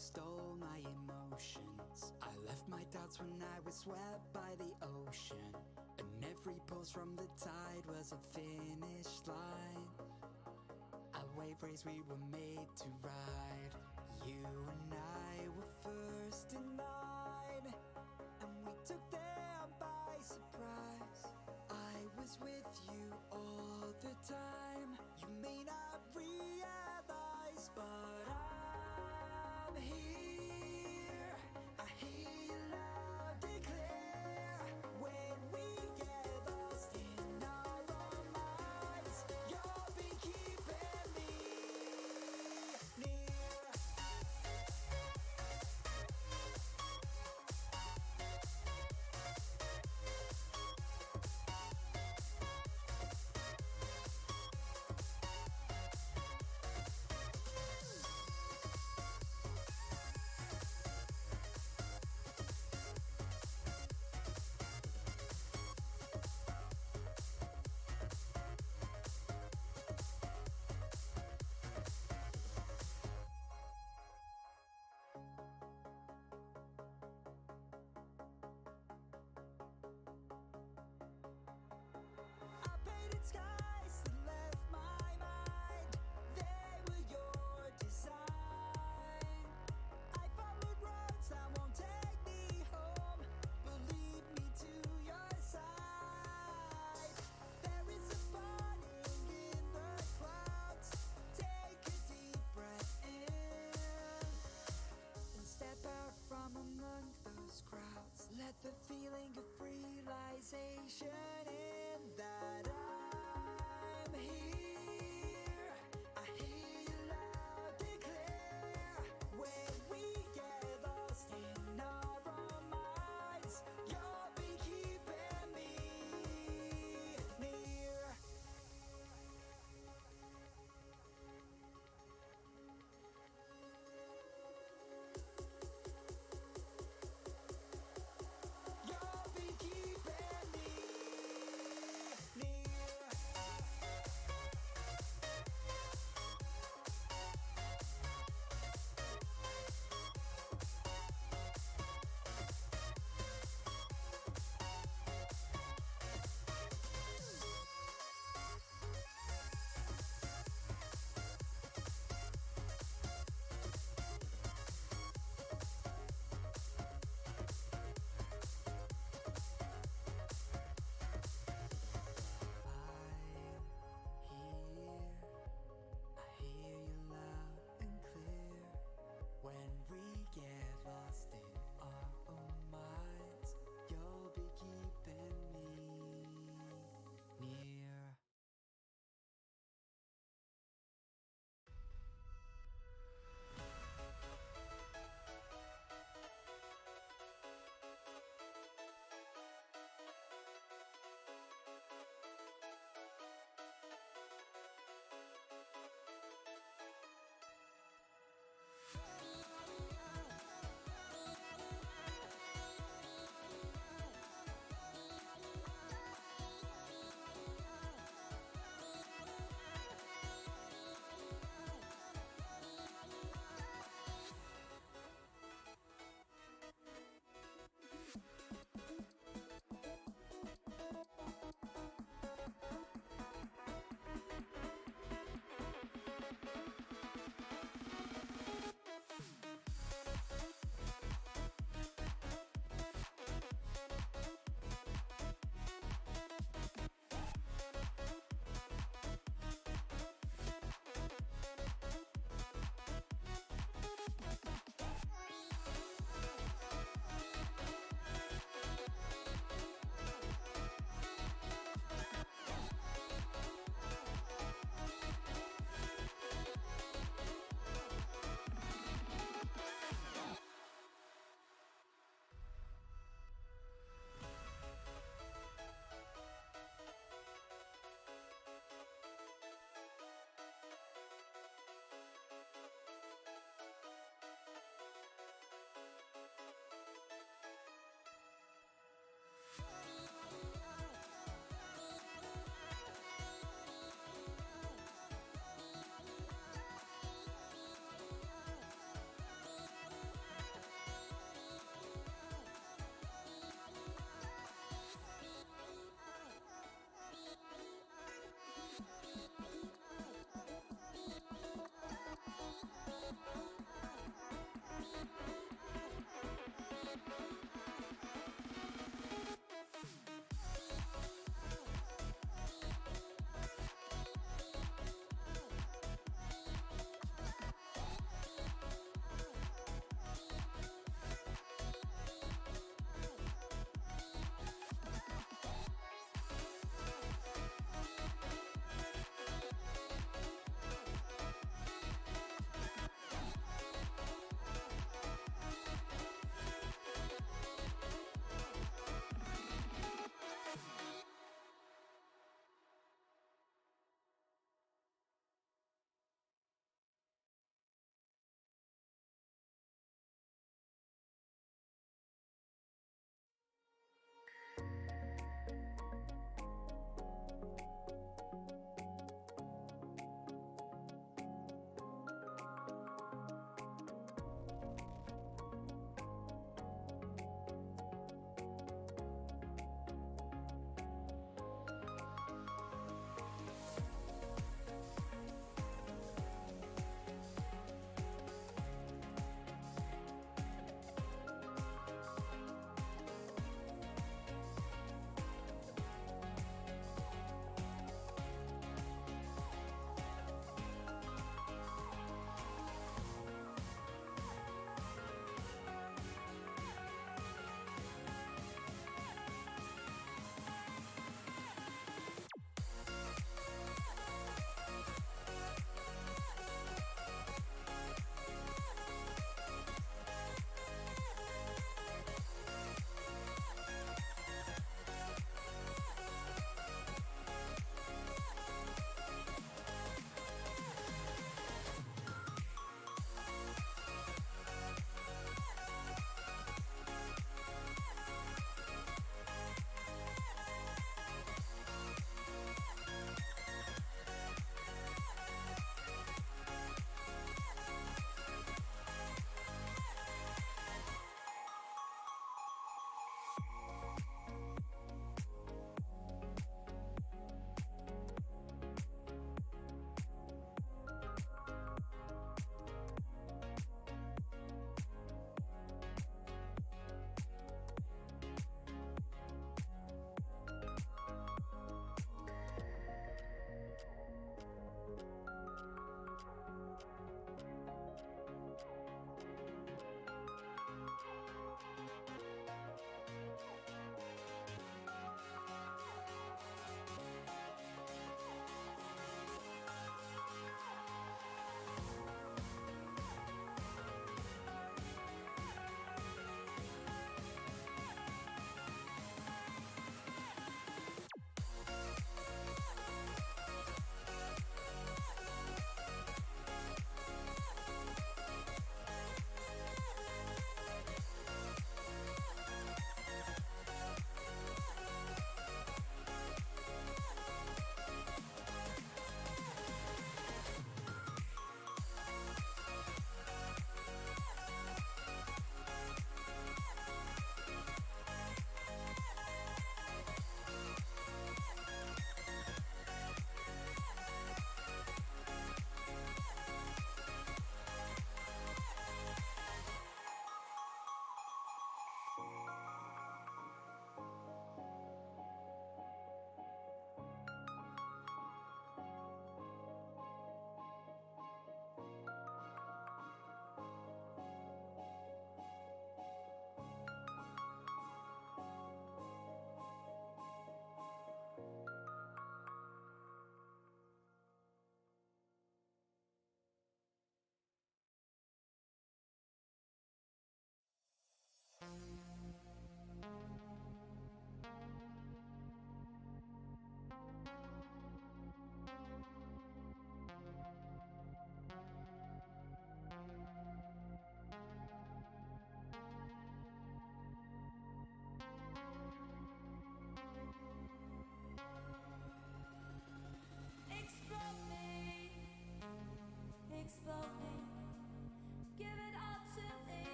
stole my emotions. I left my doubts when I was swept by the ocean, and every pulse from the tide was a finish line. A wave race we were made to ride. You and I were first in line, and we took them by surprise. I was with you all the time. You may not realize, but I'm here. I hear you loud and clear. When we get lost in our own minds, you'll be keeping me near.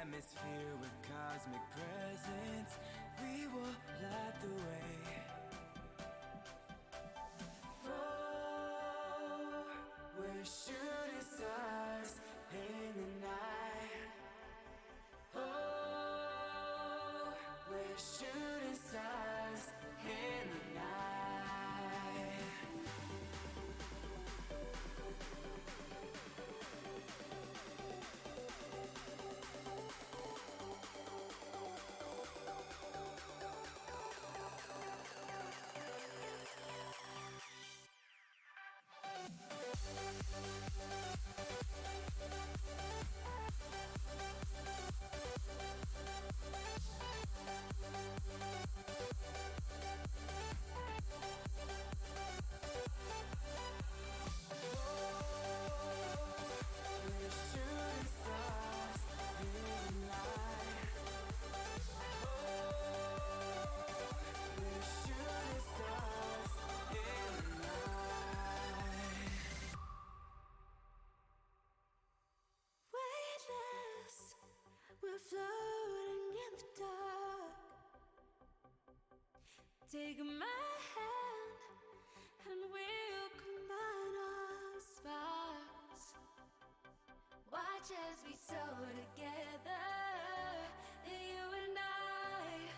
atmosphere with cosmic presence. We will light the way. Oh, we're shooting stars in the night. Oh, we're shooting stars in the night. We're floating in the dark. Take my hand and we'll combine our sparks. Watch as we soar together, you and I,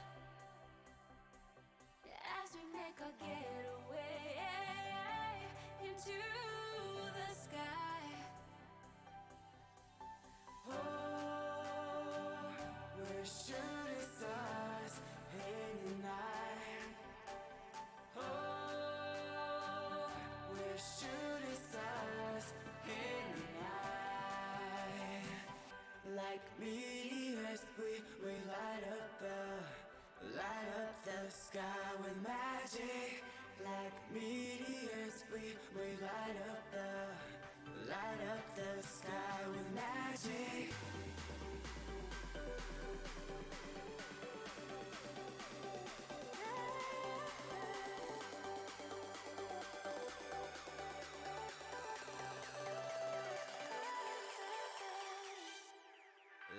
as we make our getaway into the sky. We're shooting stars in the night. Oh, we're shooting stars in the night. Like meteors, we light up the sky with magic. Like meteors, we light up the sky with magic.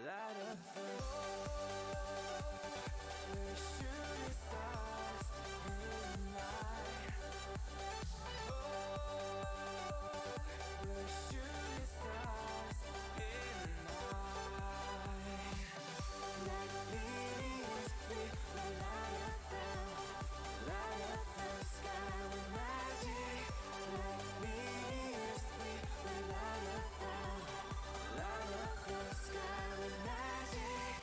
Light up the we're shooting stars in the night. Oh, we're shooting stars in the night. Like meteors, we light up the sky with magic. Like meteors, we light up the sky with magic.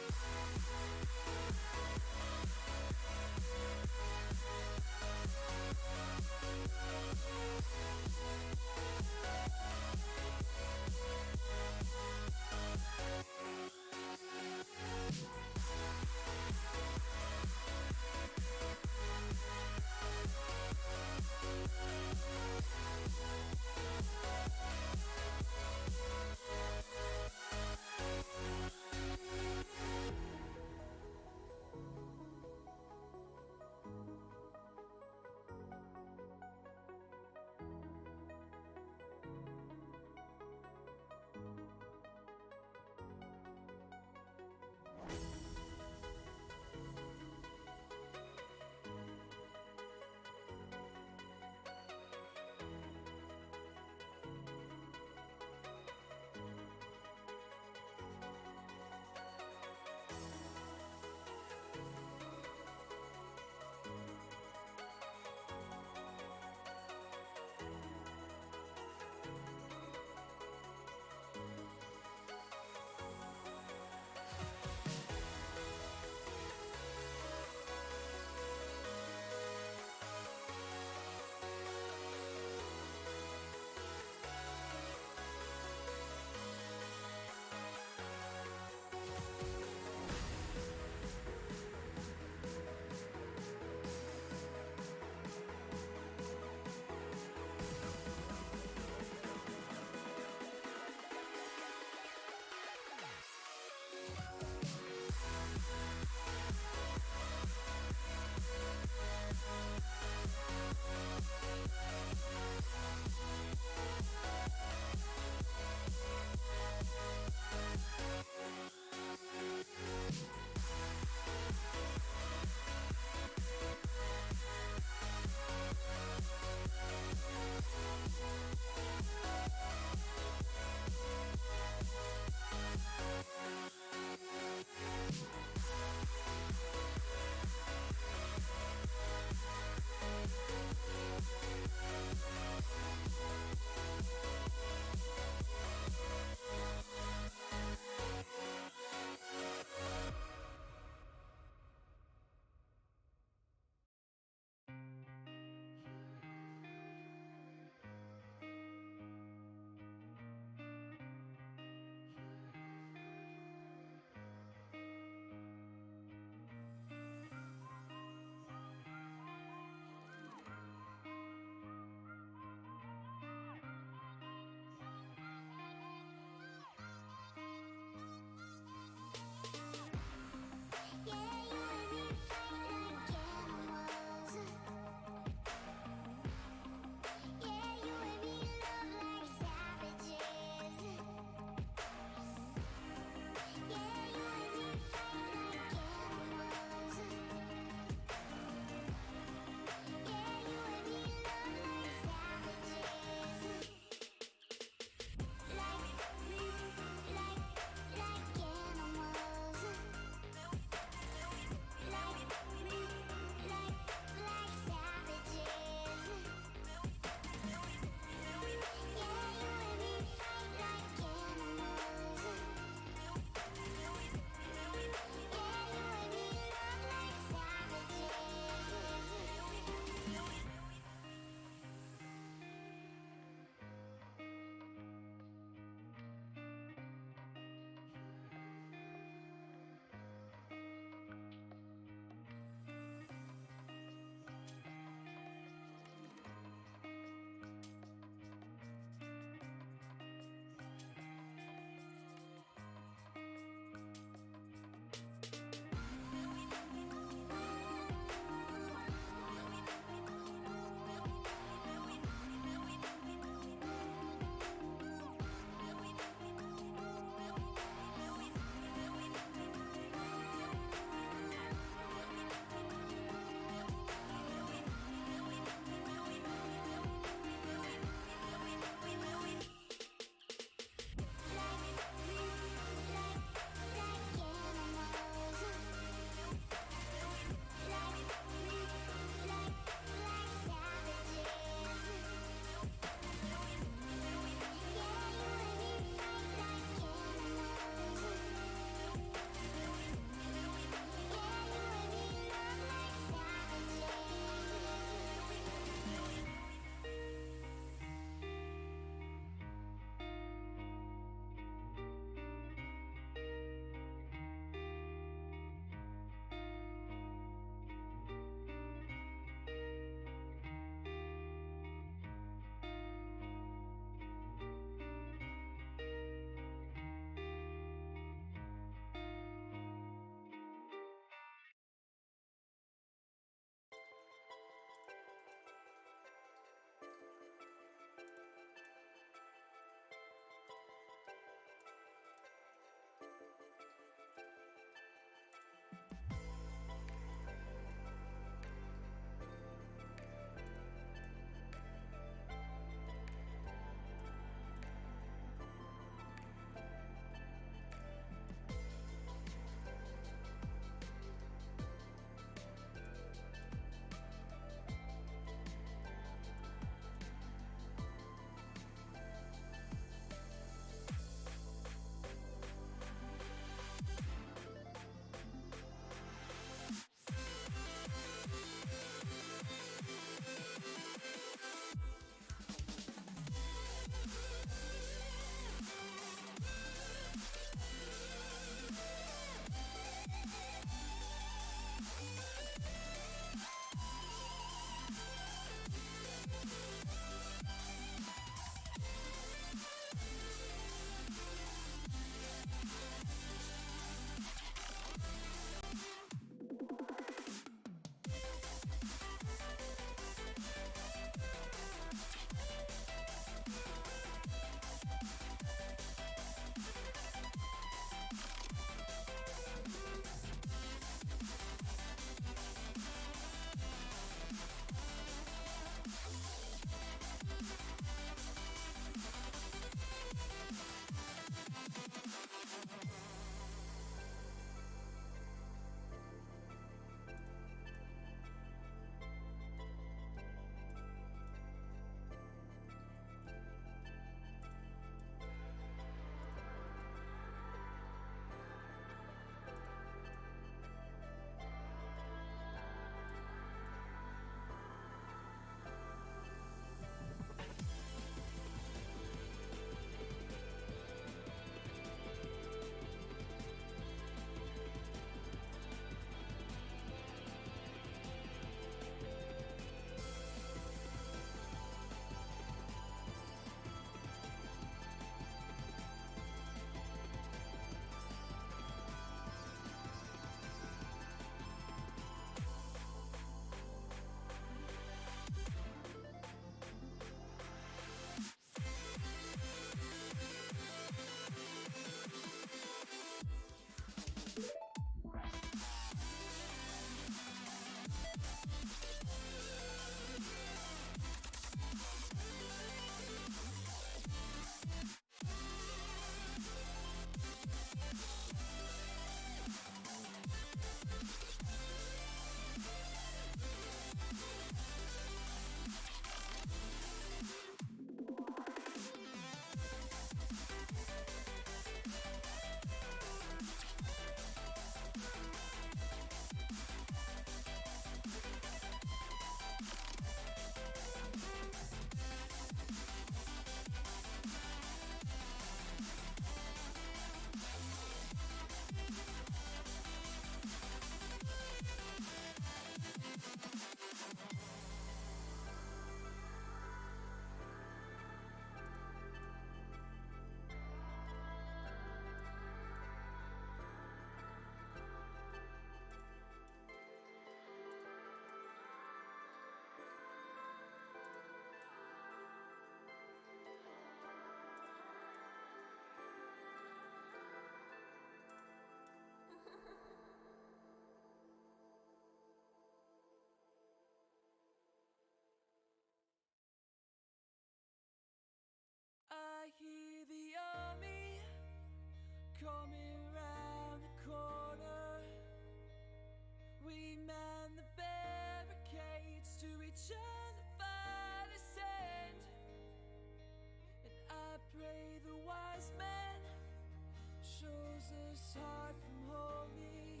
hard from holy.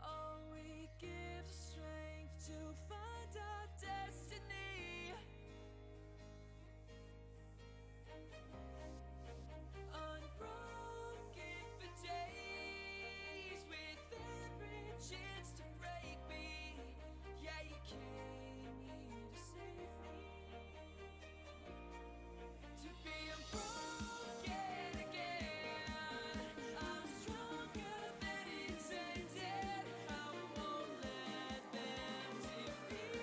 All we give is strength to find our destiny. Unbroken for days, with every chance to break me. Yeah, you came here to save me. To be unbroken again. I'm stronger than intended. I won't let them defeat.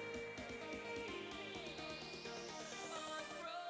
Unbroken.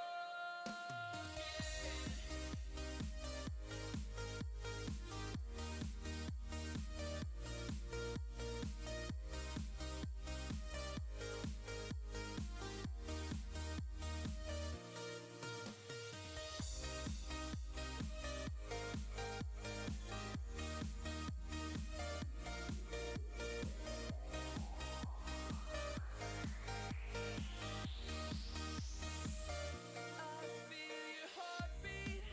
I feel your heartbeat,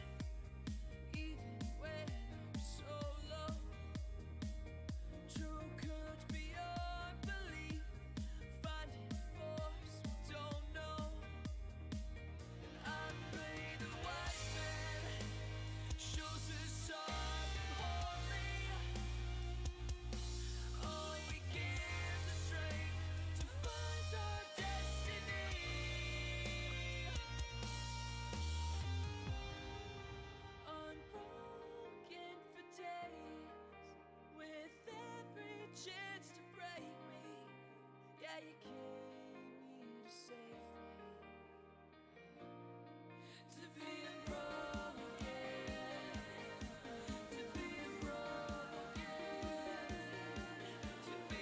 even when I'm so low. True courage beyond belief, finding force we don't know. I pray the wise man shows us hard and holy. All we give the strength to find our destiny. Unbroken for days, with every chance to break me. Yeah, you came here to save me. To be unbroken, to be unbroken, to be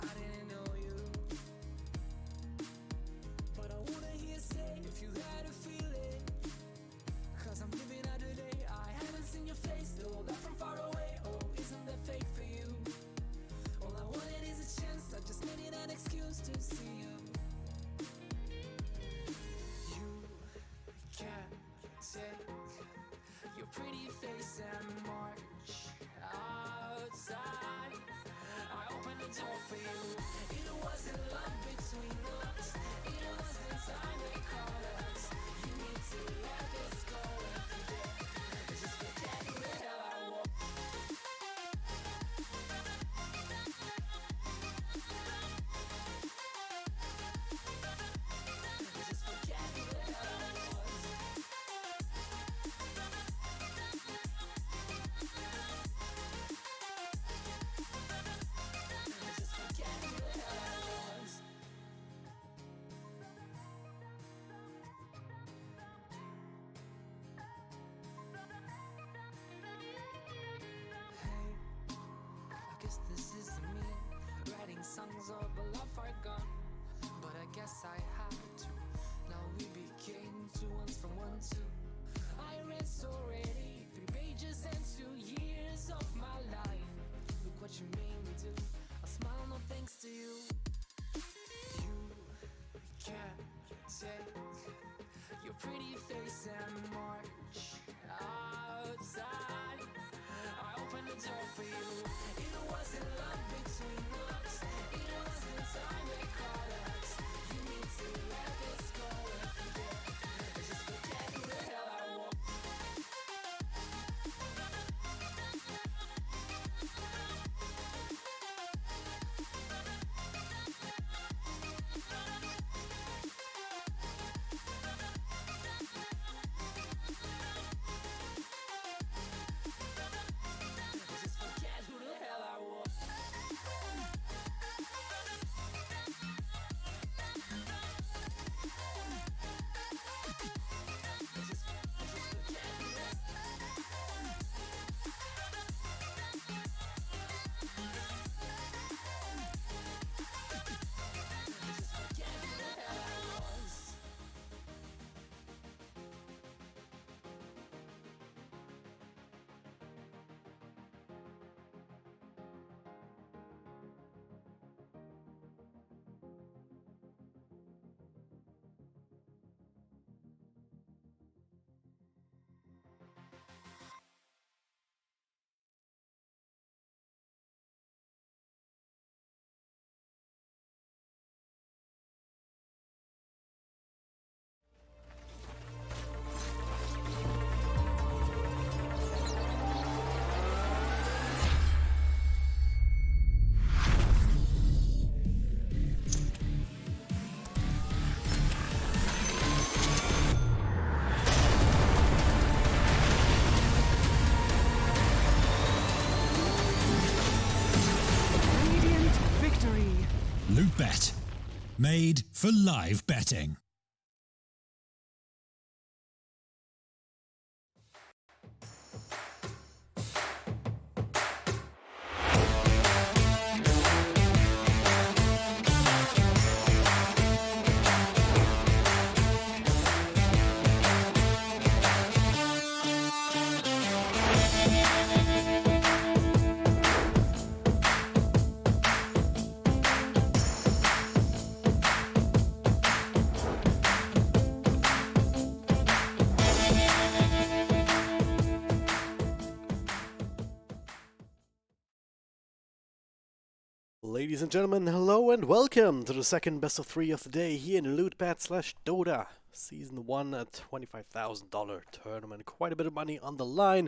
I didn't know you, but I wanna hear say if you had a feeling. Cause I'm living out today. I haven't seen your face, though that from far away. Oh, isn't that fake for you? All I wanted is a chance, I just needed an excuse to see you. You can take your pretty face and march outside. I opened the door for you. It wasn't love between us, it wasn't time they called us. You need to let this go. If you did, just forget who the hell I was. Just forget who the hell I was. Just forget who the hell I was. Hey, I guess this is me, writing songs of a love far gone. But I guess I had to. Now we became two ones from one two. I read so already 3 pages and 2 years of my life. Look what you made me do. I smile pretty face and march outside. I opened the door for you. It wasn't love between us. It was the time they caught us. You need to let this go and forget. Just forget who the hell I was. Just forget who the hell I was. Just forget who the Just forget who the hell I was. Radiant victory. LOOT.BET. Made for live betting. Ladies and gentlemen, hello and welcome to the second best of 3 of the day here in LOOT.BET / DOTA. Season 1 at $25,000 tournament. Quite a bit of money on the line.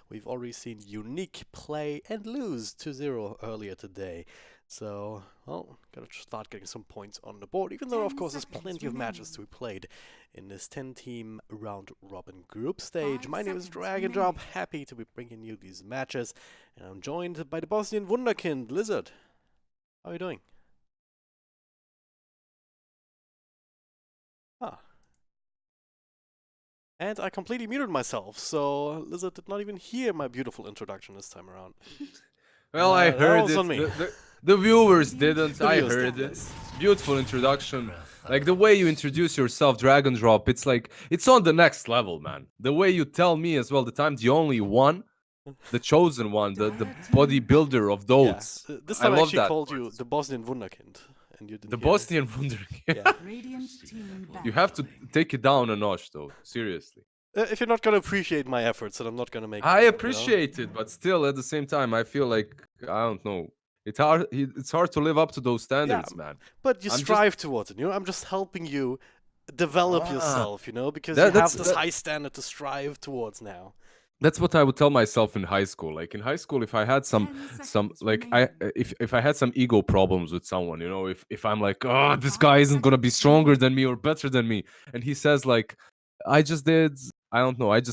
We've already seen Unique play and lose 2-0 earlier today. So, well, gotta start getting some points on the board, even though, of course, there's plenty of matches to be played in this 10-team round-robin group stage. My name is Dragon Drop, happy to be bringing you these matches, and I'm joined by the Bosnian wunderkind, Lizard. How are you doing? Ah. And I completely muted myself, so Lizard did not even hear my beautiful introduction this time around. Well, I that heard was it. on me. The viewers didn't. The I viewers heard did, it. yes. Beautiful introduction. Like the way you introduce yourself, Dragon Drop. It's like it's on the next level, man. The way you tell me as well. The time the only one, the chosen one, the bodybuilder of those. Yeah, this I time I love actually that. called you the Bosnian wunderkind, and you didn't The hear it. Bosnian Wunder. Yeah. Radiant team back. You have to take it down a notch, though. Seriously. If you're not gonna appreciate my efforts, then I'm not gonna make I them, you know? appreciate it, but still, at the same time, I feel like I don't know. It's hard to live up to those standards, man. But you I'm strive towards it, you know? I'm just helping you develop Ah, yourself, you know? Because that- you have that's- this that- high standard to strive towards now. That's what I would tell myself in high school. Like in high school, if I had some like if I had some ego problems with someone, you know, if I'm like, oh, this guy isn't gonna be stronger than me or better than me, and he says like, I just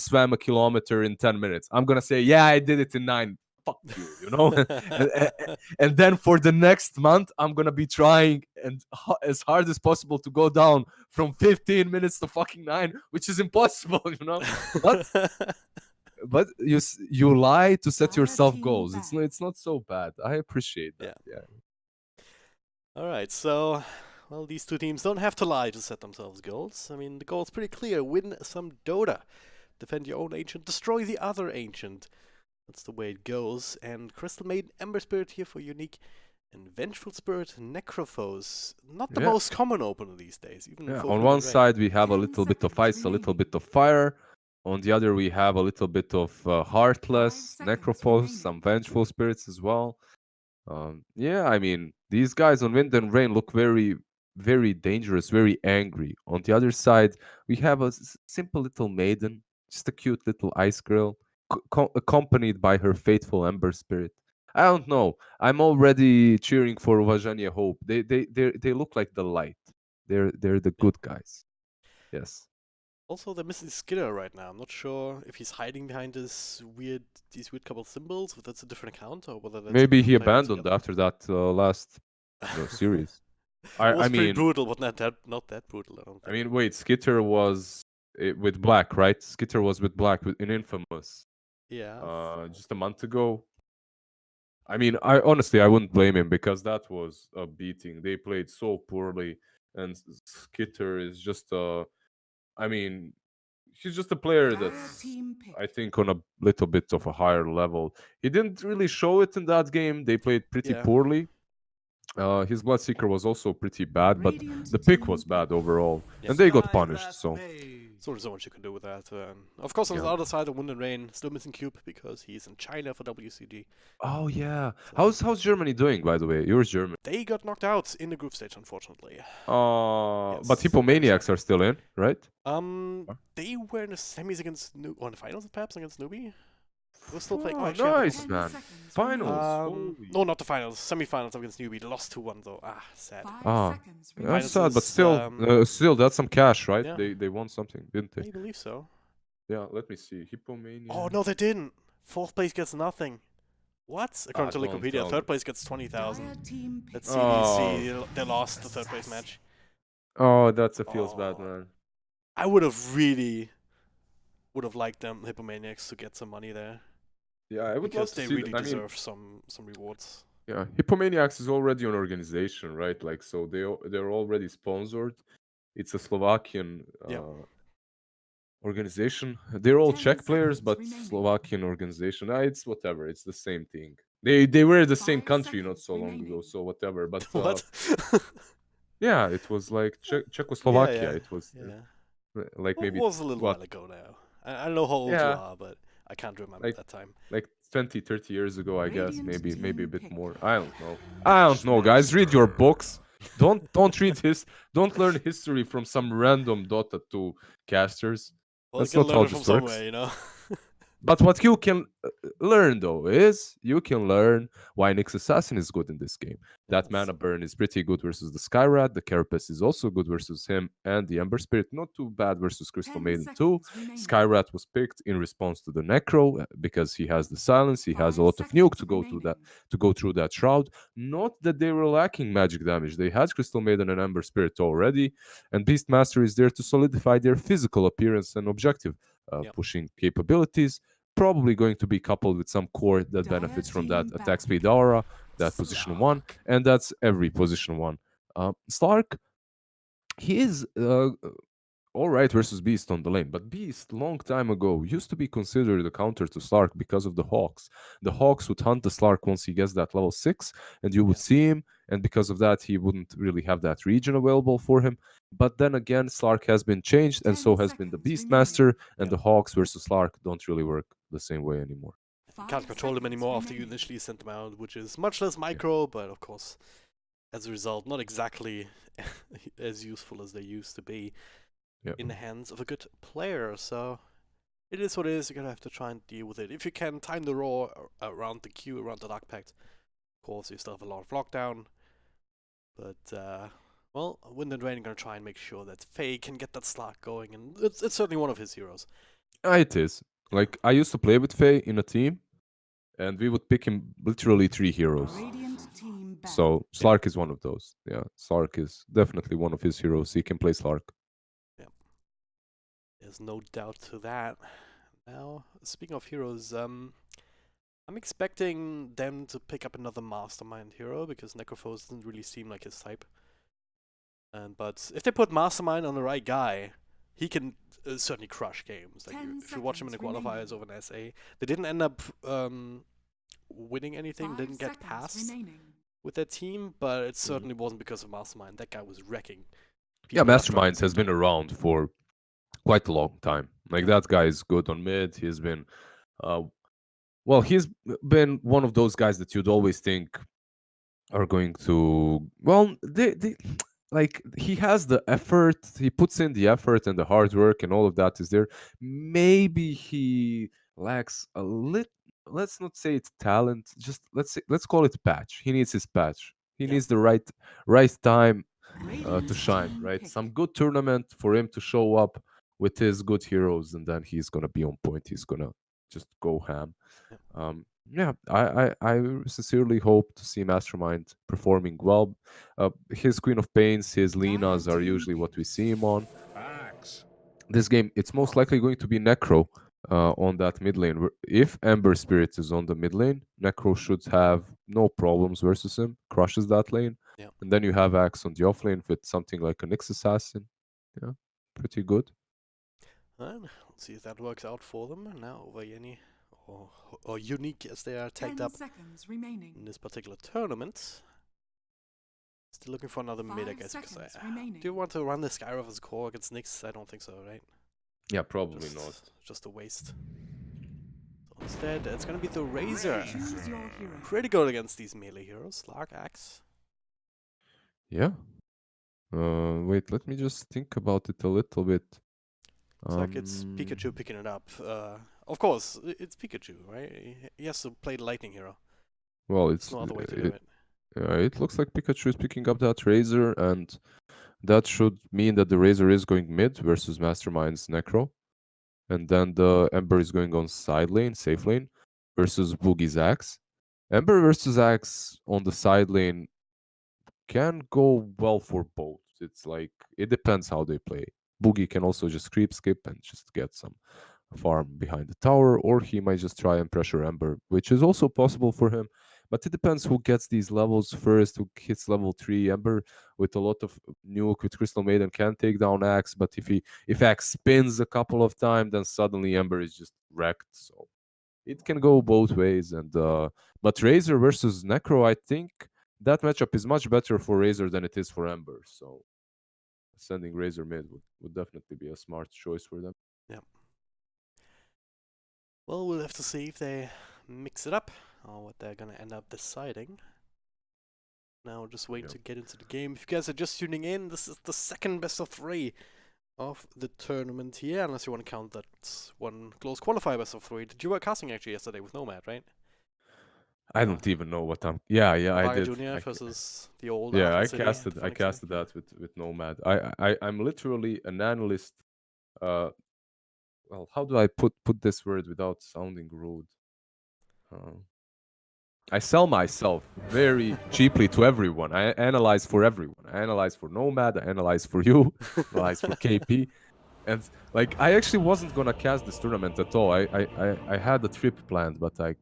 swam a kilometer in 10 minutes. I'm gonna say, yeah, I did it in 9. Fuck you, you know. And then for the next month, I'm gonna be trying and as hard as possible to go down from 15 minutes to fucking 9, which is impossible, you know. But you lie to set yourself goals. It's not so bad. I appreciate that. Yeah. All right, so, well, these two teams don't have to lie to set themselves goals. I mean, the goal's pretty clear. Win some Dota. Defend your own ancient. Destroy the other ancient. That's the way it goes. And Crystal Maiden Ember Spirit here for Unique. And Vengeful Spirit, Necrophos, not the Yeah. most common opener these days. Even Yeah, for on Wind one and Rain. side we have a 10 little bit of seconds ice, a little bit remaining. of fire. On the other we have a little bit of Heartless, 5 seconds Necrophos, remaining. some Vengeful Spirits as well. Yeah, I mean, these guys on Wind and Rain look very, very dangerous, very angry. On the other side, we have a simple little maiden, just a cute little ice girl, accompanied by her faithful Ember Spirit. I don't know. I'm already cheering for Vajanya Hope. They look like the light. They're the Yeah. good guys. Yes. Also, they're missing Skidder right now. I'm not sure if he's hiding behind these weird couple symbols, if that's a different account, or whether that's a Maybe he different player abandoned altogether. after that last series. It was I pretty mean, brutal, but not that brutal, I don't I think. mean, wait, Skitter was with Black, right? Skitter was with Black in Infamous Yeah. just a month ago. I mean, I honestly I wouldn't blame him because that was a beating. They played so poorly, and Skitter is just I mean, he's just a player Dire that's team I picked. think on a little bit of a higher level. He didn't really show it in that game. They played pretty Yeah. poorly. His Bloodseeker was also pretty bad, but Radiant the pick team was bad picked. overall, Yeah. and they got punished. So So there's so much you can do with that. Of course, on yeah. the other side of Wind and Rain, still missing Cube because he's in China for WCG. Oh yeah. So How's Germany doing, by the way? Yours German. they got knocked out in the group stage, unfortunately. But Yes, very Hippomaniacs sad. are still in, right? They were in the semis against or in the finals perhaps against Newbie. They were still playing. Oh, Oh, actually, I don't know. nice, 10 man. seconds Finals. remaining. Holy. No, not the finals. Semi-finals against Newbie. They lost 2-1 though. Ah, sad. 5 Ah, seconds that's remaining. sad, but Finances, still, that's some cash, right? Yeah. They won something, didn't they? I believe so. Yeah. Let me see. Hippomania. Oh no, they didn't. Fourth place gets nothing. What? According to don't Wikipedia, tell third me. place gets 20,000. Dire team picked. Let's Oh. see. They lost the third place match. Oh, that's a feels bad, Oh. man. I would have liked them Hippomaniacs to get some money there Yeah, I would love because to they see. really I mean, deserve some rewards. yeah, Hippomaniacs is already an organization, right? Like, so they're already sponsored. It's a Slovakian Yeah. organization. They're all 10 Czech players, seconds but remaining. Slovakian organization. It's whatever. It's the same thing. They were the same 5 country not seconds so long ago, remaining. so whatever. But What? yeah, it was like Yeah, Czechoslovakia. yeah. It was Yeah. like It maybe was a little what while ago now. I don't know how old you yeah, are, but I can't remember like that time. like 20, 30 years ago, I guess. Radiant Maybe a team bit pick. more. I don't know. I don't know, guys. Read your books. Don't read don't learn history from some random Dota 2 casters. Well, you That's can not learn how it from this works. somewhere, you know. But what you can learn though is you can learn why Nyx Assassin is good in this game. That Yes. mana burn is pretty good versus the Skyrat. The Carapace is also good versus him, and the Ember Spirit not too bad versus Crystal 10 Maiden too. seconds remaining. Skyrat was picked in response to the Necro because he has the silence. He has a 5 lot of nuke seconds to go to that remaining. to go through that shroud. Not that they were lacking magic damage. They had Crystal Maiden and Ember Spirit already, and Beastmaster is there to solidify their physical appearance and objective, Yep. pushing capabilities. Probably going to be coupled with some core that Dire benefits from that team attack back. speed aura, that position 1, and that's every position 1. Slark, he is all right versus Beast on the lane, but Beast long time ago used to be considered a counter to Slark because of the Hawks. The Hawks would hunt the Slark once he gets that level 6, and you would Yeah. see him, and because of that, he wouldn't really have that region available for him. But then again, Slark has been changed, and 10 so has been the seconds Beastmaster, and Yeah. the Hawks versus Slark don't really work the same way anymore. You can't 5 control them seconds anymore after you remaining. initially sent them out, which is much less micro, but of course, as a result, not exactly as useful as they used to be Yeah. in the hands of a good player. So it is what it is. You're gonna have to try and deal with it. If you can time the roar around the queue, around the Dark Pact, of course, you still have a lot of lockdown. But well, Wind and Rain are gonna try and make sure that Faye can get that slot going, and it's certainly one of his heroes. It is. Like, I used to play with Faye in a team, and we would pick him literally 3 heroes. Radiant team back. So Slark is one of those. Yeah, Slark is definitely one of his heroes. He can play Slark. There's no doubt to that. Now, speaking of heroes, I'm expecting them to pick up another Mastermind hero because Necrophos doesn't really seem like his type. But if they put Mastermind on the right guy, he can certainly crush games. Like 10 if you watch him in the seconds qualifiers remaining. over an SA, they didn't end up winning anything. 5 Didn't get seconds past remaining. with their team, but it certainly wasn't because of Mastermind. That guy was wrecking. Yeah, people left, right, and Masterminds has been center. around for quite a long time. Like Yeah. that guy is good on mid. He's been, uh, well, he's been one of those guys that you'd always think are going to. Well, they like he has the effort. He puts in the effort and the hard work, and all of that is there. Maybe he lacks a little. Let's not say it's talent. Just let's call it patch. He needs his patch. He Yeah. needs the right time to Radiant's shine, team right? pick. Some good tournament for him to show up with his good heroes, and then he's gonna be on point. He's gonna just go ham. Yeah. Yeah, I sincerely hope to see Mastermind performing well. His Queen of Pains, his Linas are usually what we see him on. This game, it's most likely going to be Necro on that mid lane. If Ember Spirit is on the mid lane, Necro should have no problems versus him, crushes that lane. Yeah. And then you have Axe on the off lane with something like a Nyx Assassin. Yeah, pretty good. And let's see if that works out for them. Now over Yenny or Unique as they are 10 tagged up seconds remaining. in this particular tournament. Still looking for another mid, I 5 guess, because seconds I remaining. do you want to run the Skyroth as core against Nyx? I don't think so, right? Yeah, probably not. Just a waste. So instead, it's gonna be the Razor. Choose your hero. Pretty good against these melee heroes. Lark, Axe. Yeah. Wait, let me just think about it a little bit. It's like it's Pikachu picking it up. Of course, it's Pikachu, right? He has to play the lightning hero. Well, There's no other way to do it. it looks like Pikachu is picking up that Razor, and that should mean that the Razor is going mid versus Mastermind's Necro. And then the Ember is going on side lane, safe lane, versus Boogie's Axe. Ember versus Axe on the side lane can go well for both. It's like, it depends how they play. Boogie can also just creep skip and just get some farm behind the tower, or he might just try and pressure Ember, which is also possible for him. But it depends who gets these levels first, who hits level 3. Ember with a lot of nuke with Crystal Maiden can take down Axe, but if Axe spins a couple of times, then suddenly Ember is just wrecked. So it can go both ways. And but Razor versus Necro, I think that matchup is much better for Razor than it is for Ember. So sending Razor mid would definitely be a smart choice for them. Yeah. Well, we'll have to see if they mix it up or what they're gonna end up deciding. Now, just wait to get into the game. If you guys are just tuning in, this is the second best of 3 of the tournament here, unless you want to count that one close qualifier best of 3. Did you were casting actually yesterday with Nomad, right? I don't even know what I'm. Yeah, I Vaga did. Junior versus the old. Yeah, I Arthur City, casted. the I Phoenix casted team. that with Nomad. I'm literally an analyst. Well, how do I put this word without sounding rude? I sell myself very cheaply to everyone. I analyze for everyone. I analyze for Nomad. I analyze for you. Analyze for KP. And like, I actually wasn't gonna cast this tournament at all. I had a trip planned, but I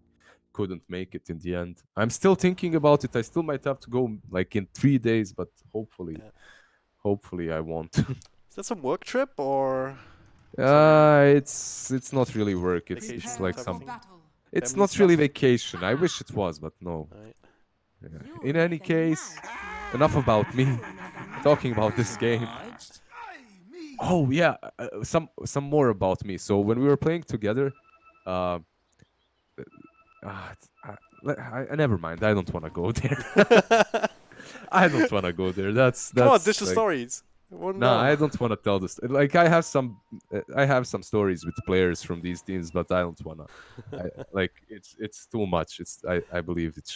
couldn't make it in the end. I'm still thinking about it. I still might have to go like in 3 days, but hopefully I won't. Is that some work trip or? It's not really work. It's Vacation like type some. of thing? It's Family not really stuff? vacation. I wish it was, but no. Right. Yeah. In any case, enough about me. Talking about this game. Oh yeah, some more about me. So when we were playing together, never mind. I don't want to go there. I don't want to go there. That's Come on, dish the like, stories. Nah, I don't want to tell this. Like, I have some stories with players from these teams, but I don't wanna. Like, it's too much. I believe it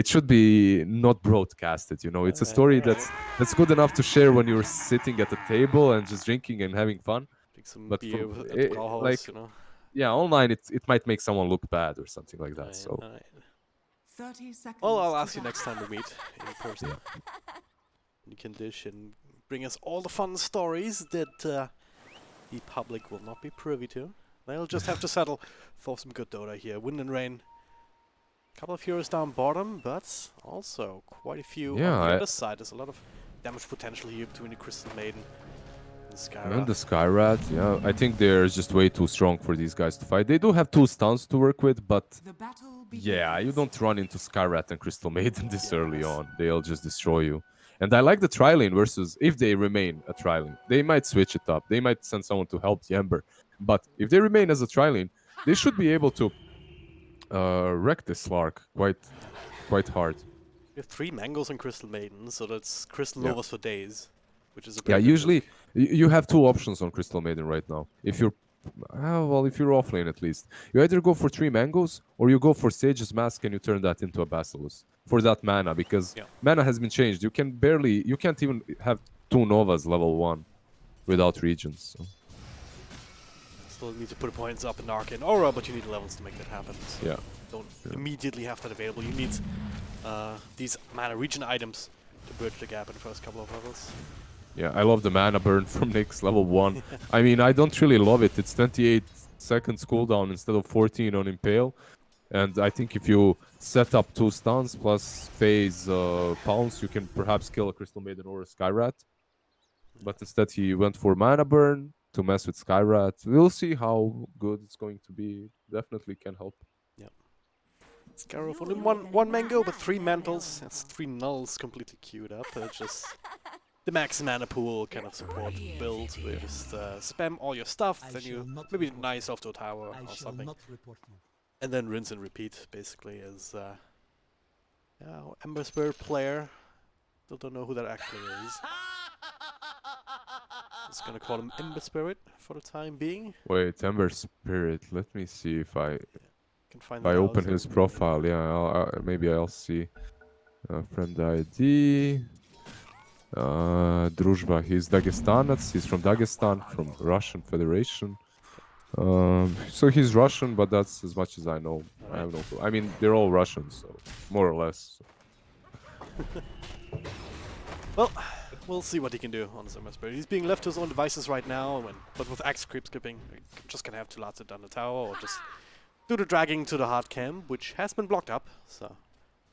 should be not broadcasted. You know, it's a story that's good enough to share when you're sitting at a table and just drinking and having fun. Drink some But beer for at the Brauhaus, like, you know. yeah, online it might make someone look bad or something like that. Right, So. right. 30 seconds. Well, I'll to ask you go. next time we meet in person. You can dish and bring us all the fun stories that the public will not be privy to. They'll just have to settle for some good Dota here. Wind and Rain. A couple of heroes down bottom, but also quite a few on the other side. There's a lot of damage potential here between the Crystal Maiden and the Skyra. And the Skyrat, yeah. I think they're just way too strong for these guys to fight. They do have 2 stuns to work with, but The battle Yeah, you don't run into Skyrat and Crystal Maiden this early on. They'll just destroy you. And I like the tri-lane versus if they remain a tri-lane. They might switch it up. They might send someone to help the Ember. But if they remain as a tri-lane, they should be able to wreck this Slark quite hard. We have 3 mangoes and Crystal Maiden, so that's Crystal Yeah. Novas for days, which is a Yeah, pretty good usually move. you have 2 options on Crystal Maiden right now. If you're if you're offlane at least, you either go for 3 mangoes or you go for Sage's Mask and you turn that into a Basilisk for that mana, because Yeah. mana has been changed. You can't even have 2 Novas level 1 without regions. So. Still need to put points up in Arcane Aura, but you need levels to make that happen. So Yeah. don't immediately have that available. You need these mana region items to bridge the gap in the first couple of levels. Yeah, I love the mana burn from Nyx level 1. I mean, I don't really love it. It's 28 seconds cooldown instead of 14 on Impale. And I think if you set up 2 stuns plus phase pounce, you can perhaps kill a Crystal Maiden or a Skyrat. But instead he went for mana burn to mess with Skyrat. We'll see how good it's going to be. Definitely can help. Scarrow only one mango, but 3 mantles. That's 3 nulls completely queued up. Just the max mana pool kind of support build where you just spam all your stuff, then you maybe deny yourself to a tower or something. And then rinse and repeat, basically, as Ember Spirit player. Still don't know who that actually is. Just gonna call him Ember Spirit for the time being. Wait, Ember Spirit. Let me see if I Can find if that I open out. his profile. Yeah, maybe I'll see. Friend ID. Druzhba. He's Dagestanets. He's from Dagestan, from Russian Federation. So he's Russian, but that's as much as I know. I have no clue. I mean, they're all Russians, so more or less. So. Well, we'll see what he can do on his Ember Spirit. He's being left to his own devices right now, but with Axe creep skipping, you're just gonna have to last it down the tower or just do the dragging to the hard camp, which has been blocked up. So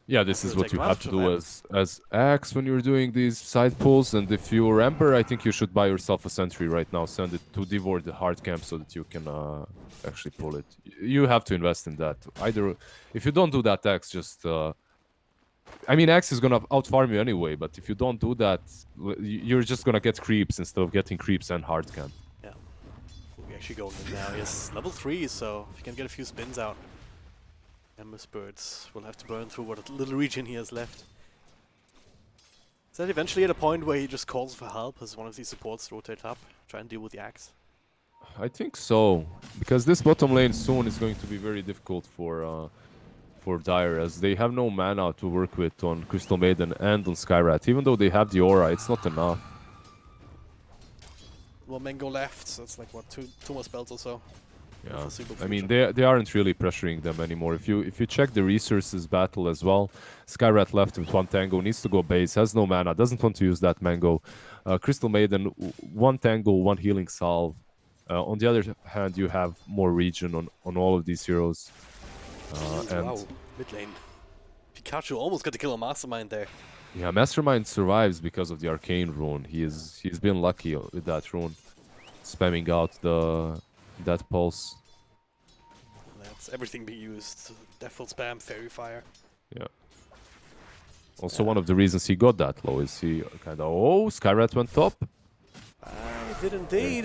Yeah, this is We'll what take you have to advantage do as Axe when you're doing these side pulls. And if you're Ember, I think you should buy yourself a sentry right now. Send it to devour the hard camp so that you can actually pull it. You have to invest in that. Either if you don't do that, Axe just. I mean, Axe is gonna outfarm you anyway. But if you don't do that, you're just gonna get creeps instead of getting creeps and hard camp. yeah, we're actually going in now. Yes, level 3. So if you can get a few spins out, Ember Spirits will have to burn through what little region he has left. Is that eventually at a point where he just calls for help as one of these supports rotate up, try and deal with the Axe? I think so, because this bottom lane soon is going to be very difficult for Dire, as they have no mana to work with on Crystal Maiden and on Skyrat. Even though they have the aura, it's not enough. Well, Mango left, so it's like what, two more spells or so. Yeah, Foreseeable I mean future. they aren't really pressuring them anymore. If you check the resources battle as well, Skyrat left with 1 tango, needs to go base, has no mana, doesn't want to use that mango. Crystal Maiden, 1 tango, 1 healing salve. On the other hand, you have more region on all of these heroes. And Wow, mid lane. Pikachu almost got to kill a Mastermind there. yeah, Mastermind survives because of the arcane rune. He's been lucky with that rune, spamming out that pulse. That's everything being used. Deathful spam, Fairy Fire. Yeah. Also, one of the reasons he got that low is he kind of Skyrat went top. I did indeed.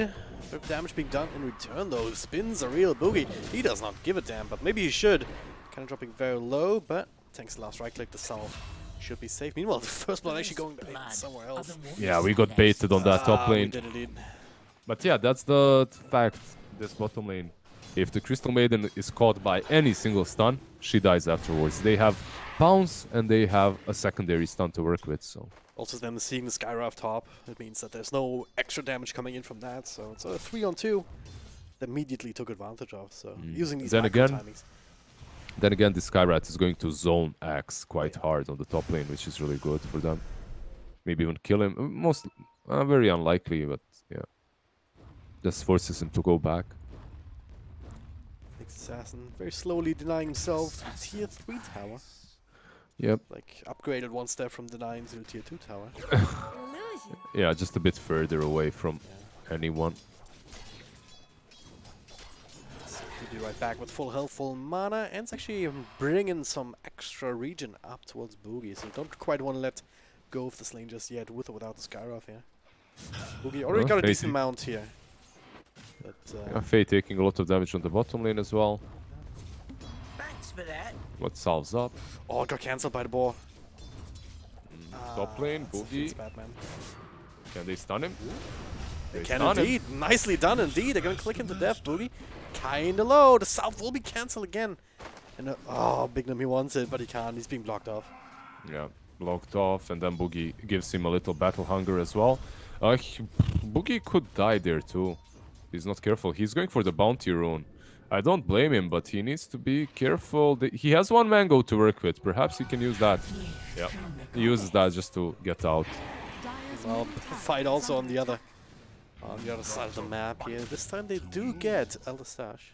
Bit of damage being done in return though. Spins a real boogie. He does not give a damn, but maybe he should. Kind of dropping very low, but thanks to the last right click, the salve should be safe. Meanwhile, the first blood actually going somewhere else. Yeah, we got baited on that top We lane. did indeed. But yeah, that's the fact. This bottom lane, if the Crystal Maiden is caught by any single stun, she dies afterwards. They have bounce and they have a secondary stun to work with. So Also them seeing the Skyra off top, it means that there's no extra damage coming in from that, so it's a 3-on-2 that immediately took advantage of, so using these Then macro again, timings. Then again, the Skyrat is going to zone Axe quite hard on the top lane, which is really good for them. Maybe even kill him. Most very unlikely, but yeah. Just forces him to go back. Next Assassin very slowly denying himself to the tier 3 tower. Yep. Like upgraded 1 step from denying to the tier 2 tower. Yeah, just a bit further away from anyone. Be right back with full health, full mana, and it's actually bringing some extra regen up towards Boogie, so don't quite want to let go of this lane just yet, with or without the Skyroth here. Boogie already got a decent amount here. But, Faye taking a lot of damage on the bottom lane as well. Thanks for that. What solves up? oh, got cancelled by the ball. Top lane, That feels Boogie. bad, man. Can they stun him? They can indeed. Nicely done indeed. They're gonna click him to death, Boogie. Kinda low. The South will be cancelled again. And oh, Bignum, he wants it, but he can't. He's being blocked off. Yeah, blocked off, and then Boogie gives him a little battle hunger as well. Boogie could die there too. He's not careful. He's going for the bounty rune. I don't blame him, but he needs to be careful. He has one mango to work with. Perhaps he can use that. Yeah, he uses that just to get out. Well, fight also on the other side of the map here. This time they do get Elder Stash.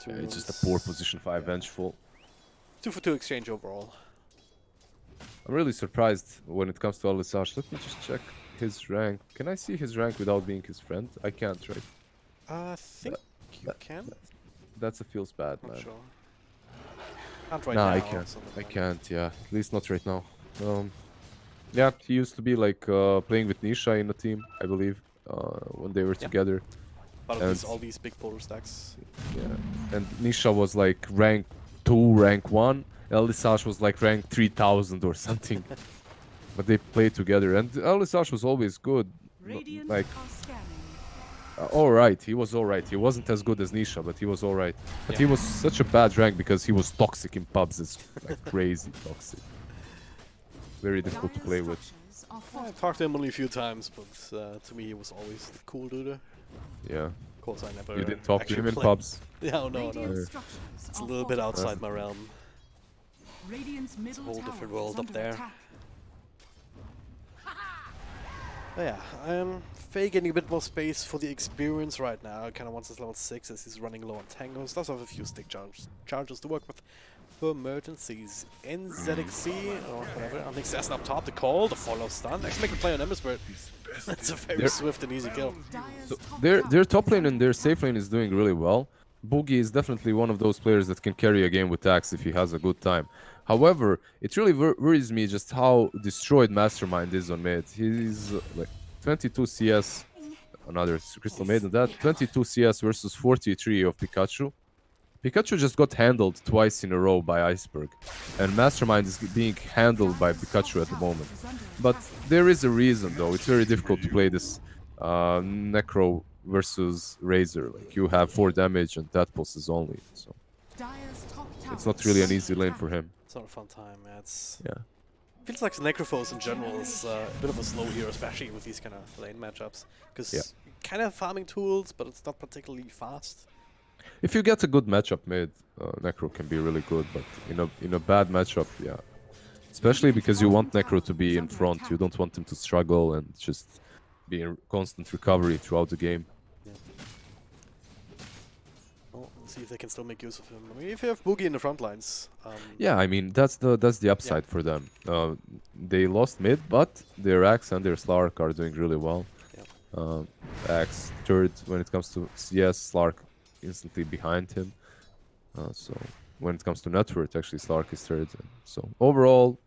It's just a poor position for Vengeful. 2-for-2 exchange overall. I'm really surprised when it comes to Alisage. Let me just check his rank. Can I see his rank without being his friend? I can't, right? I think you can. That feels bad, man. Not sure. Can't right Nah, now. I can't. so I can't, yeah. At least not right now. Yeah, he used to be like playing with Nisha in a team, I believe, when they were together. Part of all these big polar stacks. Yeah. And Nisha was like rank 2, rank 1. Elisage was like rank 3000 or something. But they played together, and Elisage was always good. Like, alright, he was alright. He wasn't as good as Nisha, but he was alright. But he was such a bad rank because he was toxic in pubs. It's like crazy toxic. Very difficult to play with. I talked to him only a few times, but to me he was always the cool dude. Yeah. Of course, I never. You didn't talk to actually him in played. pubs? Yeah, no. It's a little bit outside my realm. Radiant's It's a whole different world up there. But yeah, Faye getting a bit more space for the experience right now. Kind of wants his level 6 as he's running low on tangos. Does have a few stick charges to work with for emergencies. NZXC or whatever. I think Assassin up top, the call, the follow stun. Actually make a play on Emberspirit. That's a very swift and easy kill. So their top lane and their safe lane is doing really well. Boogie is definitely one of those players that can carry a game with Axe if he has a good time. However, it really worries me just how destroyed Mastermind is on mid. He's like 22 CS, another Crystal Maiden, that 22 CS versus 43 of Pikachu. Pikachu just got handled twice in a row by Iceberg, and Mastermind is being handled by Pikachu at the moment. But there is a reason though. It's very difficult to play this Necro versus Razor. Like, you have 4 damage and that pulses only, so it's not really an easy lane for him. It's not a fun time. It's Yeah. feels like Necrophos in general is a bit of a slow hero, especially with these kind of lane matchups, because kind of farming tools, but it's not particularly fast. If you get a good matchup mid, Necro can be really good, but in a bad matchup, yeah. Especially because you want Necro to be in front, you don't want him to struggle and just be in constant recovery throughout the game. Well, let's see if they can still make use of him. I mean, if you have Boogie in the front lines, Yeah, I mean that's the upside for them. They lost mid, but their Axe and their Slark are doing really well. Axe third when it comes to CS, Slark instantly behind him. So when it comes to network, actually Slark is third. So overall,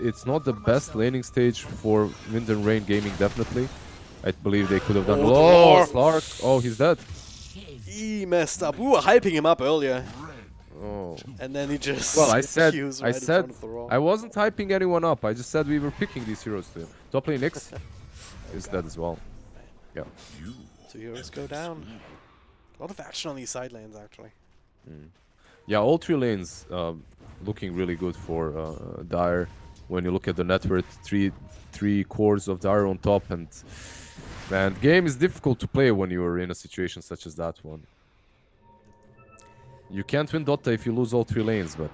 it's not the best laning stage for Wind and Rain Gaming, definitely. I believe they could have done. Oh, Slark! Oh, he's dead. he messed up. We were hyping him up earlier, Oh. and then he just. Well, I he said, was right in front of the roll. I wasn't hyping anyone up. I just said we were picking these heroes to him. Top lane Nyx is dead as well. Yeah. 2 heroes go down. A lot of action on these side lanes, actually. Yeah, all 3 lanes looking really good for Dire. When you look at the network, three cores of Dire on top, and man, game is difficult to play when you are in a situation such as that one. You can't win Dota if you lose all 3 lanes, but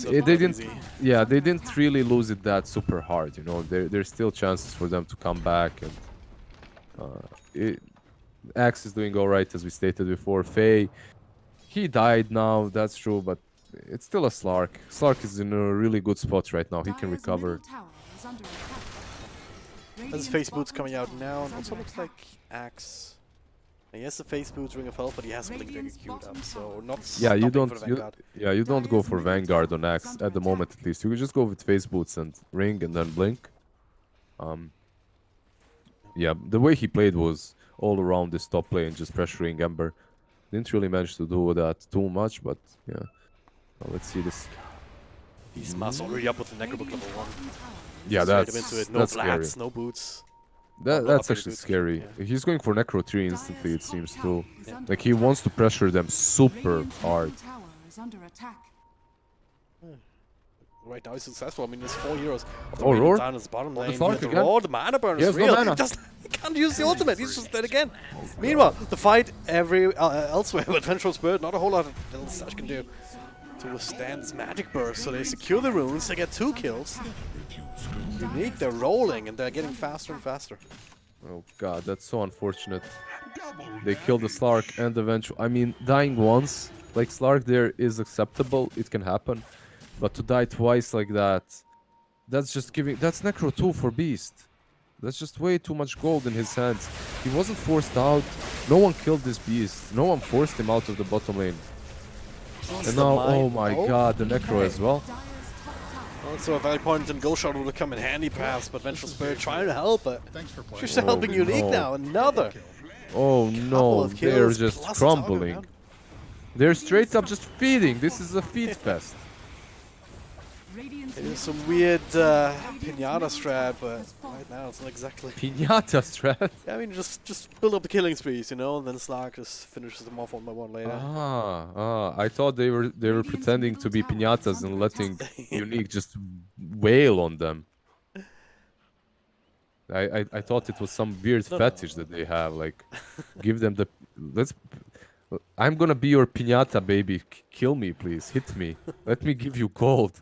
they didn't. Yeah, they didn't really lose it that super hard. You know, there's still chances for them to come back, and Axe is doing all right, as we stated before. Faye, he died now, that's true, but it's still a Slark. Slark is in a really good spot right now. He can recover. There's face boots coming out now, and also looks like Axe He has the face boots, Ring of Health, but he has something bigger queued up, so not Yeah, you stopping don't. for the You, Vanguard. yeah, you don't go for Vanguard on Axe at the moment, at least. You can just go with face boots and ring and then blink. Yeah, the way he played was all around this top lane, just pressuring Ember. Didn't really manage to do that too much, but yeah. Well, let's see this. He's already up with the Necrobook level 1. Yeah, Straight that's into it. No that's scary. flats, no boots. That, no that's upgrade actually boots, scary. yeah. He's going for Necro 3 instantly, it seems too. Like he wants to pressure them super hard. Right now he's successful. I mean, there's 4 heroes. Oh, Roar? Down his bottom lane. Slark The again? Roar, the mana burn He is has no real. mana. He can't use the ultimate. He's just dead again. Meanwhile, the fight elsewhere with Vengeful Spirit, not a whole lot else Sash can do to withstand this magic burst. So they secure the runes. They get 2 kills. Unique, they're rolling and they're getting faster and faster. Oh god, that's so unfortunate. They killed the Slark and eventually. I mean, dying once, like Slark there is acceptable, it can happen. But to die twice like that, that's just giving. That's Necro 2 for Beast. That's just way too much gold in his hands. He wasn't forced out. No one killed this Beast. No one forced him out of the bottom lane. And now, oh my god, the Necro as well. Also, a very point and Go Shot would have come in handy perhaps, but Vengeful Spirit trying to help, but she's helping Unique now. Another. Oh no, of they're kills just plus crumbling. target They're straight up just feeding. This is a feed fest. It is some weird pinata strat, but right now it's not exactly. Pinata strat. Yeah, I mean, just build up the killing sprees, you know, and then Slark just finishes them off one by one later. I thought they were pretending to be pinatas and letting Unique just wail on them. I thought it was some weird fetish that they have, like give them the I'm gonna be your pinata, baby. Kill me, please. Hit me. Let me give you gold.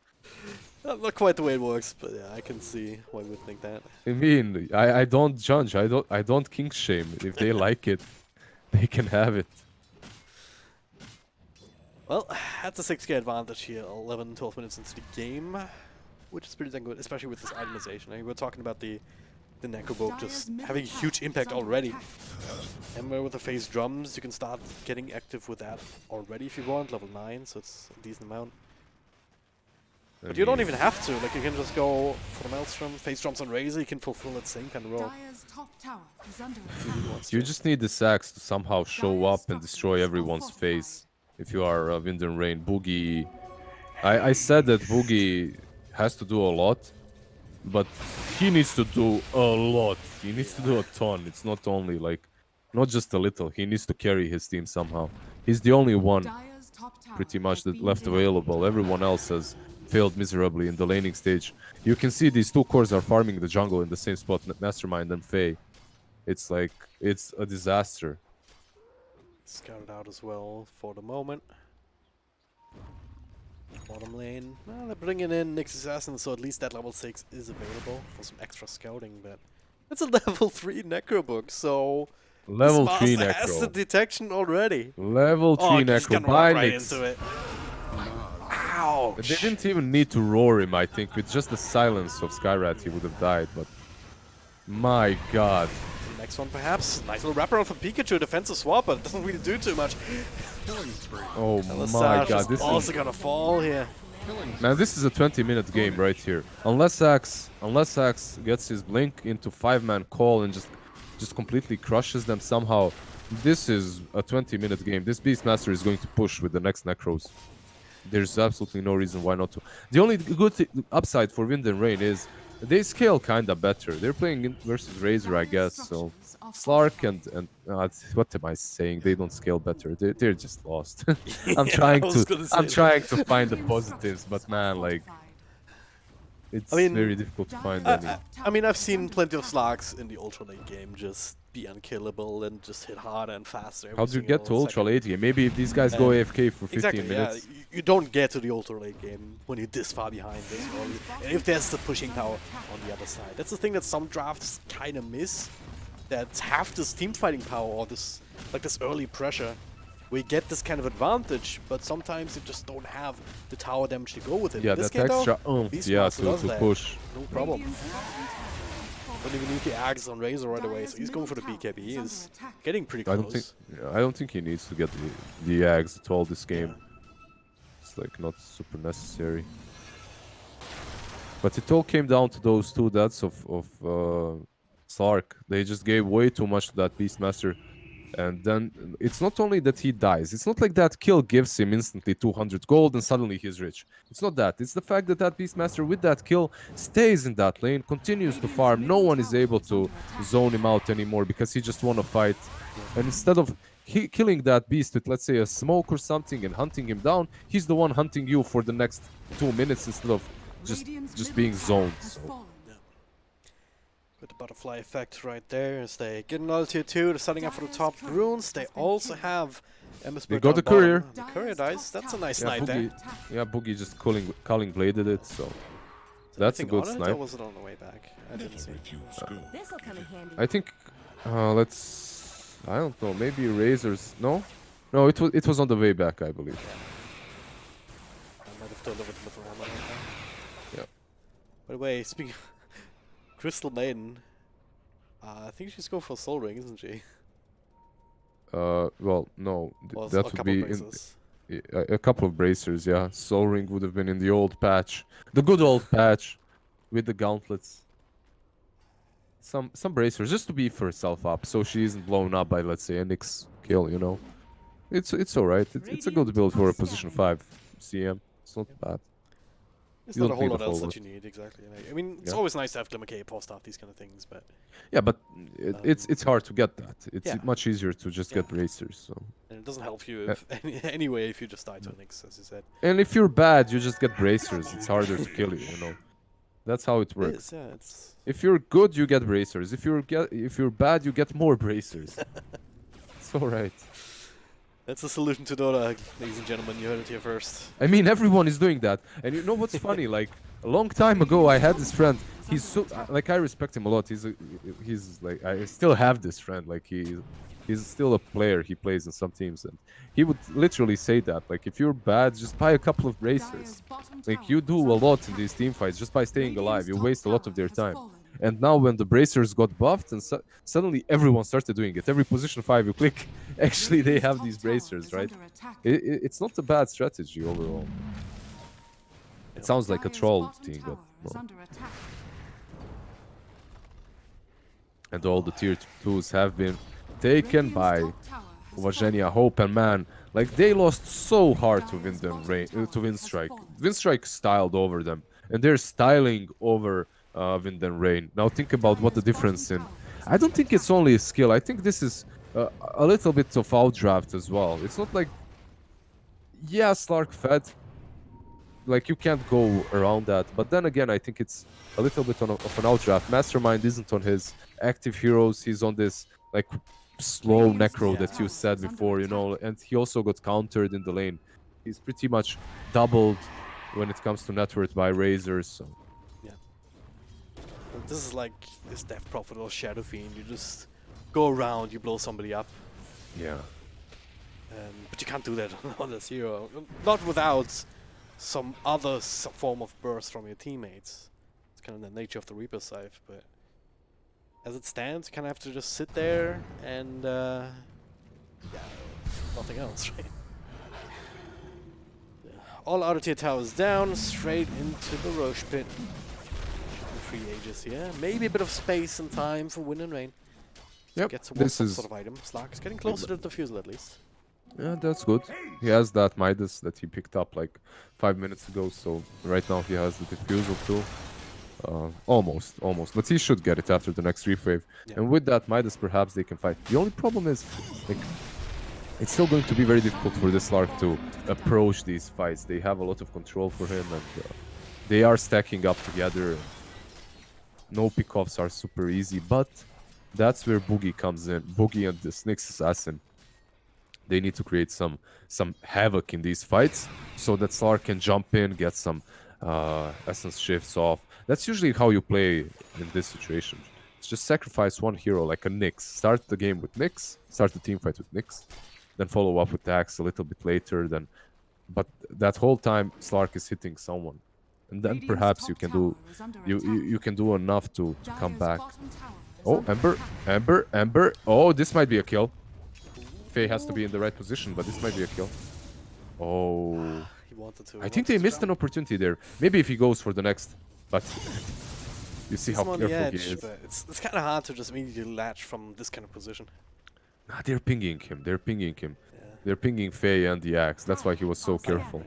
Not quite the way it works, but yeah, I can see why you would think that. I mean, I don't judge. I don't kink shame. If they like it, they can have it. Well, that's a 6k advantage here, 11, 12 minutes into the game, which is pretty dang good, especially with this itemization. I mean, we're talking about the Necrobook just having a huge impact already. And with the phase drums, you can start getting active with that already if you want, level 9, so it's a decent amount. But you don't even have to, like you can just go for the Maelstrom, phase drums on Razor, you can fulfill that same kind of role. You just need the Sax to somehow show up and destroy everyone's face. If you are Wind and Rain, Boogie... I said that Boogie has to do a lot, but he needs to do a lot. He needs to do a ton. It's not only like... Not just a little, he needs to carry his team somehow. He's the only one, pretty much, that left available. Everyone else has failed miserably in the laning stage. You can see these 2 cores are farming the jungle in the same spot, Mastermind and Faye. It's like, it's a disaster. Scouted out as well for the moment. Bottom lane. Well, they're bringing in Nyx Assassin, so at least that level 6 is available for some extra scouting, but it's a level 3 Necrobook, so Level this 3 master has the Necro. detection already. Level 3 He's Necro gonna by walk right Nyx. into it. Ouch! They didn't even need to roar him, I think. With just the silence of Skyrat, he would have died, but... My god. The next one, perhaps. Nice little wraparound from Pikachu, defensive swap, but it doesn't really do too much. Oh Sash my god, is this also is... gonna fall here. Man, this is a 20-minute game right here. Unless Axe gets his blink into 5-man call and just completely crushes them somehow, this is a 20-minute game. This Beastmaster is going to push with the next Necros. There's absolutely no reason why not to. The only good upside for Wind and Rain is they scale kinda better. They're playing versus Razor, I guess, so... Slark and what am I saying? They don't scale better. They're just lost. I'm trying to find the positives, but man, like it's very difficult to find any. I mean, I've seen plenty of Slarks in the ultra late game just be unkillable and just hit harder and faster. How do you get to ultra late game? Maybe if these guys go AFK for 15 minutes. Yeah, you don't get to the ultra late game when you're this far behind this early. And if there's the pushing power on the other side, that's the thing that some drafts kind of miss. That have this team fighting power or this early pressure. We get this kind of advantage, but sometimes you just don't have the tower damage to go with it. Yeah, in this that game, extra though, oomph, yeah, to that. push. No problem. Don't even need the axe on Razor right away, so he's going for the BKB. He is getting pretty I close. don't think he needs to get the Ags at all this game. Yeah. It's like not super necessary. But it all came down to those two deaths of Slark. They just gave way too much to that Beastmaster. And then it's not only that he dies. It's not like that kill gives him instantly 200 gold and suddenly he's rich. It's not that. It's the fact that that Beastmaster with that kill stays in that lane, continues to farm. No one is able to zone him out anymore because he just want to fight. And instead of killing that beast with, let's say, a smoke or something and hunting him down, he's the one hunting you for the next 2 minutes instead of just being zoned. So. With the butterfly effect right there, as they get an tier 2, they're setting up for the top runes. They also have They got the courier. The courier dice, that's a nice Yeah, snipe there. yeah, Boogie just culling bladed it, so that's a good Or snipe. was it on the way back? I didn't see. This'll come in handy. I think I don't know, maybe Razors. No, it was on the way back, I believe. I might have delivered with the hammer right there. Yeah. By the way, speaking of Crystal Maiden, I think she's going for a soul ring, isn't she? Well, no, Well, that a would couple be braces. a couple of bracers. Yeah, Soul Ring would have been in the old patch, the good old patch, with the gauntlets. Some bracers just to beef herself up, so she isn't blown up by, let's say, a Nyx kill. You know, it's alright. It's a good build for a position 5 CM. It's not bad. There's You not a don't whole need a lot else whole that you need, exactly. I mean, it's Yeah. always nice to have Glimmer Cape post off these kind of things, but Yeah, but it's hard to get that. It's Yeah. much easier to just get Yeah. bracers. So, and it doesn't help you if, anyway if you just die to a Nyx, as you said. and if you're bad, you just get bracers. It's harder to kill you. You know, that's how it It works. is, yeah, it's... If you're good, you get bracers. If you're bad, you get more bracers. It's alright. That's the solution to Dota, ladies and gentlemen. You heard it here first. I mean, everyone is doing that. And you know what's funny? Like a long time ago, I had this friend. He's so like I respect him a lot. He's like I still have this friend. Like he's still a player. He plays in some teams, and he would literally say that. Like if you're bad, just buy a couple of bracers. Like you do a lot in these team fights just by staying alive. You waste a lot of their time. And now when the bracers got buffed, and suddenly everyone started doing it. Every position 5 you click, actually they have these bracers, right? It's not a bad strategy overall. It sounds like a troll thing, but no. And all the tier 2s have been taken by Vajenia, Hope, and Man. Like they lost so hard to Windstrike. Windstrike styled over them, and they're styling over Wind and Rain. Now think about what the difference in. I don't think it's only a skill. I think this is a little bit of outdraft as well. It's not like, yeah, Slark fed. Like you can't go around that. But then again, I think it's a little bit of an outdraft. Mastermind isn't on his active heroes. He's on this like slow necro that you said before, you know. And he also got countered in the lane. He's pretty much doubled when it comes to net worth by Razors. So. This is like this Death Prophet or Shadow Fiend. You just go around, you blow somebody up. Yeah. But you can't do that on this hero. Not without some other form of burst from your teammates. It's kind of the nature of the Reaper Scythe, but as it stands, you kind of have to just sit there and yeah, nothing else, right? All outer tier towers down, straight into the Roche pit. 3 ages here. Maybe a bit of space and time for Wind and Rain. Yep, Get some this is sort of item. Slark is getting closer to the defusal at least. yeah, that's good. He has that Midas that he picked up like 5 minutes ago, so right now he has the defusal too. Almost, but he should get it after the next reef wave. Yeah. And with that Midas, perhaps they can fight. The only problem is, like, it's still going to be very difficult for this Slark to approach these fights. They have a lot of control for him, and they are stacking up together. No pickoffs are super easy, but that's where Boogie comes in. Boogie and the Nyx Assassin. They need to create some havoc in these fights so that Slark can jump in, get some essence shifts off. That's usually how you play in this situation. It's just sacrifice one hero like a Nyx. Start the game with Nyx, start the team fight with Nyx, then follow up with Axe a little bit later. But that whole time Slark is hitting someone. and then perhaps you can do you can do enough to come back. Oh, Ember. Oh, this might be a kill. Faye has to be in the right position, but this might be a kill. Oh, He wanted to. I think they missed an opportunity there. Maybe if he goes for the next, but you see how on the careful he edge, is. but it's kind of hard to just immediately latch from this kind of position. Nah, they're pinging him. They're pinging him. Yeah. They're pinging Faye and the axe. That's why he was so careful.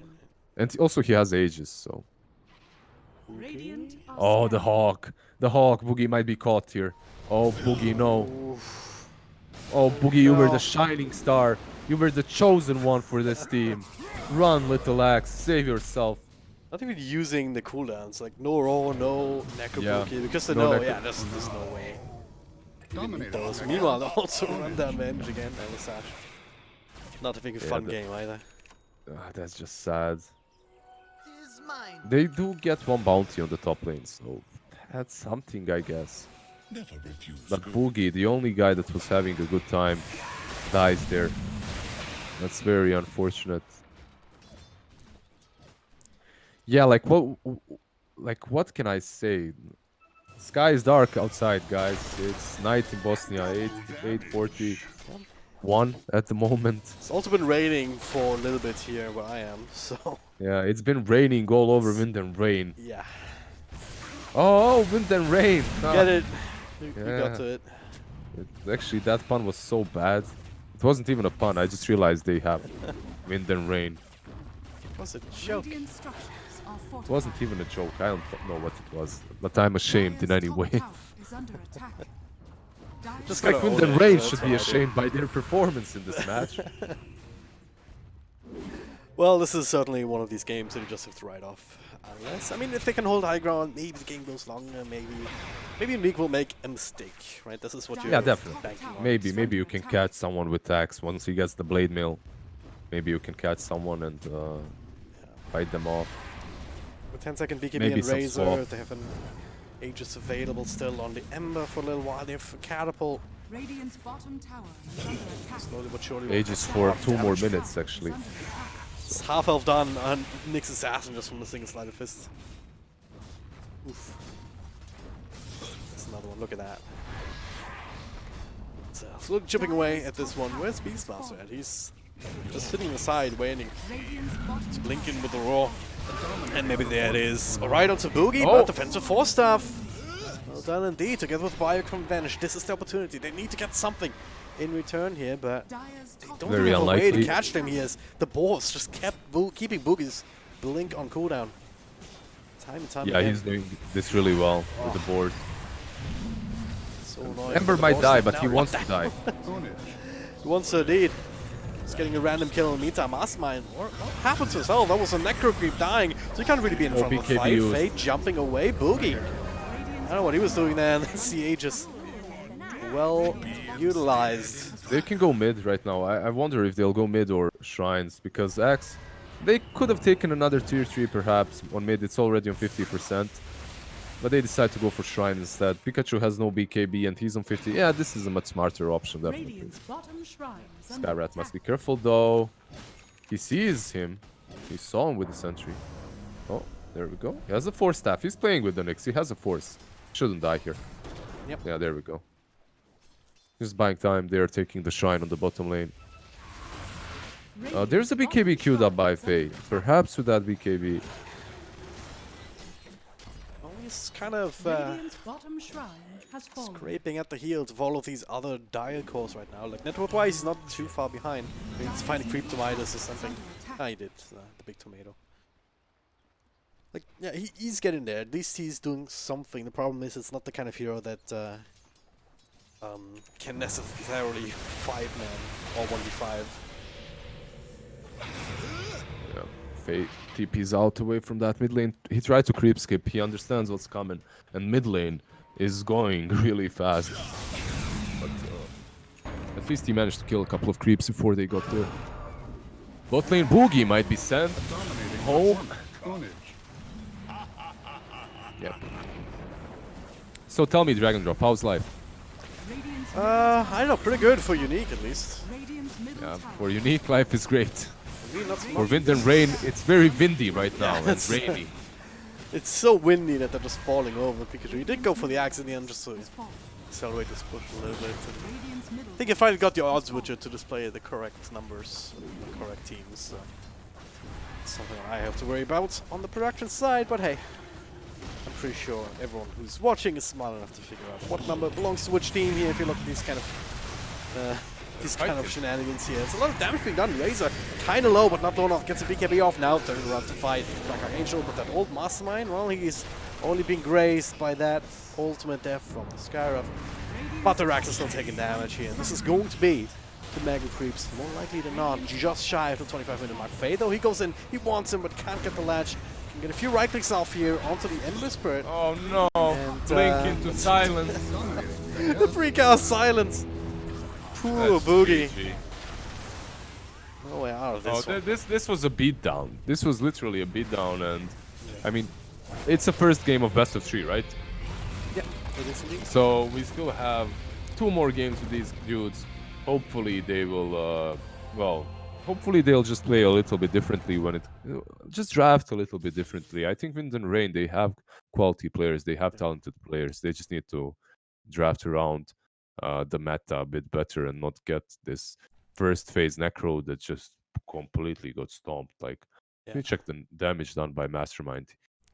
And also he has ages, so. Radiant are Oh, the scanning. hawk. The hawk. Boogie might be caught here. Oh, Boogie, no. Oof. Oh, Boogie, you were No. the shining star. You were the chosen one for this team. Run, little axe. Save yourself. Not even using the cooldowns, like no roll, no necrobuki, because they no know, necro- yeah, there's no way. Those. Meanwhile, they also run down Venge again, and Sash. Not a big fun game either. Ah, that's just sad. They do get one bounty on the top lane, so that's something, I guess. But Boogie, the only guy that was having a good time, dies there. That's very unfortunate. Yeah, like what can I say? Sky is dark outside, guys. It's night in Bosnia, 8:41 at the moment. It's also been raining for a little bit here where I am, so Yeah, it's been raining all over, wind and rain. yeah. Oh, wind and rain. Ah, Get it? We Yeah. got to it. Actually, that pun was so bad. It wasn't even a pun. I just realized they have wind and rain. It was a joke. Radiant structures are It fortified. wasn't even a joke. I don't know what it was, but I'm ashamed in Dire's any top way. tower is under attack. Dire's Just Like gotta Wind own and it, Rain that's should what be I do. ashamed by their performance in this match. Well, this is certainly one of these games that you just have to write off. Unless, I mean, if they can hold high ground, maybe the game goes longer, maybe Meek will make a mistake, right? This is what you're Yeah, definitely. banking on. Maybe you can catch someone with axe once he gets the blade mill. Maybe you can catch someone and fight them off. With 10-second BKB Maybe and some Razor, swap. they have an Aegis available still on the Ember for a little while. They have Catapult. Radiant's bottom tower is under attack. Slowly but surely. Ages for 2 more minutes, actually. Is under attack. It's half elf done on Nick's assassin just from a single sleight of fist. Oof. That's another one. Look at that. So chipping away at this one. Where's Beastmaster at? He's just sitting aside waiting Radiant's bottom to blink in with the roar. And maybe there it is. Alright, onto Boogie, Oh. but defensive 4-staff. Well done indeed, together with Biocom Vanish. This is the opportunity. They need to get something in return here, but Dire's top don't Very really have a way to unlikely. catch them here. As the boss just kept keeping Boogie's blink on cooldown. Time and time Yeah, again. he's doing this really well with the board. So annoying. Ember The might boss die, is but now he right wants there. to die. He wants to indeed. He's getting a random kill in the meantime. Mastermind, what happened to his health? That was a necro creep dying, so he can't really be in front of the BKB fight. used. Fate jumping away. Boogie. I don't know what he was doing there. That's the Aegis. Well utilized. They can go mid right now. I wonder if they'll go mid or shrines, because Axe, they could have taken another tier 3 perhaps on mid. It's already on 50%. But they decide to go for shrine instead. Pikachu has no BKB and he's on 50. Yeah, this is a much smarter option, definitely. Radiant's bottom shrine is under Skyrat attack. must be careful though. He sees him. He saw him with the sentry. Oh, there we go. He has a force staff. He's playing with the Nyx. He has a force. Shouldn't die here. Yep. Yeah, there we go. Just buying time. They are taking the shrine on the bottom lane. There's a BKB queued up by Faye. Perhaps with that BKB. Well, he's kind of Radiant's bottom shrine has fallen. scraping at the heels of all of these other dire cores right now. Like, network-wise, he's not too far behind. He needs to find a creep tomatoes or something. Ah, he did. The big tomato. Like, yeah, he's getting there. At least he's doing something. The problem is it's not the kind of hero that can necessarily 5-man or 1v5. Yeah. Faye TP's out away from that mid lane. He tried to creep skip. He understands what's coming. And mid lane is going really fast. But at least he managed to kill a couple of creeps before they got there. Bot lane Boogie might be sent home. Yep. So tell me, Dragon Drop, how's life? Radiant's I don't know, pretty good for Unique at least. Radiant's middle Yeah, tower for Unique, life is great. Really not so For much. wind and rain, it's very windy right now and that's- rainy. It's so windy that they're just falling over. Pikachu, he did go for the axe in the end just to Has fallen. accelerate this push a little bit. And Radiant's middle I think you finally got the odds with you to display the correct numbers, the correct teams. So it's something I have to worry about on the production side, but hey, I'm pretty sure everyone who's watching is smart enough to figure out what number belongs to which team here if you look at these kind of shenanigans here. There's a lot of damage being done. Razor kind of low, but not low enough. Gets a BKB off now, turning around to fight Black Archangel, but that old Mastermind, well, he's only being grazed by that ultimate death from Skyruff. But the Rax is still taking damage here. This is going to be the Mega Creeps, more likely than not, just shy of the 25-minute mark. Faye, though, he goes in, he wants him, but can't get the latch. Can get a few right clicks off here onto the Endless Spirit. Oh no! And, Blink into silence. The freak out silence. Poor Boogie. GG. No way out of this one. This was a beatdown. This was literally a beatdown, and I mean, it's the first game of best of 3, right? Yeah, it is indeed. So we still have 2 more games with these dudes. Hopefully they will, hopefully they'll just play a little bit differently when it, just draft a little bit differently. I think Wind and Rain, they have quality players, they have talented players. They just need to draft around the meta a bit better and not get this first phase Necro that just completely got stomped. Like, let me check the damage done by Mastermind.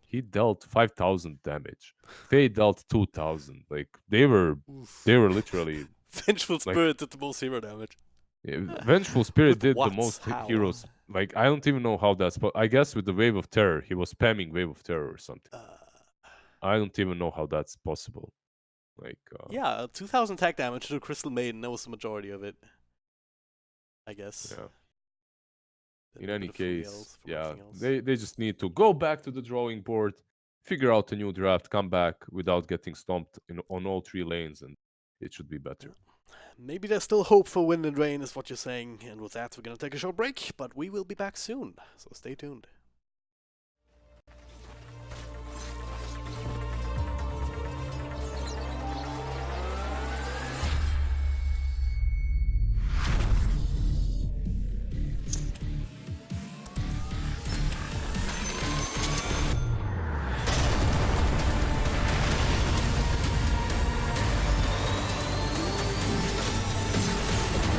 He dealt 5,000 damage. Faye dealt 2,000. Like, they were literally. Vengeful Spirit did the most hero damage. Yeah, Vengeful Spirit With did what? the most How? heroes. Like, I don't even know how that's. But I guess with the Wave of Terror, he was spamming Wave of Terror or something. I don't even know how that's possible. Like, yeah, 2,000 attack damage to the Crystal Maiden. That was the majority of it, I guess. yeah. Then In a any bit of free case, L's for yeah, everything else. they just need to go back to the drawing board, figure out a new draft, come back without getting stomped on all 3 lanes, and it should be better. Maybe there's still hope for Wind and Rain, is what you're saying. And with that, we're going to take a short break, but we will be back soon, so stay tuned.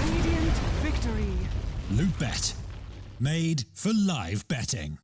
Radiant victory. LOOT.BET. Made for live betting.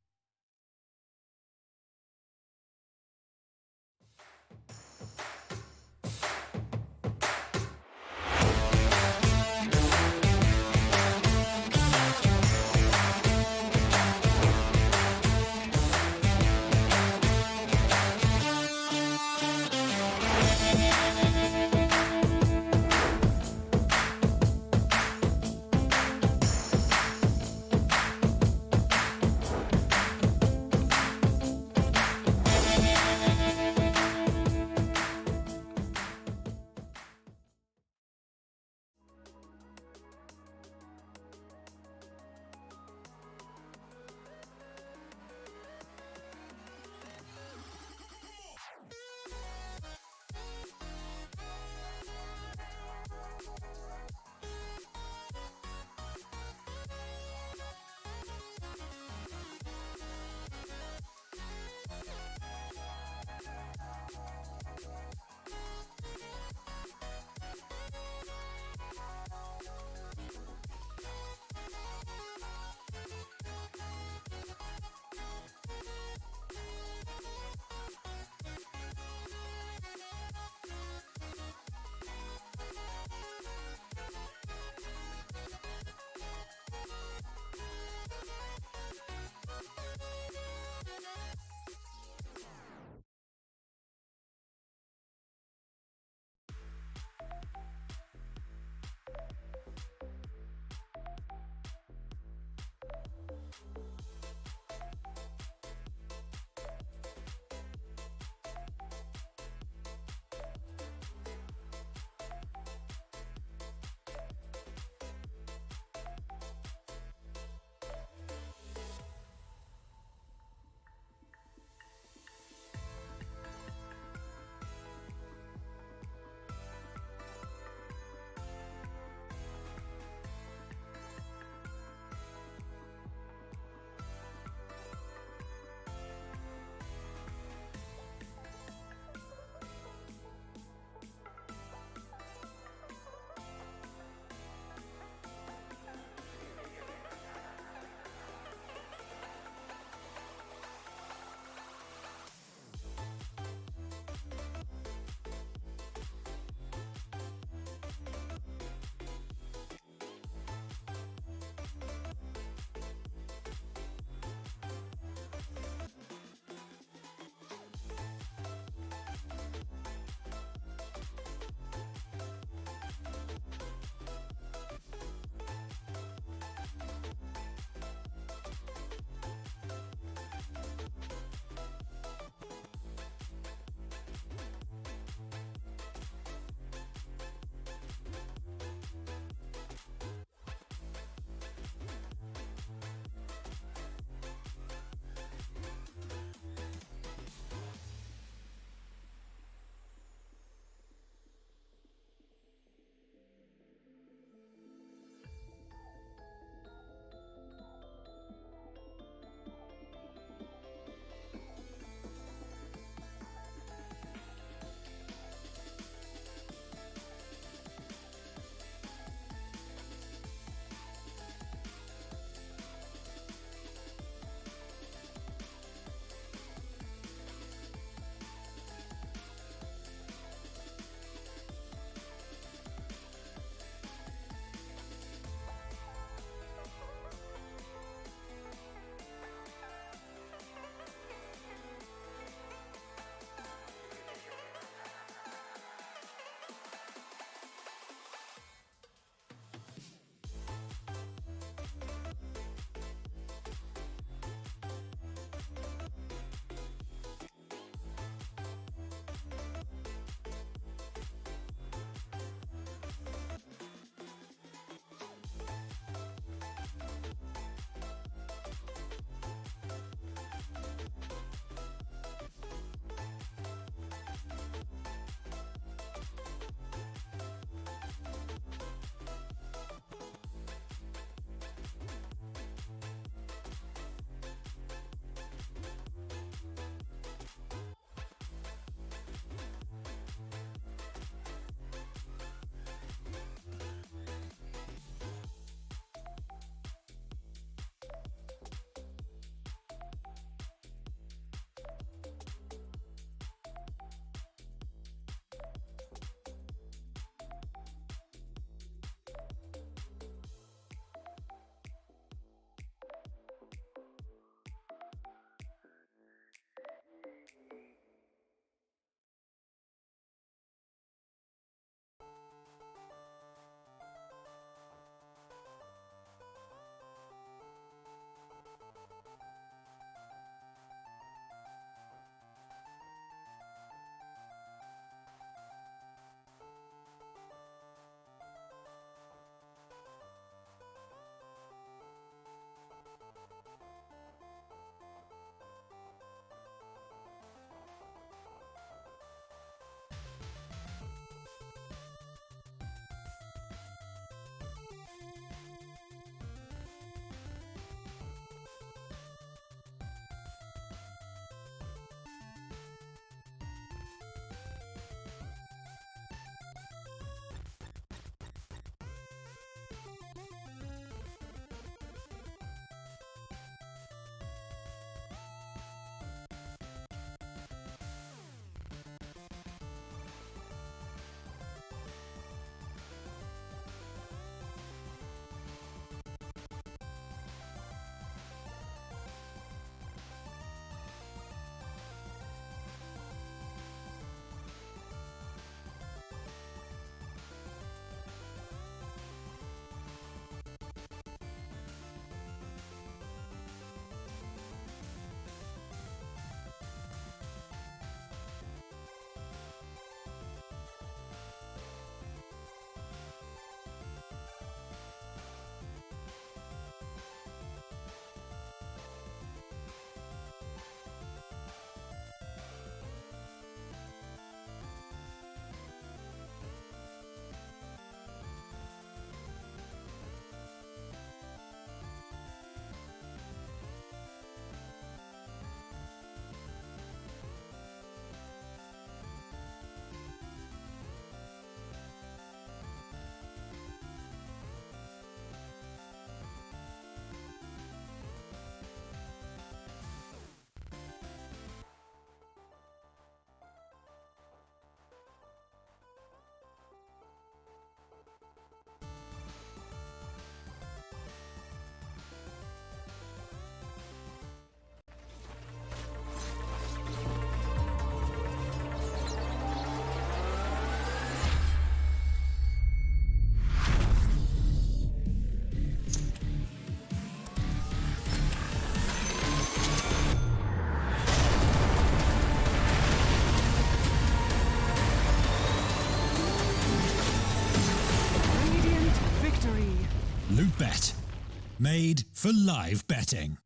Made for live betting.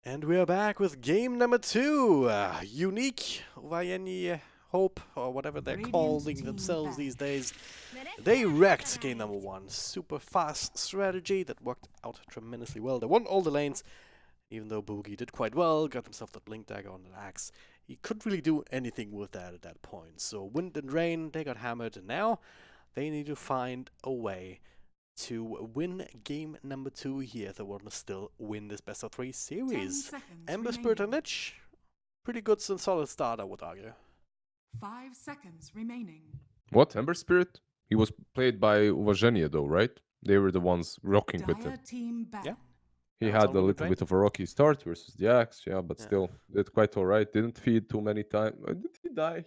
And we are back with game number 2. Unique Vayeni Hope, or whatever they're Radiant calling team themselves back. these days. They wrecked game number 1. Super fast strategy that worked out tremendously well. They won all the lanes, even though Boogie did quite well, got himself the Blink Dagger on the axe. He couldn't really do anything with that at that point. So Wind and Rain, they got hammered, and now they need to find a way to win game number 2 here. They want to still win this best of 3 series. Ember Spirit and Lich, pretty good and solid start, I would argue. 5 seconds remaining. What? Ember Spirit? He was played by Uvagenia though, right? They were the ones rocking with him. Dire team ban. Yeah. He Yeah, it's had on a Wind little Rain. bit of a rocky start versus the Axe, yeah, but Yeah. still did quite alright. Didn't feed too many times. Did he die?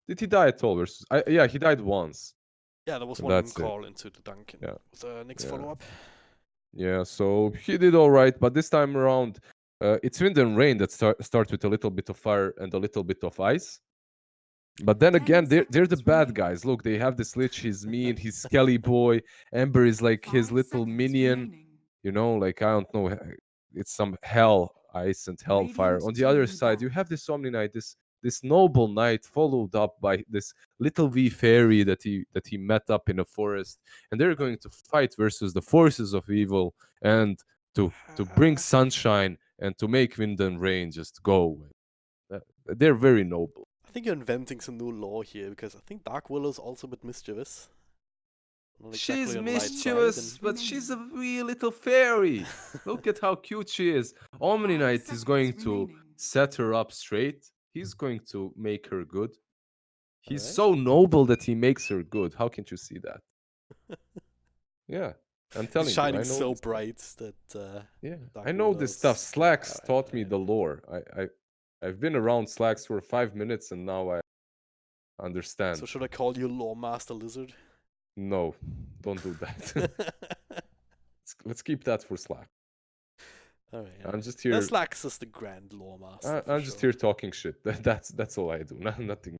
Did he die at all? Versus yeah, he died once. Yeah, there was And one that's it. call into the Duncan Yeah. with the next Yeah. follow-up. Yeah, so he did all right, but this time around, it's Wind and Rain that start with a little bit of fire and a little bit of ice. But then 10 again, they're the seconds bad remaining. guys. Look, they have this Lich, he's mean, he's Skelly Boy. Ember is like his 5 little seconds minion. remaining. You know, like, I don't know, it's some hell, ice and hellfire. Radiant On the other team side, you ban. have this Omni Knight, this noble knight, followed up by this little V fairy that he met up in a forest, and they're going to fight versus the forces of evil and to bring sunshine and to make Wind and Rain just go away. They're very noble. I think you're inventing some new lore here, because I think Dark Willow's also a bit mischievous. Not exactly She's on the right side, mischievous, but she's a wee little fairy. Look at how cute she is. Omni 5 Knight is seconds going to remaining. set her up straight. He's going to make her good. He's Alright. so noble that he makes her good. How can't you see that? Yeah, I'm telling He's you. I shining know so this stuff. bright that Yeah, Dark I know this Willow's- stuff. Slacks Alright, taught me alright. the lore. I've been around Slacks for 5 minutes and now I understand. So should I call you Lore Master Lizard? No, don't do that. Let's keep that for Slack. Alright. I'm just here. Slax is the Grand Lore Master. I'm just here talking shit. That's all I do. Nothing.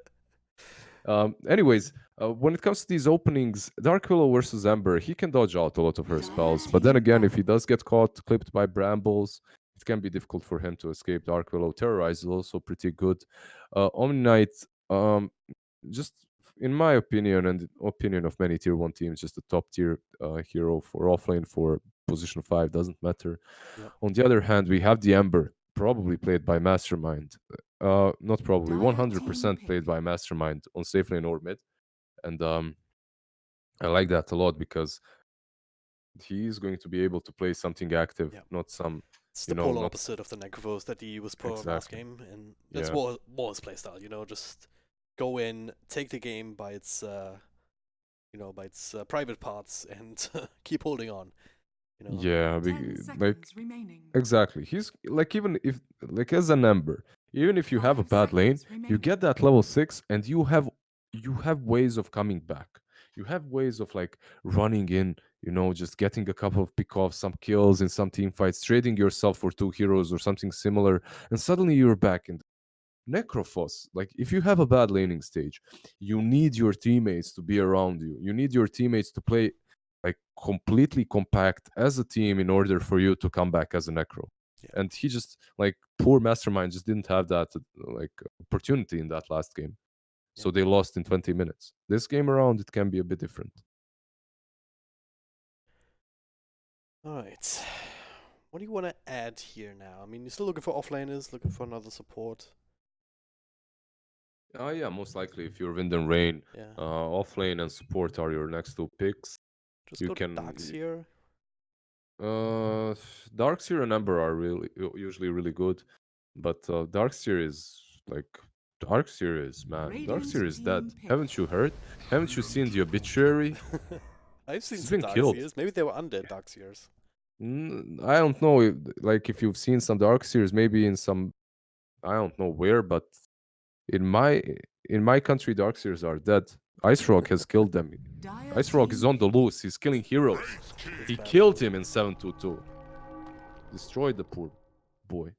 Anyways, when it comes to these openings, Dark Willow versus Ember, he can dodge out a lot of her spells. But then again, if he does get caught, clipped by brambles, it can be difficult for him to escape. Dark Willow Terrorize is also pretty good. Omni Knight, just in my opinion and opinion of many tier 1 teams, just a top tier hero for offlane for position 5, doesn't matter. Yep. On the other hand, we have the Ember, probably played by Mastermind. Not probably, 100% played by Mastermind on safe lane or mid. And I like that a lot because he is going to be able to play something active, Yep. not some. It's the polar opposite of the Necrophos that he was pro last Exactly. game, and that's Yeah. more his playstyle. Just go in, take the game by its private parts, and keep holding on. Yeah, 10 seconds remaining. exactly. He's like, even if like as an Ember, even if you have a 5 bad lane, seconds you remaining. get that level 6 and you have ways of coming back. You have ways of like running in, just getting a couple of pick-offs, some kills in some team fights, trading yourself for 2 heroes or something similar, and suddenly you're back in Necrophos. Like, if you have a bad laning stage, you need your teammates to be around you. You need your teammates to play like completely compact as a team in order for you to come back as a Necro. Yeah. And he just, like, poor Mastermind just didn't have that like opportunity in that last game. So they lost in 20 minutes. This game around, it can be a bit different. All right. What do you want to add here now? I mean, you're still looking for offlaners, looking for another support. Yeah, most likely if you're Wind and Rain, Yeah. offlane and support are your next 2 picks. Just you go can- Darkseer. Darkseer and Ember are usually really good, but Darkseer is like Dark Series, man. Dark Radiant Series dead. team pick. Haven't you heard? Haven't you seen the obituary? I've seen He's some been killed. Darkseers. Maybe they were undead Darkseers. I don't know. Like if you've seen some Dark Series, maybe in some I don't know where, but in my in my country, Dark Seers are dead. Ice Rock has killed them. Dire Ice Rock team is on the pick. loose. He's killing heroes. That's He bad. killed him in 722. Destroyed the poor boy.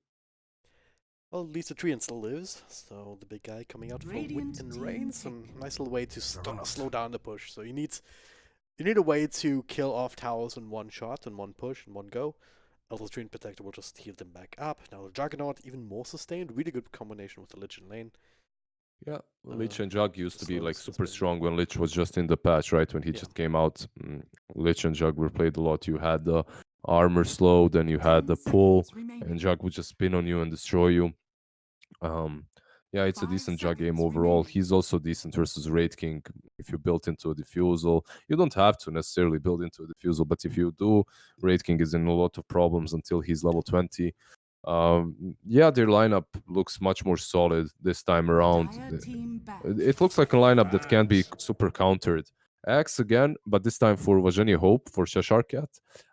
Well, at least the Treant still lives, so the big guy coming out for Wind Radiant and team Rain. Some pick. nice little way to slow down the push. So you need a way to kill off towers in one shot, in one push, in one go. Else the Treant Protector will just heal them back up. Now the Juggernaut, even more sustained. Really good combination with the Lich in lane. Yeah, Lich and Jug used to be so like this has super been- strong when Lich was just in the patch, right? When he Yeah. just came out. Lich and Jug were played a lot. You had the armor slow, then you had 10 the pull, seconds remaining. and Jug would just spin on you and destroy you. Yeah, it's a 5 decent Jug game seconds overall. remaining. He's also decent versus Raid King if you built into a diffusal. You don't have to necessarily build into a diffusal, but if you do, Raid King is in a lot of problems until he's level 20. Yeah, their lineup looks much more solid this time around. Dire team back. It looks like a lineup that can be super countered. Axe again, but this time for Vajani Hope for Cheshire Cat.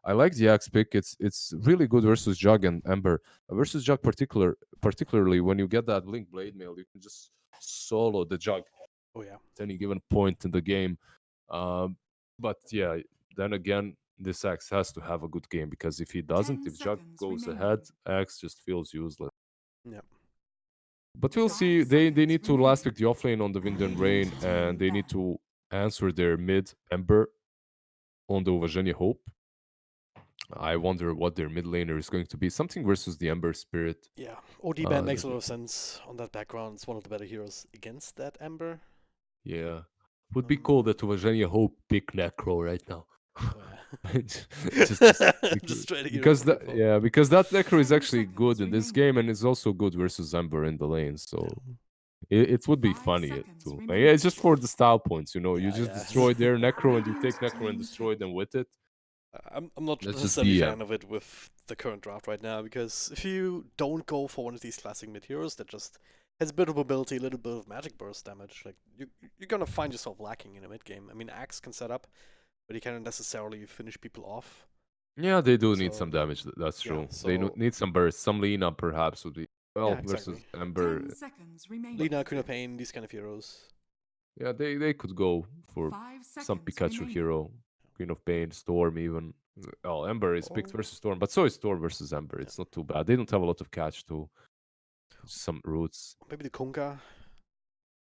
I like the Axe pick. It's really good versus Jug and Ember. Versus Jug particularly when you get that Blink Blade Mail, you can just solo the Jug Oh yeah. at any given point in the game. But yeah, then again, this Axe has to have a good game because if he doesn't, 10 if Jug seconds goes remaining. ahead, Axe just feels useless. Yeah. But we'll 5 see. They seconds need to last pick the offlane on the Wind and Rain, Radiant and they team need back. to answer their mid Ember on the Vajani Hope. I wonder what their mid laner is going to be. Something versus the Ember Spirit. Yeah. OD band makes a lot of sense on that background. It's one of the better heroes against that Ember. Yeah. Would be cool that Vajani Hope pick Necro right now. Oh, yeah. Just Just try to get because rid of that people. yeah, because that Necro is 10 actually seconds good in this remaining. game and is also good versus Ember in the lane. So it would be 5 funny seconds too. Yeah, remaining. it's just for the style points, you know. You Yeah, just yeah. destroy their Necro and you Radiant take Necro and team destroy pick. them with it. I'm not Let's just necessarily a be fan of it with the current draft right now because if you don't go for one of these classic mid heroes that just has a bit of mobility, a little bit of magic burst damage, like you're gonna find yourself lacking in a mid game. I mean, Axe can set up, but he can't necessarily finish people off. Yeah, they do need So, some damage. That's yeah, true. They so- need some burst. Some lean up perhaps would be well Yeah, exactly. versus Ember. 10 seconds remaining. Lina, Queen of Pain, these kind of heroes. Yeah, they could go for 5 seconds some Pikachu remaining. hero, Queen of Pain, Storm even. Well, Ember is picked Oh. versus Storm, but so is Storm versus Ember. It's not too bad. They don't have a lot of catch too. Some roots. Maybe the Kunka.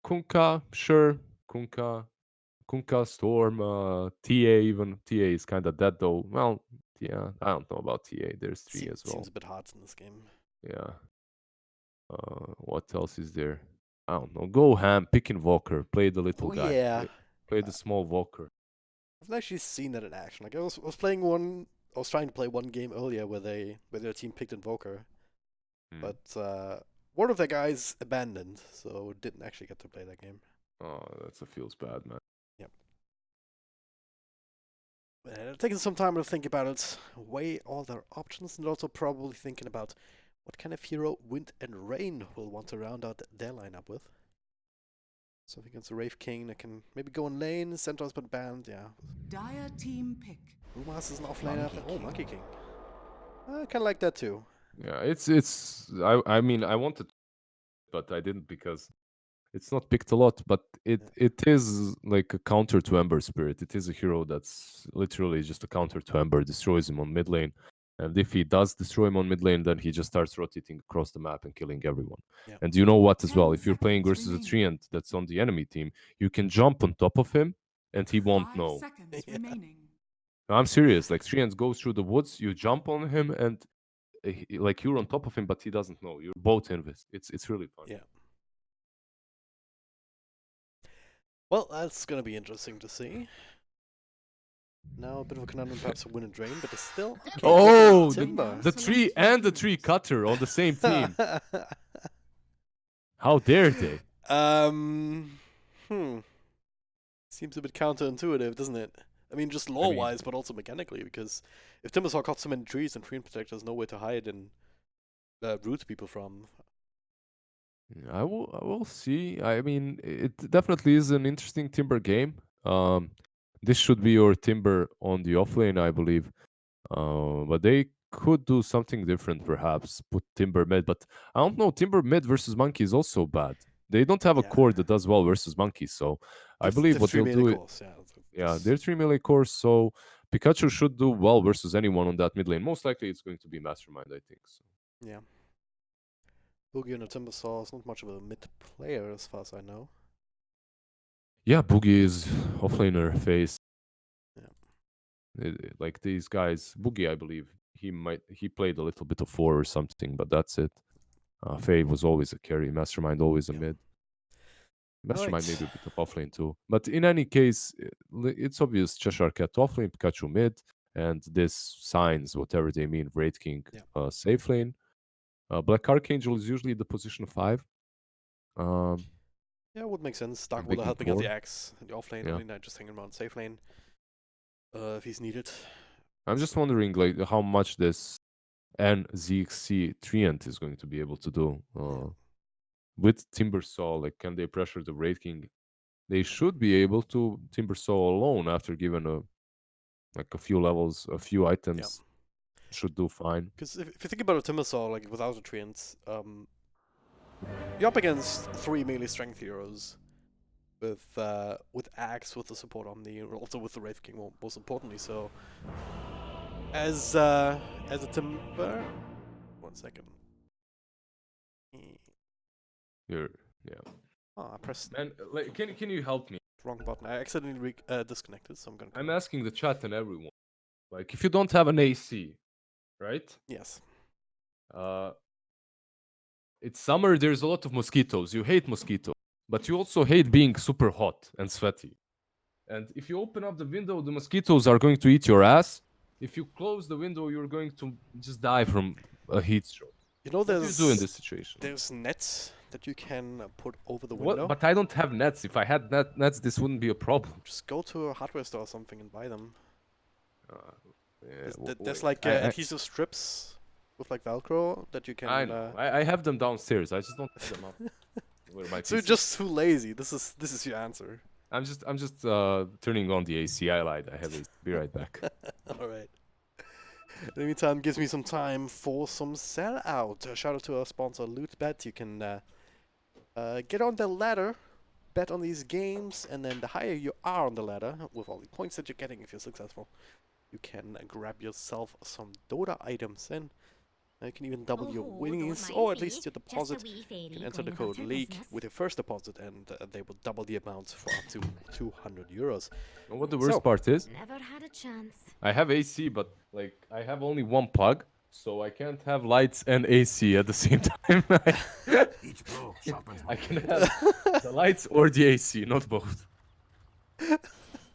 Kunkka, sure. Kunkka, Storm, TA even. TA is kind of dead though. Well, yeah, I don't know about TA. There's three as well. Seems a bit hard in this game. Yeah. What else is there? I don't know. Go ham, pick Invoker, play the little Oh guy. yeah. Play the small Walker. I've not actually seen that in action. Like I was playing one. I was trying to play one game earlier where their team picked Invoker, Hmm. but one of their guys abandoned, so didn't actually get to play that game. Oh, that's a feels bad, man. Taking some time to think about it, weigh all their options, and also probably thinking about what kind of hero Wind and Rain will want to round out their lineup with. So against the Wraith King, that can maybe go in lane, Centaur's been banned, yeah. Dire team pick. Umas is an offlane up. Monkey Oh, King. Monkey King. I kind of like that too. Yeah, it's. I mean, I wanted, but I didn't because it's not picked a lot. But it is like a counter to Ember Spirit. It is a hero that's literally just a counter to Ember. Destroys him on mid lane, and if he does destroy him on mid lane, then he just starts rotating across the map and killing everyone. Yeah. And you know what as well? 10 If you're playing seconds versus a remaining. Treant that's on the enemy team, you can jump on top of him, and he won't 5 know. seconds Yeah. remaining. No, I'm serious. Like Treant goes through the woods, you jump on him, and like you're on top of him, but he doesn't know. You're both invis. It's really fun. Yeah. Well, that's gonna be interesting to see. Now a bit of a conundrum perhaps for Wind and Drain, but it's still okay. Oh, Timber. the tree and the tree cutter on the same team. How dare they? Seems a bit counterintuitive, doesn't it? I mean, just lore-wise, but also mechanically, because if Timbersaw caught so many trees and Treant Protector has nowhere to hide and root people from, I will see. I mean, it definitely is an interesting Timber game. This should be your Timber on the offlane, I believe. But they could do something different, perhaps put Timber mid. But I don't know. Timber mid versus Monkey is also bad. They don't have a Yeah. core that does well versus Monkey, so I believe They've what 3 they'll melee do. cores, yeah. Yeah, they're 3 melee cores, so Pikachu should do well versus anyone on that mid lane. Most likely, it's going to be Mastermind, I think. So. Yeah. Boogie and a Timbersaw is not much of a mid player as far as I know. Yeah, Boogie is offlaner phase. Yeah. Like these guys, Boogie, I believe he played a little bit of 4 or something, but that's it. Faye was always a carry, Mastermind always a Yeah. mid. Mastermind Right. maybe a bit of offlane too. But in any case, it's obvious Cheshire Cat offlane, Pikachu mid, and this signs whatever they mean, Wraith King Yeah. safe lane. Black Archangel is usually the position 5. Yeah, would make sense. Dark and Willow picking helping out the core. Axe in the offlane, Yeah. Only Knight just hanging around safe lane. If he's needed. I'm just wondering like how much this NZXC Treant is going to be able to do. With Timbersaw, like can they pressure the Wraith King? They should be able to. Timbersaw alone after given a few levels, a few items should do fine. Because if you think about a Timbersaw, like without the treants, you're up against 3 melee strength heroes with Axe, with the support Omni, and also with the Wraith King, most importantly. So as a Timber, 1 second. Yeah. Oh, I pressed Man, like, can you help me? the wrong button. I accidentally disconnected, so I'm gonna. I'm asking the chat and everyone. Like, if you don't have an AC, right? Yes. It's summer. There's a lot of mosquitoes. You hate mosquitoes, but you also hate being super hot and sweaty. And if you open up the window, the mosquitoes are going to eat your ass. If you close the window, you're going to just die from a heat stroke. You know, What do you do in this situation? there's nets that you can put over the window. What? But I don't have nets. If I had nets, this wouldn't be a problem. Just go to a hardware store or something and buy them. Yeah, There's wait, like I- adhesive strips with like Velcro that you can. I know. I have them downstairs. I just don't put them up. Where my So you're PC. just too lazy. This is your answer. I'm just turning on the AC. I lied. I have AC. Be right back. All right. In the meantime, gives me some time for some sell out. Shout out to our sponsor LOOT.BET. You can get on the ladder, bet on these games, and then the higher you are on the ladder, with all the points that you're getting if you're successful, you can grab yourself some DOTA items, and you can even double your winnings, or at least your deposit. You can enter the code LEAK with your first deposit, and they will double the amount for up to 200 euros. And what the worst part is, Never had a chance. I have AC, but like I have only one plug, so I can't have lights and AC at the same time. I can have the lights or the AC, not both.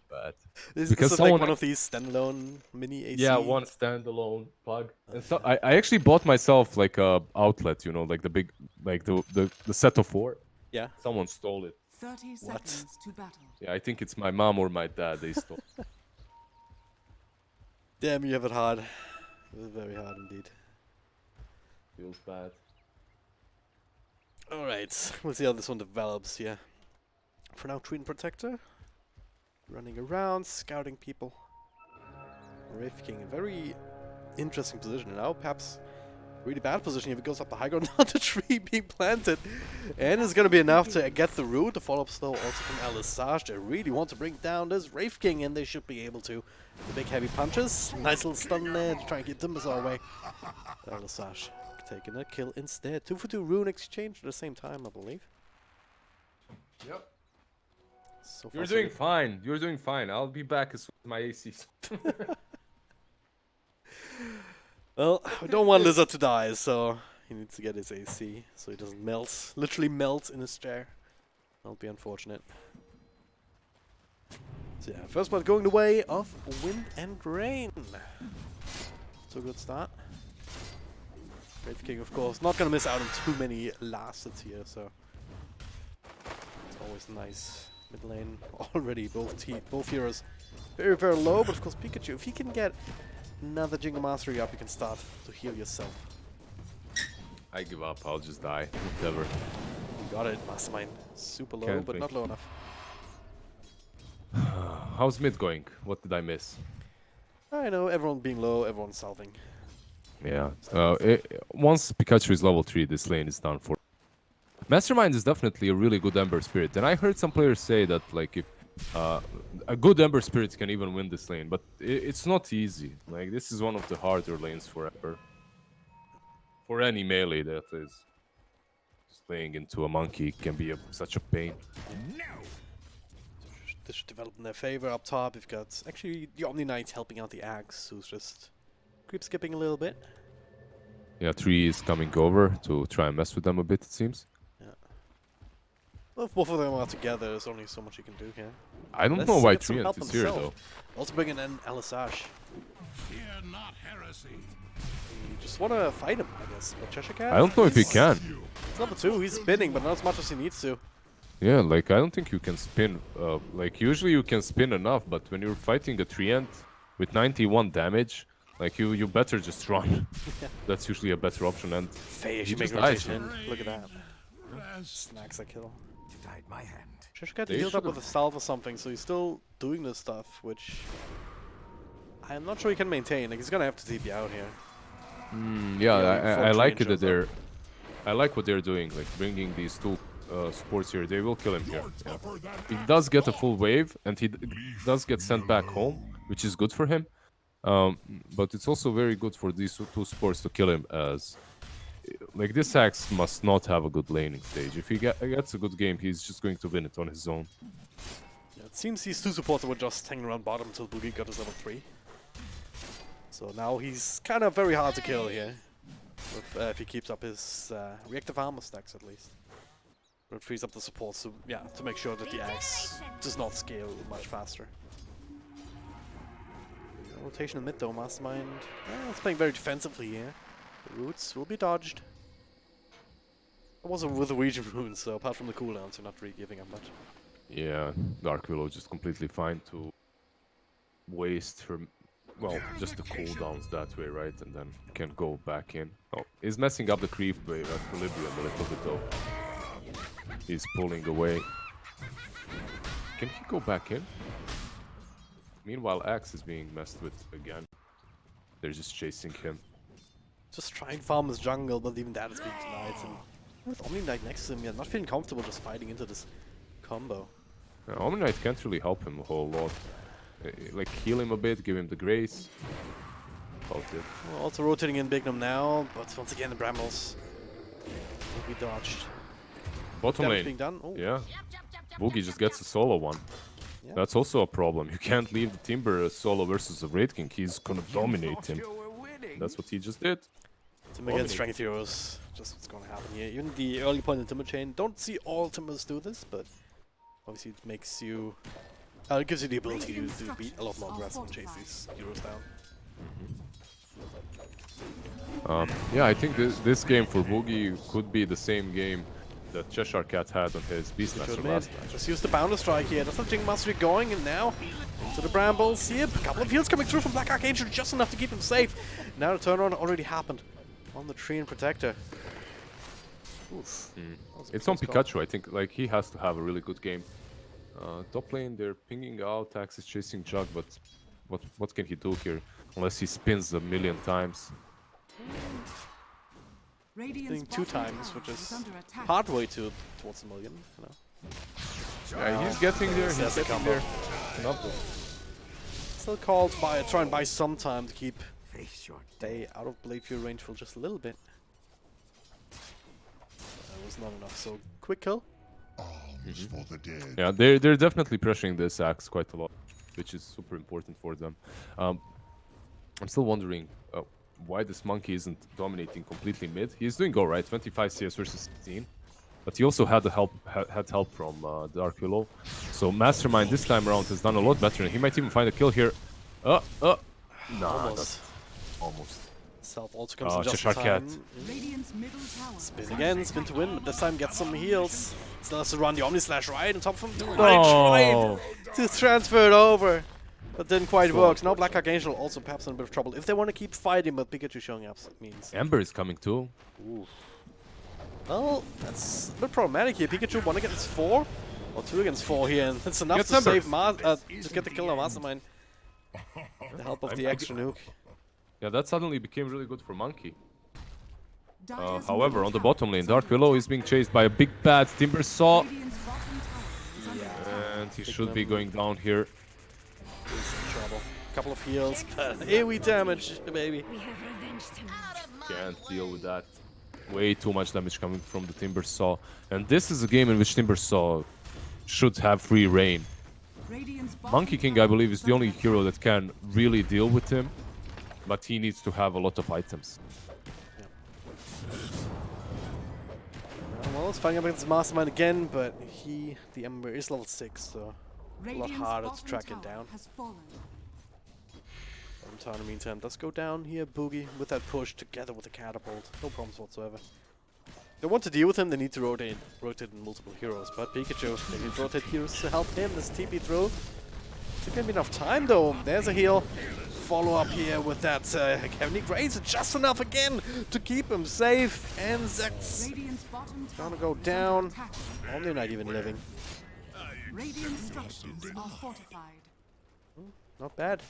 But Is because this like someone- one of these standalone mini AC? yeah, one standalone plug. And so I actually bought myself like a outlet, you know, like the big, like the set of 4. Yeah. Someone stole it. 30 What? seconds to battle. Yeah, I think it's my mom or my dad. They stole. Damn, you have it hard. It is very hard indeed. Feels bad. Alright, we'll see how this one develops here. For now, Treant Protector. Running around, scouting people. Wraith King, a very interesting position now. Perhaps really bad position if it goes up the high ground, not the tree being planted. And it's going to be enough to get the root. The follow-up slow also from Alisage. They really want to bring down this Wraith King, and they should be able to. The big heavy punches. Nice little stun there to try and keep Timbersaw away. Alisage taking a kill instead. 2 for 2 rune exchange at the same time, I believe. Yep. So far, You're so doing good. fine. You're doing fine. I'll be back as soon as my AC. Well, we don't want Lizard to die, so he needs to get his AC so he doesn't melt, literally melt in his chair. That'll be unfortunate. So yeah, first blood going the way of Wind and Rain. So good start. Wraith King, of course, not gonna miss out on too many last hits here, so it's always nice. Mid lane already, both heroes very, very low, but of course Pikachu, if he can get another Jingle Mastery up, you can start to heal yourself. I give up. I'll just die. Whatever. Got it, Mastermind. Super low, Can't but be. not low enough. How's mid going? What did I miss? I know, everyone being low, everyone salving. Yeah. Once Pikachu is level 3, this lane is done for. Mastermind is definitely a really good Ember Spirit, and I heard some players say that like if a good Ember Spirit can even win this lane, but it's not easy. Like this is one of the harder lanes for Ember. For any melee that is just playing into a monkey can be such a pain. This should develop in their favor. Up top, we've got actually the Omni Knight helping out the Axe, who's just creep skipping a little bit. Yeah, 3 is coming over to try and mess with them a bit, it seems. Well, if both of them are together, there's only so much you can do here. I don't Let's know why get some 3 help is here though. himself. Also bringing in LSH. Fear not heresy. You just want to fight him, I guess. But Cheshire Cat? I don't know if he can. He's level 2, he's spinning, but not as much as he needs to. Yeah, like I don't think you can spin. Like usually you can spin enough, but when you're fighting a treant with 91 damage, like you better just run. That's usually a better option. And Faye, he she make just dies. rotation in. Look at that. Rest. Snacks that kill. Guide my hand. Cheshire Cat They healed up with a should've- salve or something, so he's still doing this stuff, which I'm not sure he can maintain. Like, he's gonna have to TP out here. yeah, before I Treant like it that shows up. they're. I like what they're doing, like bringing these two supports here. They will kill him here. Yeah. He does get a full wave, and he does get sent back home, which is good for him. But it's also very good for these two supports to kill him, as like this Axe must not have a good laning stage. If he gets a good game, he's just going to win it on his own. Yeah, it seems these two supports were just hanging around bottom until Boogie got his level 3. So now he's kind of very hard to kill here. If he keeps up his reactive armor stacks at least. But it frees up the supports to, to make sure that the Axe does not scale much faster. Rotation in mid though, Mastermind. It's playing very defensively here. The roots will be dodged. I wasn't with the region runes, so apart from the cooldowns, you're not really giving up much. Yeah, Dark Willow just completely fine to waste her, well, just the cooldowns that way, right? And then can go back in. Oh, he's messing up the creep wave at Equilibrium a little bit though. He's pulling away. Can he go back in? Meanwhile, Axe is being messed with again. They're just chasing him. Just try and farm his jungle, but even that is being denied. And with Omni Knight next to him, yeah, not feeling comfortable just fighting into this combo. Omni Knight can't really help him a whole lot. Like, heal him a bit, give him the grace. About it. Well, also rotating in Bignum now, but once again the Brambles will be dodged. Bottom Damage lane. being done. Oh, Yeah. Boogie just gets a solo one. Yeah. That's also a problem. You can't leave the Timber solo versus a Wraith King. He's gonna dominate him. That's what he just did. Tim against Strength Heroes. Just what's going to happen here. Even the early point in Timber Chain. Don't see all Timbers do this, but obviously it makes you. It gives you the ability to beat a lot more aggressive and chase these heroes down. Yeah, I think this game for Boogie could be the same game that Cheshire Cat had on his Beastmaster Good last mid. match. Just use the Bounder Strike here. That's something Mastery going, and now into the Brambles. Yep, a couple of heals coming through from Black Archangel, just enough to keep him safe. Now the turnaround already happened on the Tree and Protector. Oof. It's on Pikachu, I think. Like, he has to have a really good game. Top lane, they're pinging out. Axe is chasing Jug, but what can he do here? Unless he spins a million times. Doing 2 times, which is partway towards a million. You know. Yeah, he's getting there. That's He's a getting combo. there. Not good. Still called by try and buy some time to keep Day out of Blade Fury range for just a little bit. That was not enough, so quick kill. For the dead. Yeah, they're definitely pressuring this Axe quite a lot, which is super important for them. I'm still wondering why this monkey isn't dominating completely mid. He's doing alright, 25 CS versus 16, but he also had help from Dark Willow. So Mastermind this time around has done a lot better, and he might even find a kill here. Nah, Almost. almost. Self also comes in just Cheshire in time. Cat. Radiant's middle tower. Spin again, spin to win, but this time gets some heals. Still has to run the Omni Slash right on top of him. No. Tried to transfer it over, but didn't quite work. So now Black Archangel also perhaps in a bit of trouble. If they want to keep fighting, but Pikachu showing up, it means. Ember is coming too. Ooh. Well, that's a bit problematic here. Pikachu 1 against 4? Or 2 against 4 here, and that's enough Gets to Ember. save to get the kill on Mastermind. With the help of the extra nuke. Yeah, that suddenly became really good for Monkey. Dire's However, middle on the tower bottom lane, is Dark under Willow attack. is being chased by a big bad Timber Saw. Radiant's bottom tower is under attack. And he Big should be number. going down here. He's in trouble. Couple of heals, but AoE damage, baby. Can't deal with that. Way too much damage coming from the Timber Saw. And this is a game in which Timber Saw should have free reign. Radiant's bottom Monkey King, I tower believe, is the only under hero that can really deal with him. But he needs to have a lot of items. Well, it's fighting up against Mastermind again, but the Ember is level 6, so a lot Radiant's harder to bottom track him tower down. has fallen. In the meantime, let's go down here, Boogie, with that push together with the catapult. No problems whatsoever. They want to deal with him, they need to rotate in multiple heroes, but Pikachu, they need to rotate heroes to help him. This TP through. It's gonna be enough time though. There's a heal. Follow up here with that Heavenly Grace, just enough again to keep him safe. And Zex Radiant's bottom tower gonna go is down. under attack. Only not even living. Radiant structures are fortified. Not bad.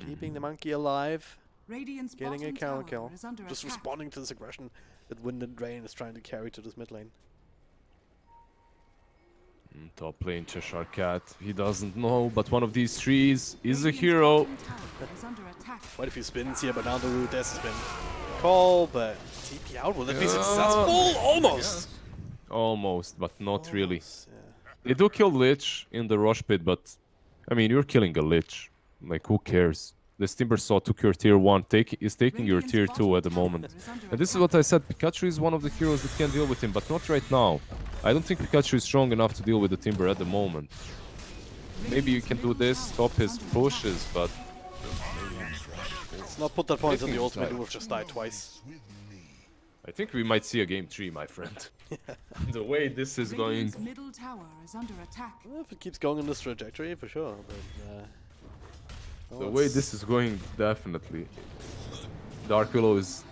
Keeping the monkey alive. Radiant's Getting a bottom counter tower kill. is under Just attack. responding to this aggression that Wind and Drain is trying to carry to this mid lane. Top lane, Cheshire Cat. He doesn't know, but one of these trees is a Radiant's hero. bottom tower is under attack. Quite a few spins here, but now the root there's a spin. Call, but TP out. Will it be successful? Almost! Almost, but not really. Almost, yeah. They do kill Lich in the Rush Pit, but I mean, you're killing a Lich. Like, who cares? This Timber Saw took your tier 1, is taking your Radiant's tier bottom 2 at the tower moment. is under And this is attack. what I said, Pikachu is one of the heroes that can deal with him, but not right now. I don't think Pikachu is strong enough to deal with the Timber at the moment. Maybe you can do this, stop his pushes, but Let's not put that point on the Taking ultimate, side. who have just died twice. I think we might see a game 3, my friend. The way this is going... Radiant's middle tower is under attack. Well, if it keeps going in this trajectory, for sure. But, well, The way it's- this is going, definitely. Dark Willow is...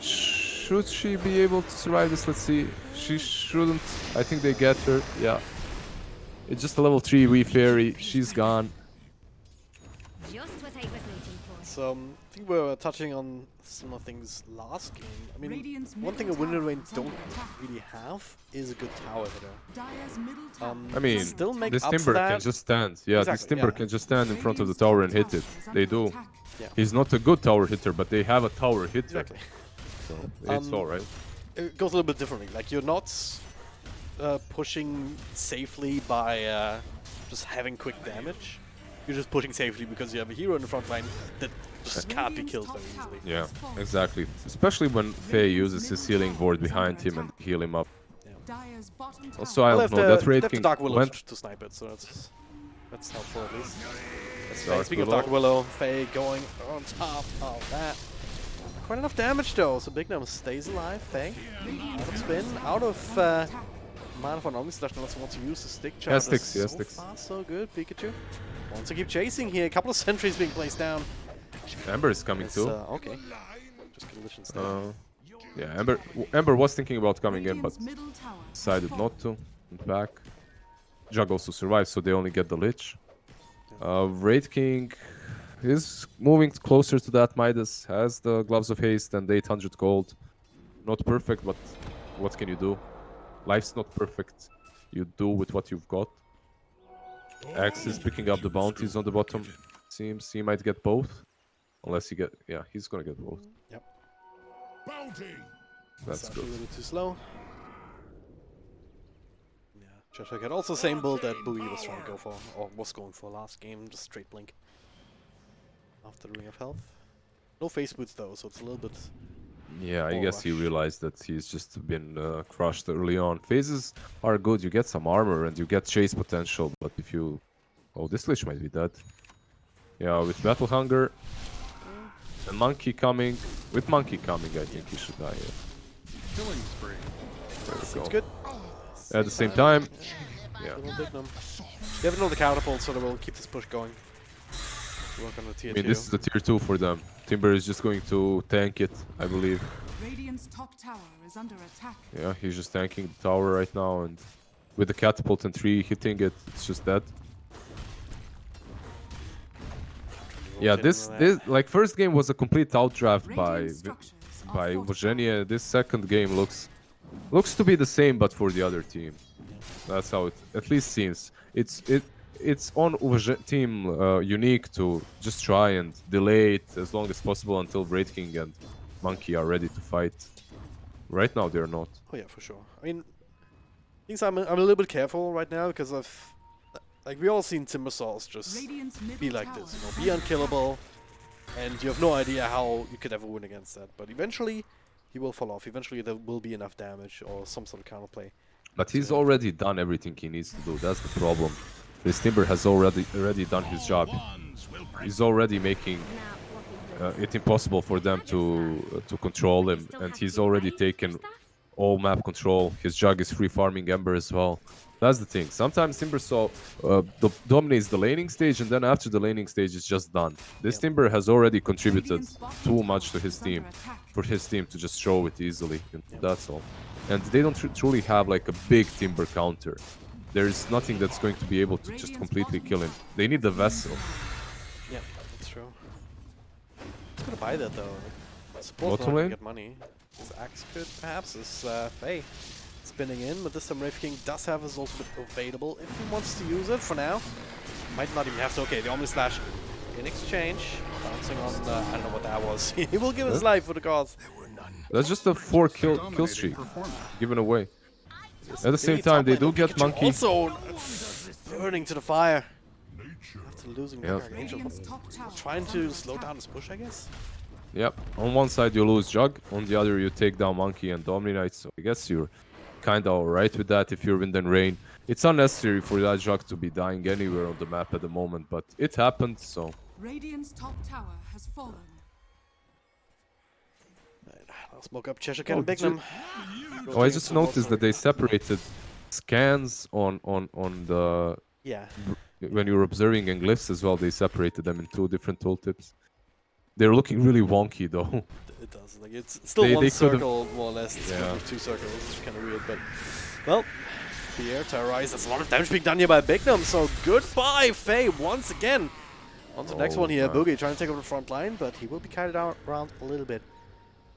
Should she be able to survive this? Let's see. She shouldn't. I think they get her. Yeah. It's just a level 3 Wii Fairy. She's gone. Just what I was waiting for. So, I think we were touching on similar things last game. I mean, Radiant's one thing a middle Wind and tower Rain is under don't attack. really have is a good tower hitter. Dire's middle tower I mean, is still under make this up for Timber can that. just stand. Yeah, this Exactly, Timber yeah. can just stand in front of the Radiant's tower top and hit tower it. is They under do. attack. Yeah. He's not a good tower hitter, but they have a tower hitter. Exactly. So it's alright. It goes a little bit differently. Like, you're not pushing safely by just having quick damage. You're just pushing safely because you have a hero in the front line that just can't be Radiant's killed top very tower easily. Yeah, has fallen. exactly. Especially when Faye uses his healing ward behind him and heal him up. Dire's bottom tower Also, I Well, don't they know, have that the Raid King Dark Willow went... to snipe it, so that's helpful at least. Dark Speaking of Willow. Dark Willow, Faye going on top of that. Quite enough damage though, so Big Gnome stays alive. Faye out of spin, out of mana for Omni Slash, unless he wants to use the stick charge. sticks, he has So sticks. far, so good. Pikachu wants to keep chasing here. A couple of sentries being placed down. Ember is coming It's, too. okay. Just kill Lich instead. Yeah, Ember was thinking about coming in, but Radiant's middle tower has decided fallen. not to. Went back. Jug also survived, so they only get the Lich. Raid King is moving closer to that. Midas has the Gloves of Haste and 800 gold. Not perfect, but what can you do? Life's not perfect. You do with what you've got. Axe is picking up the bounties on the bottom. Seems he might get both. Unless he get... Yeah, he's gonna get both. Yep. Bounty! That's It's actually good. a little too slow. Yeah, Cheshire Cat also same build that Boogie was trying to go for, or was going for last game, just straight blink. After the Ring of Health. No face boots though, so it's a little bit... Yeah, I More guess he rush. realized that he's just been crushed early on. Phases are good, you get some armor and you get chase potential, but if you... Oh, this Lich might be dead. Yeah, with Battle Hunger and Monkey coming... With Monkey coming, I think he should die here. Killing spree. There we Seems go. good. At the same time, yeah. Little Big Gnome. They have another catapult, so they will keep this push going. Work on the tier I mean, 2. this is the tier 2 for them. Timber is just going to tank it, I believe. Radiant's top tower is under attack. Yeah, he's just tanking the tower right now, and with the catapult and 3 hitting it, it's just dead. Yeah, this like first game was a complete outdraft Radiant structures are by fortified. Virginia. This second game looks to be the same, but for the other team. That's how it at least seems. It's on team Unique to just try and delay it as long as possible until Wraith King and Monkey are ready to fight. Right now they're not. Oh yeah, for sure. I mean, things I'm a little bit careful right now because of like we all seen Timbersaws just Radiant's middle be like tower this, is be under unkillable, and you have no idea how you could ever win against that. But eventually, he will fall off. Eventually, there will be enough damage or some sort of counterplay. But he's already done everything he needs to do. That's the problem. This Timber has already done his job. He's already making it impossible for them to control him, and he's already taken all map control. His Jug is free farming Ember as well. That's the thing. Sometimes Timbersaw dominates the laning stage, and then after the laning stage, it's just done. This Timber has already contributed too much to his team for his team to just show it easily. And that's all. And they don't truly have like a big Timber counter. There's nothing that's going to be able to just completely kill him. They need the vessel. Yeah, that's true. I'm gonna buy that though. Support Bottom not lane? get money. His axe could perhaps is Faye spinning in, but this time Wraith King does have his ultimate available if he wants to use it for now. Might not even have to. Okay, the Omni Slash in exchange. Bouncing on I don't know what that was. He will give his life for the cause. That's just a 4 kill streak given away. At the same time, they do get Monkey. Also burning to the fire. After losing Yeah. Archangel. Radiant's top tower Trying is to under slow attack. down his push, I guess. Yep. On one side you lose Jug, on the other you take down Monkey and Omni Knight. So I guess you're kinda alright with that if you're Wind and Rain. It's unnecessary for that Jug to be dying anywhere on the map at the moment, but it happened, so Radiant's top tower has fallen. I'll smoke up Cheshire Cat and Bignum. Oh, I just noticed that they separated scans on the Yeah. when you're observing glyphs as well. They separated them in 2 different tooltips. They're looking really wonky though. It does. Like it's still They one could've- circle more or less. It's Yeah. kind of 2 circles. It's kind of weird, but well, Pierre terrorized. That's a lot of damage being done here by Bignum. So goodbye, Faye, once again. On to the next Oh, one here. man. Boogie trying to take over the front line, but he will be carried out around a little bit.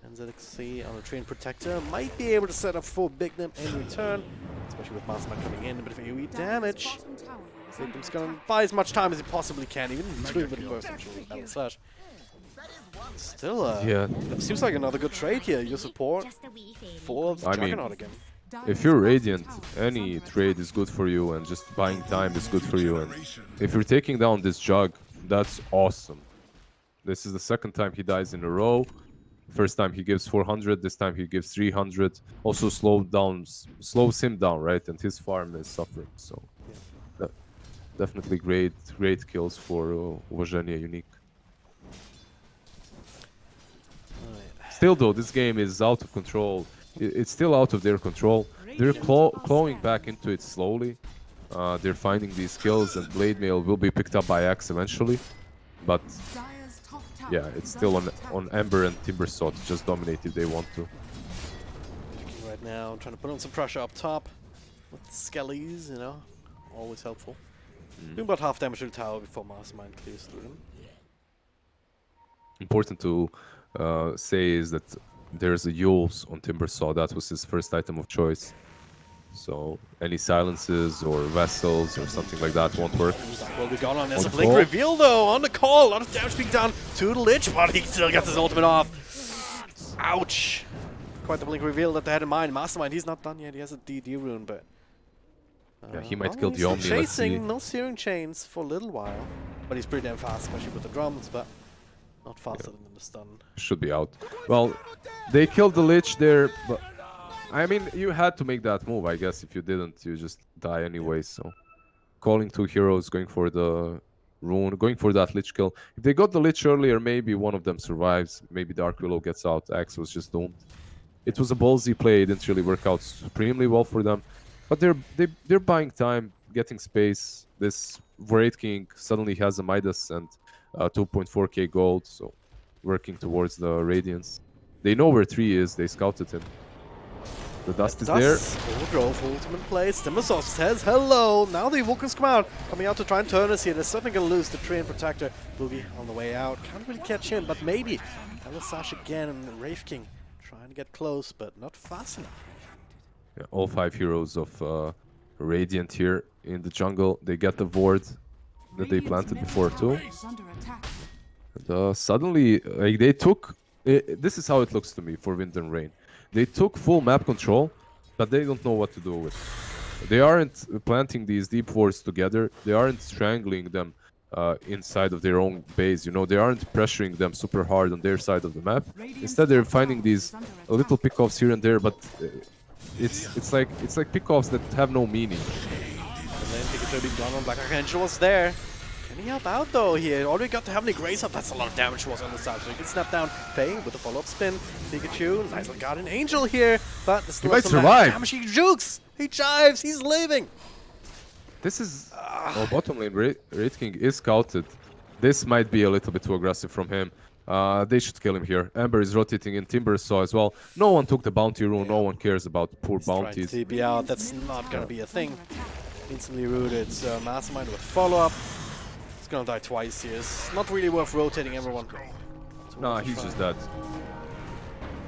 And ZXC on a Train Protector might be able to set up for Bignum in return, especially with Mastermind coming in. A bit of AoE damage. Dire's bottom tower is under Bignum's going to attack. buy as much time as he possibly can, even doing a bit of burst actually. Battle Slash. Still, Yeah. seems like another good trade here. Your support Just a wee fairy. for I mean, Juggernaut again. Dire's If you're bottom Radiant, tower is any under trade attack. is good for you, and just buying time is good for you. And if you're taking down this Jug, that's awesome. This is the second time he dies in a row. First time he gives 400, this time he gives 300. Also slows him down, right? And his farm is suffering. So definitely great kills for Virginia Unique. Still though, this game is out of control. It's still out of their control. They're clawing back into it slowly. They're finding these kills, and Blade Mail will be picked up by Axe eventually. But Dire's top tower yeah, it's is still under attack. on Ember and Timbersaw to just dominate if they want to. Right now, trying to put on some pressure up top with Skellies, you know, always helpful. Doing about half damage to the tower before Mastermind clears through them. Important to say is that there's a Yules on Timbersaw. That was his first item of choice. So any silences or vessels or something like that won't work. Will be gone on. There's a On blink call. reveal though on the call. A lot of damage being done to the Lich, but he still gets his ultimate off. Ouch! Quite the blink reveal that they had in mind. Mastermind, he's not done yet. He has a DD rune, but Yeah, he might well, kill he's the still Omni. Let's see. chasing, no searing chains for a little while, but he's pretty damn fast, especially with the drums. But not faster than the stun. Should be out. Well, they killed the Lich there, but I mean, you had to make that move, I guess. If you didn't, you just die anyway. So, calling 2 heroes, going for the rune, going for that Lich kill. If they got the Lich earlier, maybe one of them survives. Maybe Dark Willow gets out. Axe was just doomed. It was a ballsy play. It didn't really work out supremely well for them. But they're buying time, getting space. This Wraith King suddenly has a Midas and 2.4k gold, so working towards the Radiance. They know where 3 is. They scouted him. The dust is there. Overgrowth, ultimate plays. Timbersaw says hello. Now the Evokers come out. Coming out to try and turn us here. They're certainly going to lose the Tree and Protector. Boogie on the way out. Can't really catch him, but maybe. Sash again and Wraith King trying to get close, but not fast enough. Yeah, all 5 heroes of Radiant here in the jungle. They get the ward that they planted before too. Is under attack. And, suddenly, like, they took... this is how it looks to me for Wind and Rain. They took full map control, but they don't know what to do with it. They aren't planting these deep wards together. They aren't strangling them inside of their own base. You know, they aren't pressuring them super hard on their side of the map. Instead, they're finding these little pickoffs here and there, but it's like pickoffs that have no meaning. And then Pikachu being done on Black Archangel was there. Can he help out though here? Already got the Heavenly Grace up. That's a lot of damage was on the side. So he can snap down Faye with a follow-up spin. Pikachu, nice little Guardian Angel here. But there's still might some survive. damage. He jukes. He chives. He's leaving. This is... Oh, bottom lane, Wraith King is scouted. This might be a little bit too aggressive from him. They should kill him here. Ember is rotating in, Timber saw as well. No one took the bounty rune, no one cares about poor bounties. Trying to TP out, that's not gonna be a thing. Instantly rooted, Mastermind with follow-up. It's gonna die twice here. It's not really worth rotating everyone. Nah, he's just dead.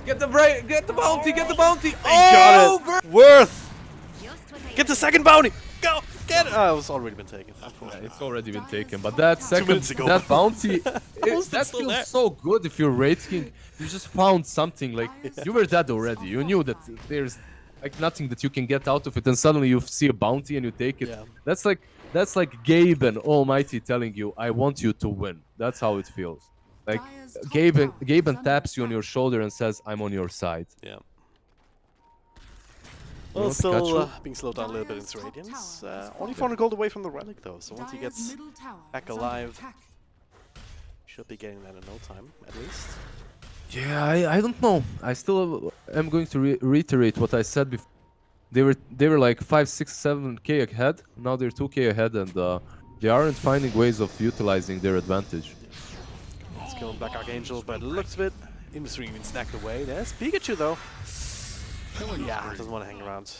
Get the bounty, get the bounty! Got it! Worth! Just what I Get the second bounty! Go! Get it! Oh, it's already been taken. It's already been taken, but that second, minutes ago. that bounty, Was it that still feels there? so good if you're Wraith King. You just found something, like, you were dead already. You knew that there's like nothing that you can get out of it, and suddenly you see a bounty and you take it. Yeah. That's like Gabe and Almighty telling you, I want you to win. That's how it feels. Like, Gabe and taps you on your shoulder and says, I'm on your side. Yeah. You Well, know, still Pikachu? being slowed down a little bit in its Radiance. Only 400 gold away from the Relic though, so once he gets back alive, should be getting that in no time, at least. Yeah, I don't know. I still am going to reiterate what I said before. They were like 5, 6, 7k ahead. Now they're 2k ahead, and they aren't finding ways of utilizing their advantage. Let's kill Black Archangel, but it looks a bit in between being snacked away. There's Pikachu though. Yeah, doesn't want to hang around.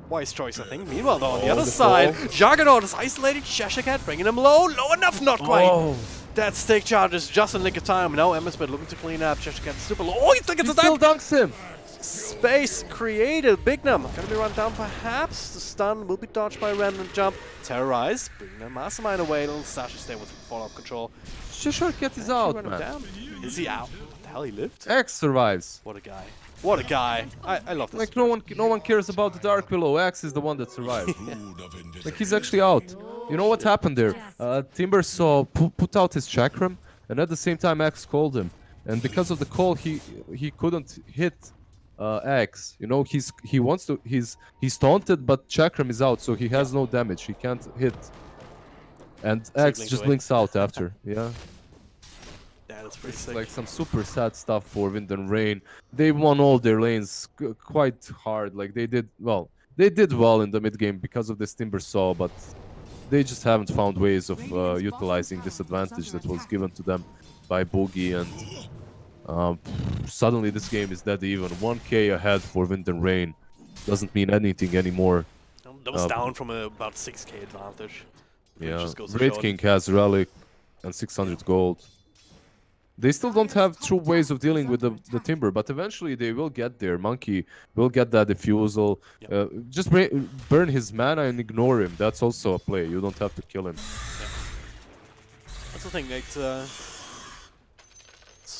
Wise choice, I think. Meanwhile, though, on the other side, Juggernaut is isolating Cheshire Cat, bringing him low. Low enough, not quite. Oh. That stick charge is just in nick of time. Now Emmersbit looking to clean up. Cheshire Cat super low. Oh, he took it He to still that. dunks him! Space created. Bignum gonna be run down perhaps. The stun will be dodged by a random jump. Terrorize. Bring the Mastermind away. Little Sash stay with follow-up control. Cheshire Cat is out, Run him man. down. Is he out? What the hell, he lived? X survives. What a guy. What a guy. I love this. Like, no one cares about the Dark Willow. X is the one that survived. Like, he's actually out. You know what happened there? Timber saw put out his chakram, and at the same time X called him. And because of the call, he couldn't hit X. You know, he's taunted, but chakram is out, so he has no damage. He can't hit. And X just blinks out after. Yeah. Yeah, that's pretty It's sick. like some super sad stuff for Wind and Rain. They won all their lanes quite hard. Like, they did well in the mid game because of this Timber Saw, but they just haven't found ways of utilizing this advantage that was given to them by Boogie, and suddenly this game is dead even. 1k ahead for Wind and Rain doesn't mean anything anymore. That was down from about 6k advantage. Yeah, just goes to Wraith show it. King has Relic and 600 gold. They still don't have true ways of dealing with the Timber, but eventually they will get there. Monkey will get that defusal. Just burn his mana and ignore him. That's also a play. You don't have to kill him. That's the thing, it's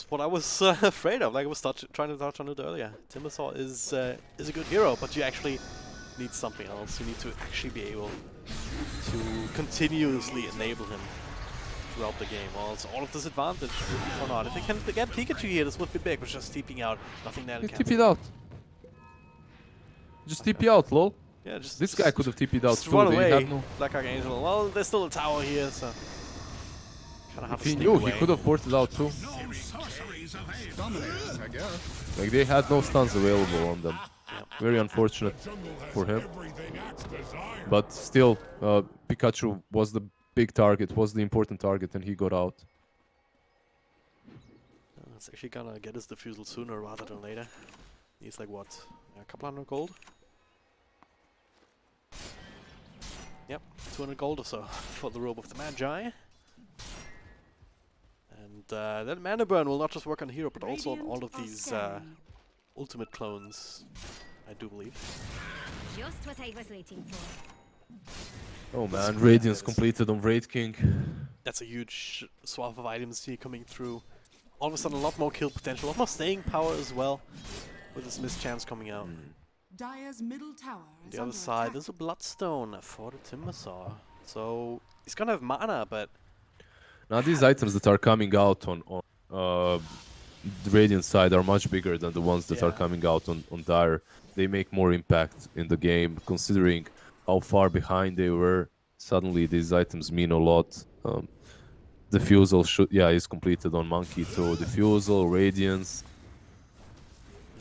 what I was afraid of. Like I was trying to touch on it earlier. Timbersaw is a good hero, but you actually need something else. You need to actually be able to continuously enable him throughout the game. Well, it's all of this advantage or not. If they can get Pikachu here, this would be big. But just TPing out, nothing there. TP out. Just TP out, lol. Yeah, just This guy could have TP'd out just too. run They away. had no. Black Archangel. Well, there's still a tower here, so kind of have If to he sneak knew, away. he could have ported out too. Dominating, I guess. Like, they had no stuns available on them. Very unfortunate for him. But still, Pikachu was the big target, was the important target, and he got out. It's actually gonna get his defusal sooner rather than later. He's like what? A couple hundred gold? Yep, 200 gold or so for the Robe of the Magi. And that mana burn will not just work on hero, but also on all of these ultimate clones, I do believe. Just what I was waiting for. Oh man, Radiance completed on Wraith King. That's a huge swath of items here coming through. All of a sudden a lot more kill potential, a lot more staying power as well, with this mischance coming out. Dire's middle tower is The other under side, attack. there's a Bloodstone for the Timbersaw. So he's gonna have mana, but Now these items that are coming out on the Radiant side are much bigger than the ones that are Yeah. coming out on Dire. They make more impact in the game, considering how far behind they were. Suddenly these items mean a lot. Diffusal is completed on Monkey too. Diffusal, Radiance.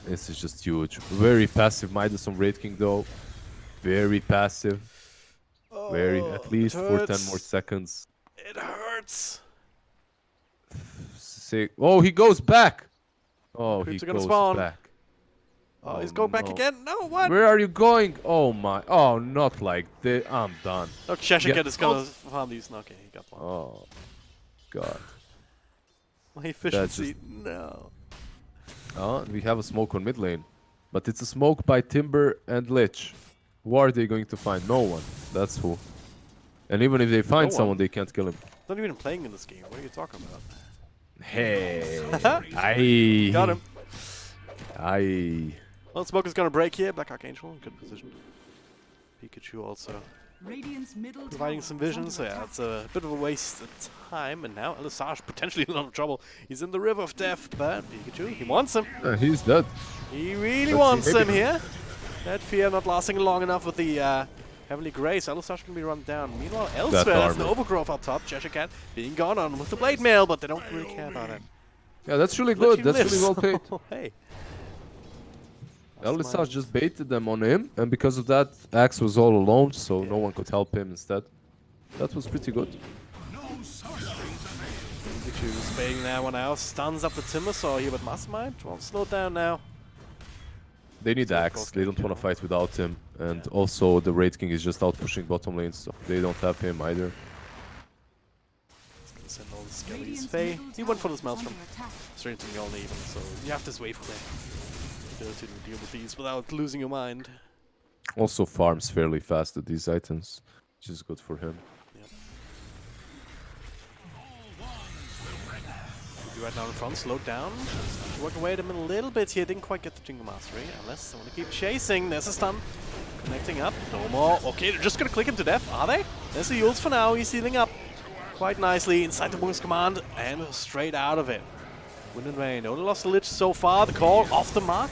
This is just huge. Very passive Midas on Wraith King though. Very passive. Very, at least for 10 more seconds. it hurts. Oh, he goes back. Oh, Creeps he are gonna goes spawn. back. Oh, he's going back no. again. No, what? Where are you going? Oh my. Oh, not like this. I'm done. No, Cheshire Yeah. is gonna farm these. Okay, he got one. Oh, God. My efficiency. No. Oh, we have a smoke on mid lane. But it's a smoke by Timber and Lich. Who are they going to find? No one. That's who. And even if they find No someone, one. they can't kill him. Not even playing in this game. What are you talking about? Hey. Aye. Got him. Aye. Well, smoke is gonna break here. Black Archangel in good position. Pikachu also Radiant's middle providing tower some is vision. under So yeah, attack. it's a bit of a waste of time. And now Elisage potentially in a lot of trouble. He's in the River of Death, but Pikachu, he wants him. He's dead. He really Let's wants see, him maybe- here. That fear not lasting long enough with the Heavenly Grace. Elisage can be run down. Meanwhile, elsewhere, there's the armor. overgrowth up top. Cheshire Cat being gone on with the Blade Mail, but they don't really care about it. Yeah, that's really Literally good. That's really well lives. played. Hey. Elisage just baited them on him, and because of that, Axe was all alone, so no one could help him instead. That was pretty good. Pikachu's baiting that one out. Stuns up the Timbersaw here, but Mastermind won't slow down now. They need So of Axe. course They they don't do. want to fight without him, and also the Wraith King is just out pushing bottom lane, so they don't have him either. He's gonna send all the skellies. Radiant's Faye, middle he went for tower the is Maelstrom. under attack. Straight to Mjolnir even, so you have this wave play. The ability to deal with these without losing your mind. Also farms fairly fast at these items, which is good for him. Be right now in front, slowed down. Work away at him a little bit here. Didn't quite get the Jingle Mastery, unless they want to keep chasing. There's a stun. Connecting up. No more. Okay, they're just going to click him to death, are they? There's the Yules for now. He's healing up quite nicely inside the Moon's command and straight out of it. Wind and Rain. Only lost the Lich so far. The call off the mark.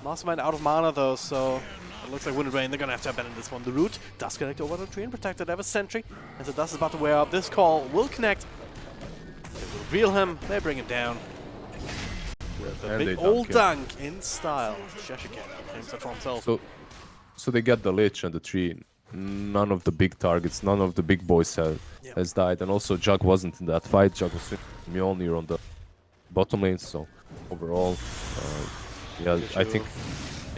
Mastermind out of mana though, so it looks like Wind and Rain, they're going to have to abandon this one. The root does connect over the tree and protect it. They have a sentry. As the dust is about to wear up, this call will connect. They will reel him. They bring him down. With a And big they old dunk dunk in style. Cheshire Cat claims that for himself. So they get the Lich and the tree. None of the big targets, none of the big boys has died. And also Jug wasn't in that fight. Jug was Mjolnir on the bottom lane, so overall, yeah, I think...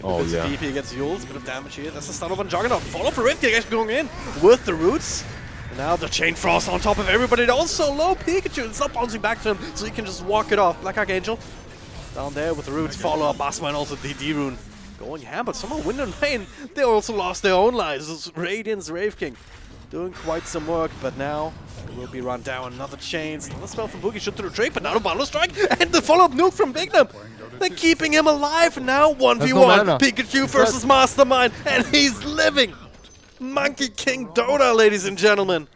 Oh, Bits of yeah. DP against Yules, bit of damage here. That's the stun up on Juggernaut. Follow for Rift actually going in with the roots. And now the Chain Frost on top of everybody. Also low Pikachu. It's not bouncing back to him, so he can just walk it off. Black Archangel down there with the roots. Follow up. Mastermind also DD rune. Going ham, but somehow Wind and Rain, they also lost their own lives. This is Radiant's Wraith King doing quite some work, but now it will be run down. Another chains. Another spell from Boogie shoot through the Drake, but now the bundle strike and the follow-up nuke from Bignum. They're keeping him alive now. 1v1. mana. Pikachu versus Mastermind, and he's living. Monkey King Dota, ladies and gentlemen.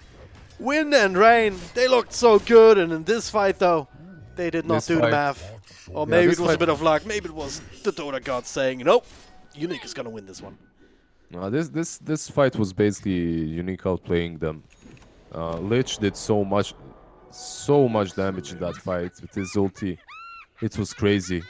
Wind and Rain, they looked so good, and in this fight, though, they did not This do the fight- math. Or Yeah, maybe this it was a fight- bit of luck. Maybe it was the Dota god saying, nope, Unique is gonna win this one. This fight was basically Unique outplaying them. Lich did so much damage in that fight with his ulti. It was crazy.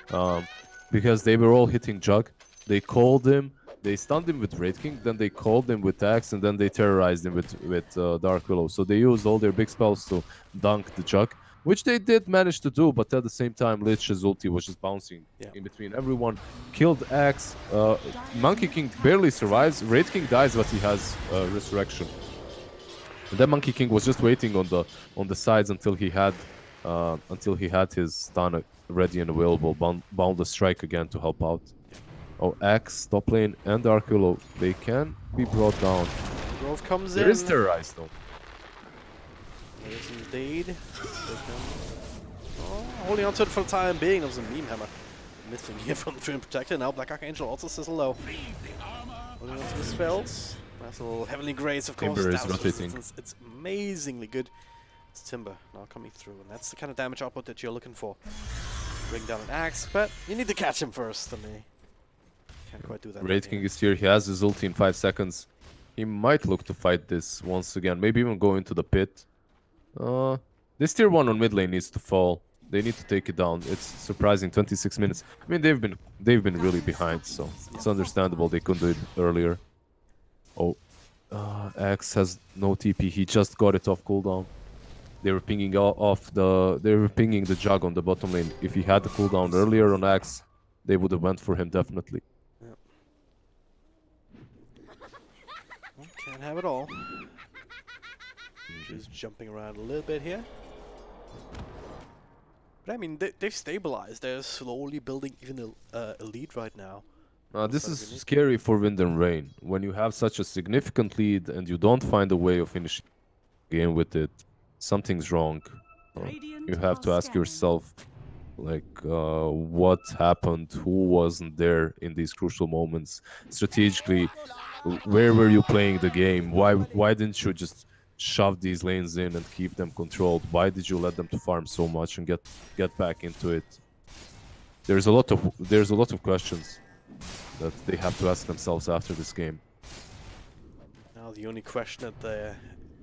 Because they were all hitting Jug. They called him, they stunned him with Wraith King, then they called him with Axe, and then they terrorized him with Dark Willow. So they used all their big spells to dunk the Jug, which they did manage to do, but at the same time, Lich's ulti was just bouncing in between everyone. Killed Axe. Monkey King barely survives. Raid King dies, but he has Resurrection. And then Monkey King was just waiting on the sides until he had his stun ready and available. Bound the strike again to help out. Oh, Axe, top lane, and Dark Willow, they can be brought down. Grove comes in. There is Terrorize though. There is indeed. Oh, holding on to it for the time being. There was a meme hammer missing here from the Twin Protector. Now Black Archangel also sizzle low. Holding on to the spells. Nice little Heavenly Grace, of course. Timber is Douse rotating. resistance. It's amazingly good. It's Timber now coming through, and that's the kind of damage output that you're looking for. Bring down an Axe, but you need to catch him first, and they can't quite do that. Raid King is here. He has his ulti in 5 seconds. He might look to fight this once again. Maybe even go into the pit. This tier 1 on mid lane needs to fall. They need to take it down. It's surprising, 26 minutes. I mean, they've been really behind, so it's understandable they couldn't do it earlier. Oh, Axe has no TP. He just got it off cooldown. They were pinging the Jug on the bottom lane. If he had the cooldown earlier on Axe, they would have went for him definitely. Yep. Well, can't have it all. Just jumping around a little bit here. But I mean, they've stabilized. They're slowly building even a lead right now. This is scary for Wind and Rain. When you have such a significant lead and you don't find a way of finishing the game with it, something's wrong. You have to ask yourself, like, what happened? Who wasn't there in these crucial moments? Strategically, where were you playing the game? Why didn't you just shove these lanes in and keep them controlled? Why did you let them to farm so much and get back into it? There's a lot of questions that they have to ask themselves after this game. Now the only question that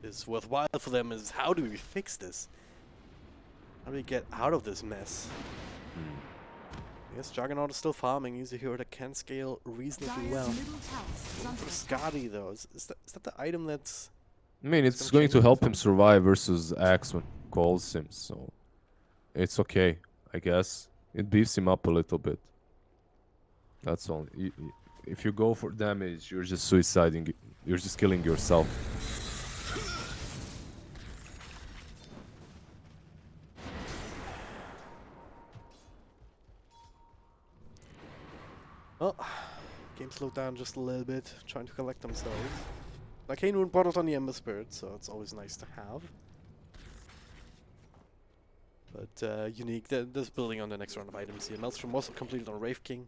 is worthwhile for them is, how do we fix this? How do we get out of this mess? I guess Juggernaut is still farming. He's a hero that can scale reasonably well. For Skadi though, is that the item that's... I mean, it's going to help him survive versus Axe when he calls him, so it's okay, I guess. It beefs him up a little bit. That's all. If you go for damage, you're just suiciding. You're just killing yourself. Well, game slowed down just a little bit, trying to collect themselves. Arcane Rune brought out on the Ember Spirit, so it's always nice to have. But Unique, there's building on the next round of items here. Maelstrom also completed on Wraith King.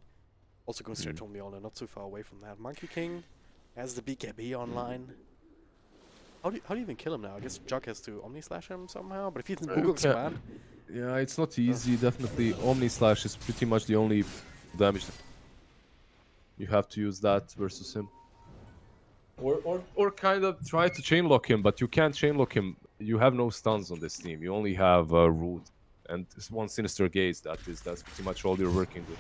Also considered Tombiona, not too far away from that. Monkey King has the BKB online. How do you even kill him now? I guess Jug has to Omni Slash him somehow, but if he's in Google's command... Yeah, it's not easy, definitely. Omni Slash is pretty much the only damage. You have to use that versus him. Or kind of try to chain lock him, but you can't chain lock him. You have no stuns on this team. You only have Root and one Sinister Gaze. That's pretty much all you're working with.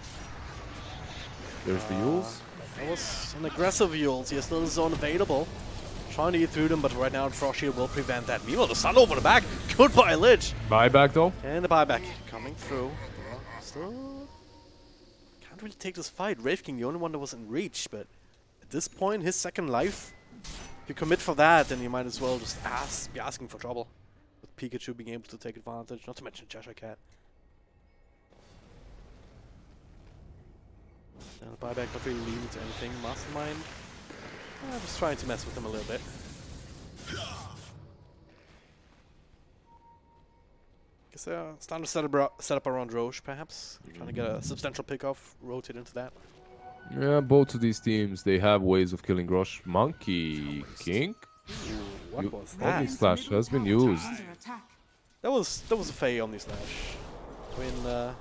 There's the Yules. That was an aggressive Yules. He has still his zone available. Trying to get through them, but right now Frost Shield will prevent that. Meanwhile, the Sun over the back. Goodbye, Lich. Buyback though. And the buyback coming through. Still can't really take this fight. Wraith King, the only one that was in reach, but at this point, his second life, if you commit for that, then you might as well just be asking for trouble. With Pikachu being able to take advantage, not to mention Cheshire Cat. And the buyback not really leading to anything. Mastermind, just trying to mess with him a little bit. Guess standard setup around Roche, perhaps. Trying to get a substantial pick-off, rotate into that. Yeah, both of these teams, they have ways of killing Roche. Monkey King? What was that? Omni Slash has been used. That was a Faye Omni Slash. I mean,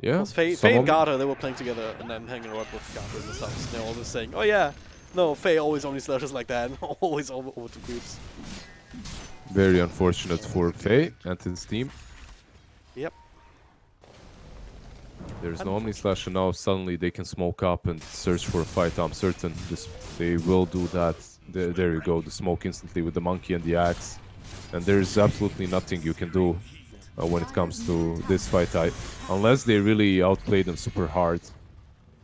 yeah. Faye and Garter, they were playing together and then hanging around with Garter and stuff. So they're always saying, oh yeah, no, Faye always Omni Slashes like that, and always over to groups. Very unfortunate for Faye and his team. Yep. There's no Omni Slash, and now suddenly they can smoke up and search for a fight. I'm certain they will do that. There you go, the smoke instantly with the Monkey and the Axe. and there's absolutely nothing you can do when it comes to this fight. Unless they really outplay them super hard.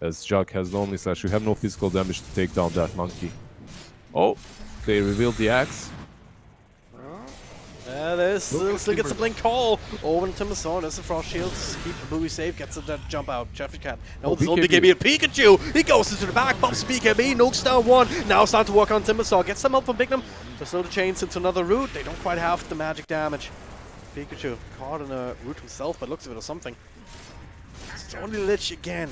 As Jug has the Omni Slash, you have no physical damage to take down that monkey. Oh, they revealed the axe. There's still gets a blink call over to Timbersaw. There's the frost shields. Keep the booby safe. Gets that jump out. Jeffrey Cat. Now there's only BKB and Pikachu. He goes into the back. Pops BKB. Nukes down one. Now it's time to work on Timbersaw. Gets some help from Bignum. To slow the chains into another route. They don't quite have the magic damage. Pikachu caught in a route himself, but looks a bit of something. It's only Lich again.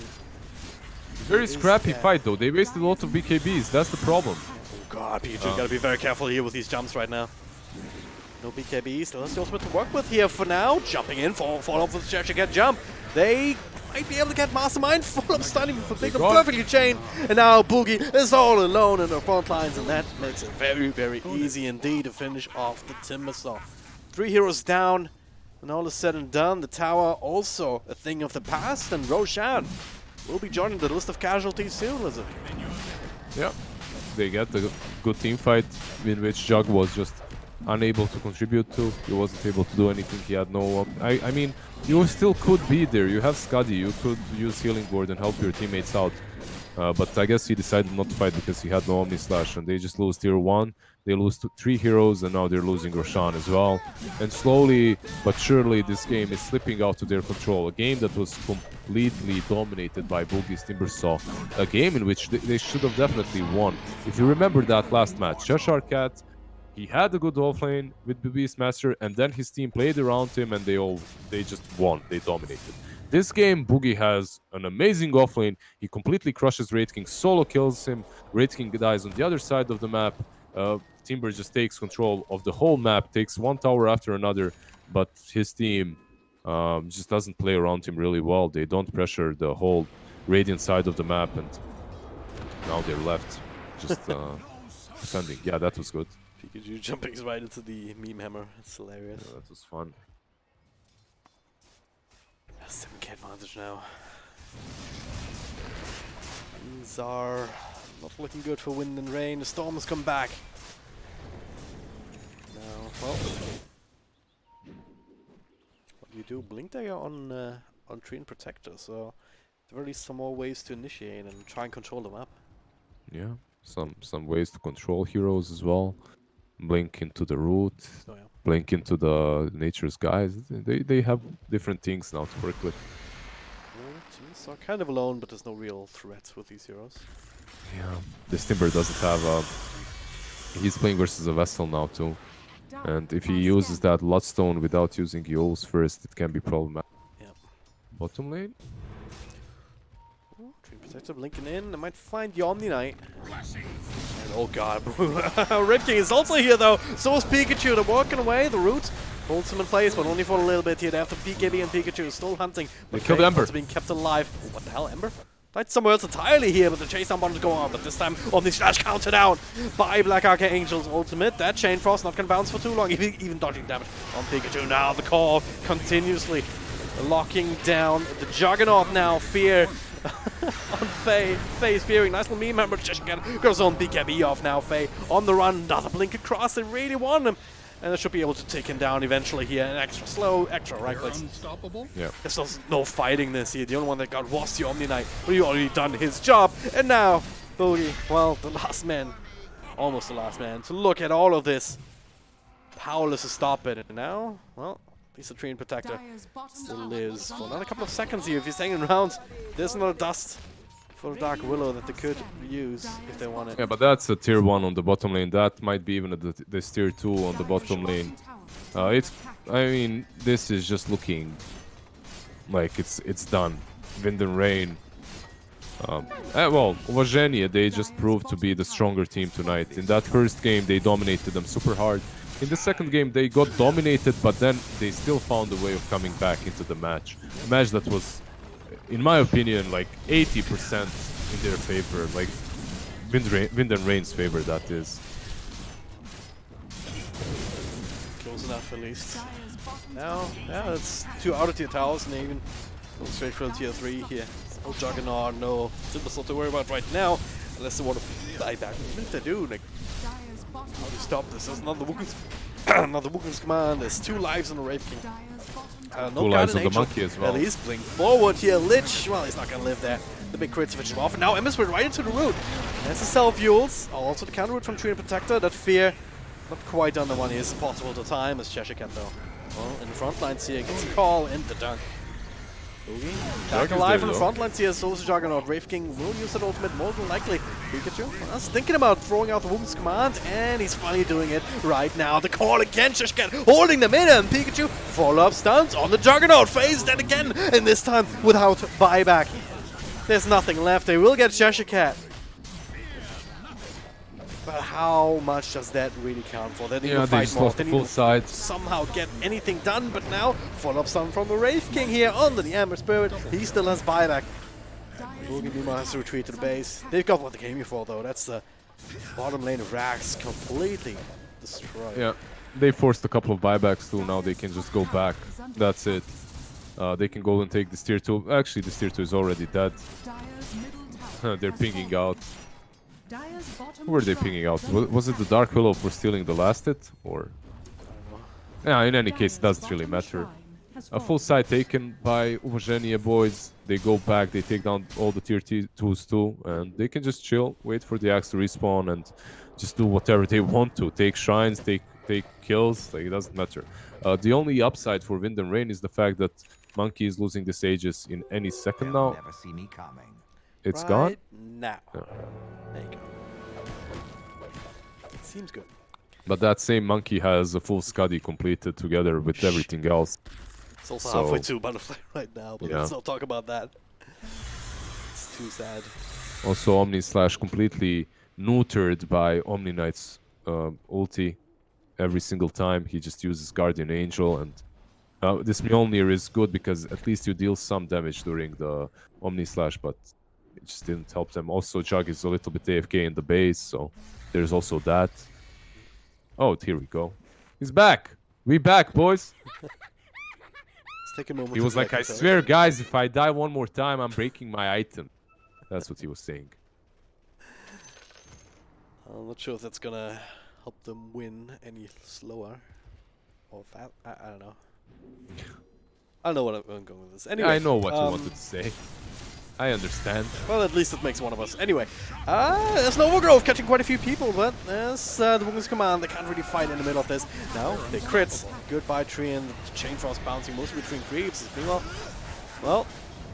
Very scrappy fight though. They wasted a lot of BKBs. That's the problem. Oh god, Pikachu gotta be very careful here with these jumps right now. No BKB, still has the ultimate to work with here for now. Jumping in, fall off with the Cheshire Cat jump. They might be able to get Mastermind full of stun even for Bignum, perfectly chained. And now Boogie is all alone in the front lines, and that makes it very, very easy indeed to finish off the Timbersaw. 3 heroes down, and all is said and done. The tower also a thing of the past, and Roshan will be joining the list of casualties soon, Lizard. Yeah, they get the good team fight in which Jug was just unable to contribute to. He wasn't able to do anything. He had no... I mean, you still could be there. You have Scuddy. You could use Healing Ward and help your teammates out. But I guess he decided not to fight because he had no Omni Slash, and they just lose tier 1. They lose 3 heroes, and now they're losing Roshan as well. And slowly but surely this game is slipping out to their control. A game that was completely dominated by Boogie's Timbersaw. A game in which they should have definitely won. If you remember that last match, Cheshire Cat, he had a good offlane with Beastmaster, and then his team played around him, and they just won. They dominated. This game, Boogie has an amazing offlane. He completely crushes Wraith King, solo kills him. Wraith King dies on the other side of the map. Timber just takes control of the whole map, takes one tower after another, but his team just doesn't play around him really well. They don't pressure the whole Radiant side of the map, and now they're left just defending. Yeah, that was good. Pikachu jumping right into the meme hammer. It's hilarious. Yeah, that was fun. 7k advantage now. Things are not looking good for Wind and Rain. The storm has come back. Now, well, what do you do? Blink Dagger on Tree and Protector, so there are at least some more ways to initiate and try and control the map. Yeah, some ways to control heroes as well. Blink into the root, Oh, yeah. blink into the nature's guys. They have different things now to work with. So kind of alone, but there's no real threats with these heroes. Yeah, this Timber doesn't have he's playing versus a Vessel now too. And if he uses that Bloodstone without using Eul's first, it can be problematic. Yep. Bottom lane? Tree Protector blinking in. I might find the Omni Knight. And oh god, Red King is also here though. So is Pikachu. They're walking away. The root holds him in place, but only for a little bit here. They have the BKB and Pikachu still hunting. They killed Ember. Being kept alive. Oh, what the hell, Ember? Died somewhere else entirely here, but the chase down wanted to go on. But this time, Omni Slash counter down by Black Archangel's ultimate. That Chain Frost not gonna bounce for too long, even dodging damage on Pikachu. Now the core continuously locking down the Juggernaut now. Fear on Faye. Faye's fearing. Nice little meme member. Just goes on BKB off now. Faye on the run. Another blink across. They really want him. And they should be able to take him down eventually here. An extra slow, extra right clicks. Unstoppable. Yeah. There's no fighting this here. The only one that got was the Omni Knight. But he already done his job. And now, Boogie, well, the last man. Almost the last man. To look at all of this. Powerless to stop it. And now, well, at least the Tree and Protector still lives for another couple of seconds here. If he's hanging around, there's another dust for the Dark Willow that they could use if they want it. Yeah, but that's a tier 1 on the bottom lane. That might be even this tier 2 on the bottom lane. I mean, this is just looking like it's done. Wind and Rain. Well, Vajenia, they just proved to be the stronger team tonight. In that first game, they dominated them super hard. In the second game, they got dominated, but then they still found a way of coming back into the match. A match that was, in my opinion, like 80% in their favor, like Wind and Rain's favor, that is. Close enough, at least. Now, yeah, it's 2 out of tier towers, and they even go straight for tier 3 here. No Juggernaut, no Timbersaw to worry about right now, unless they want to die back. Even if they do, like, how do you stop this? There's another wound Another Wukong's command. There's 2 lives on the Wraith King. Dire's bottom No 2 lives Guardian on the Angel. monkey as well. At least blink forward here. Lich, well, he's not going to live there. The big crits finish him off. And now Ember Spirit right into the root. There's the self-fuels. Also the counter root from Tree and Protector. That fear, not quite on the one is possible to time as Cheshire Cat though. Well, in the front lines here, gets a call and the dunk. Boogie. Back alive on the front lines here, so is the Juggernaut. Wraith King will use that ultimate more than likely. Pikachu was thinking about throwing out the Woman's command, and he's finally doing it right now. The call again, Cheshire Cat holding them in, and Pikachu follow-up stuns on the Juggernaut. Phase that again, and this time without buyback. There's nothing left. They will get Cheshire Cat. But how much does that really count for? They need to they fight just more. lost They the need full to side. somehow get anything done, but now follow-up stun from the Wraith King here under the Ember Spirit. He still has buyback. Boogie Numa has to retreat to the base. They've got what they came here for though. That's the bottom lane of Rax completely destroyed. Yeah, they forced a couple of buybacks too. Now they can just go back. That's it. They can go and take this tier 2. Actually, this tier 2 is already dead. Dire's middle tower They're has pinging fallen. out. Dire's bottom Who were they shrine pinging out? has Was it the Dark Willow for stealing the last hit? Or... Yeah, in any case, it Dire's doesn't really bottom matter. shrine has A full fallen. side taken by Uvogenia boys. They go back, they take down all the tier 2s too, and they can just chill, wait for the axe to respawn, and just do whatever they want to. Take shrines, take kills, like, it doesn't matter. The only upside for Wind and Rain is the fact that Monkey is losing the Sages in any second now. Never see me coming. It's right gone. now. Yeah. There you go. Seems good. But that same Monkey has a full Scuddy completed together with everything else. It's also So- halfway to Butterfly right now, but Yeah. let's not talk about that. It's too sad. Also, Omni Slash completely neutered by Omni Knight's ulti every single time. He just uses Guardian Angel, and this Mjolnir is good because at least you deal some damage during the Omni Slash, but it just didn't help them. Also, Jug is a little bit AFK in the base, so there's also that. Oh, here we go. He's back. We back, boys. Let's take a moment. He to was like, collect I ourselves. swear, guys, if I die one more time, I'm breaking my item. That's what he was saying. I'm not sure if that's gonna help them win any slower or fast. I don't know. I don't know what I'm going with this. Anyway, I know what you wanted to say. I understand. Well, at least it makes one of us. Anyway, there's an Overgrowth catching quite a few people, but there's the Woman's Command. They can't really fight in the middle of this. Now, they crits. Goodbye, Tree, and the Chain Frost bouncing mostly between creeps. Meanwhile, well,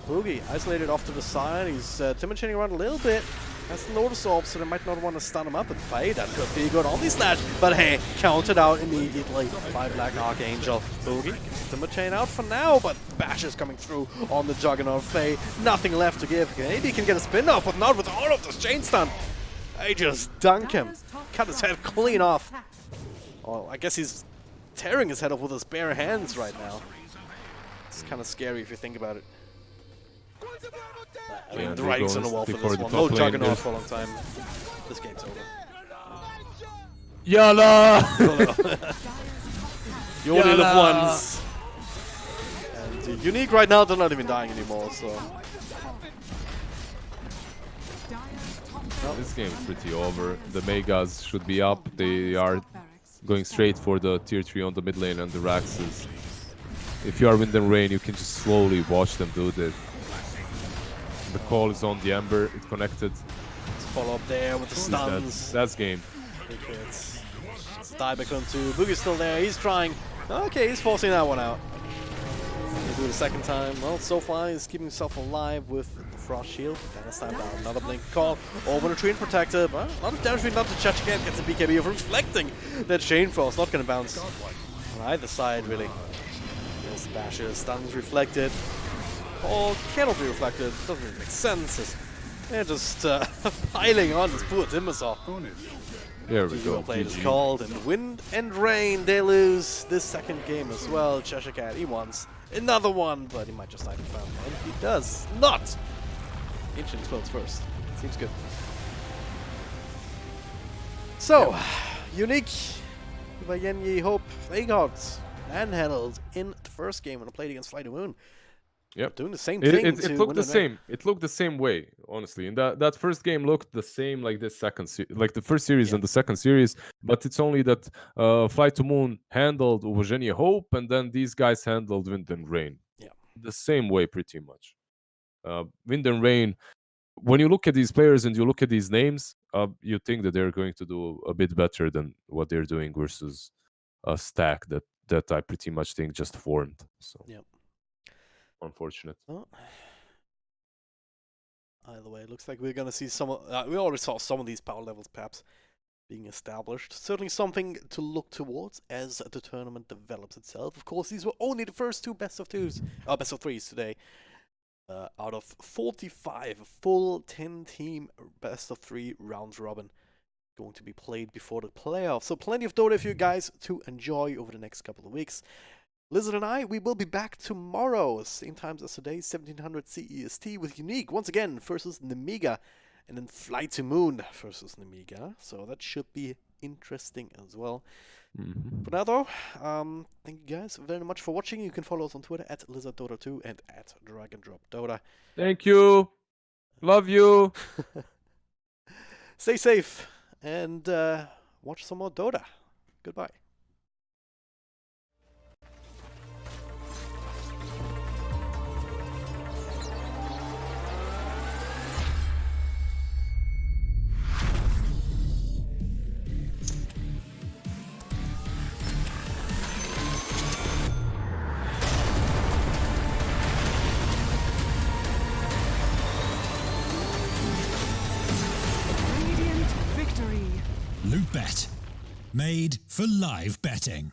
Boogie isolated off to the side. He's timid-chaining around a little bit. Has the Lotus Orb, so they might not want to stun him up and fight. That could be good on the slash, but hey, counted out immediately by Black Archangel. Boogie gets the chain out for now, but Bash is coming through on the Juggernaut. Faye, nothing left to give. Maybe he can get a spin off, but not with all of this chain stun. They just dunk him, cut his head clean off. Oh, I guess he's tearing his head off with his bare hands right now. It's kind of scary if you think about it. I mean, Yeah, the they writing's go on the wall for before this the one. top No lane, Juggernaut there's- for a long time. This game's over. Yalla! You only live Yalla! once. And Unique right now, they're not even dying anymore, so... This game is pretty over. The Megas should be up. They are going straight for the tier 3 on the mid lane and the Raxes. If you are Wind and Rain, you can just slowly watch them do this. The call is on the Ember. It connected. Let's follow up there with the stuns. That's game. Big hits. It's dieback on 2. Boogie's still there. He's trying. Okay, he's forcing that one out. He'll do it a second time. Well, so far he's keeping himself alive with the Frost Shield. Then this time down. Another blink call. Over the Tree and Protector. But a lot of damage being done to Church again. Gets a BKB of reflecting that Chain Frost. Not going to bounce on either side, really. There's Basher. Stuns reflected. Or cannot be reflected. Doesn't really make sense. They're just piling on this poor Timbersaw. Here we go. Well played is GG. called, and Wind and Rain, they lose this second game as well. Cheshire Cat, he wants another one, but he might just die to found, and he does not. Ancient explodes first. Seems good. So, Unique, Yenyi Hope, they got manhandled in the first game when they played against FlyToMoon. Yep. Doing the same It, thing. it, to it looked win the and win. same. It looked the same way, honestly. And that first game looked the same like this like the first series and the second series. But it's only that FlyToMoon handled Уважение Hope, and then these guys handled Wind and Rain. Yeah. The same way, pretty much. Wind and Rain. When you look at these players and you look at these names, you think that they're going to do a bit better than what they're doing versus a stack that I pretty much think just formed. So. Yep. Unfortunate. Well, either way, it looks like we're going to see some. We already saw some of these power levels perhaps being established. Certainly something to look towards as the tournament develops itself. Of course, these were only the first two best of threes today. Out of 45, a full 10-team best of 3 round robin going to be played before the playoffs. So plenty of Dota for you guys to enjoy over the next couple of weeks. Lizard and I, we will be back tomorrow, same times as today, 1700 CEST, with Unique once again versus Nemiga, and then FlyToMoon versus Nemiga. So that should be interesting as well. For now, though, thank you guys very much for watching. You can follow us on Twitter at LizardDota2 and at DragonDropDota. Thank you. Love you. Stay safe and watch some more Dota. Goodbye. Radiant victory. LOOT.BET. Made for live betting.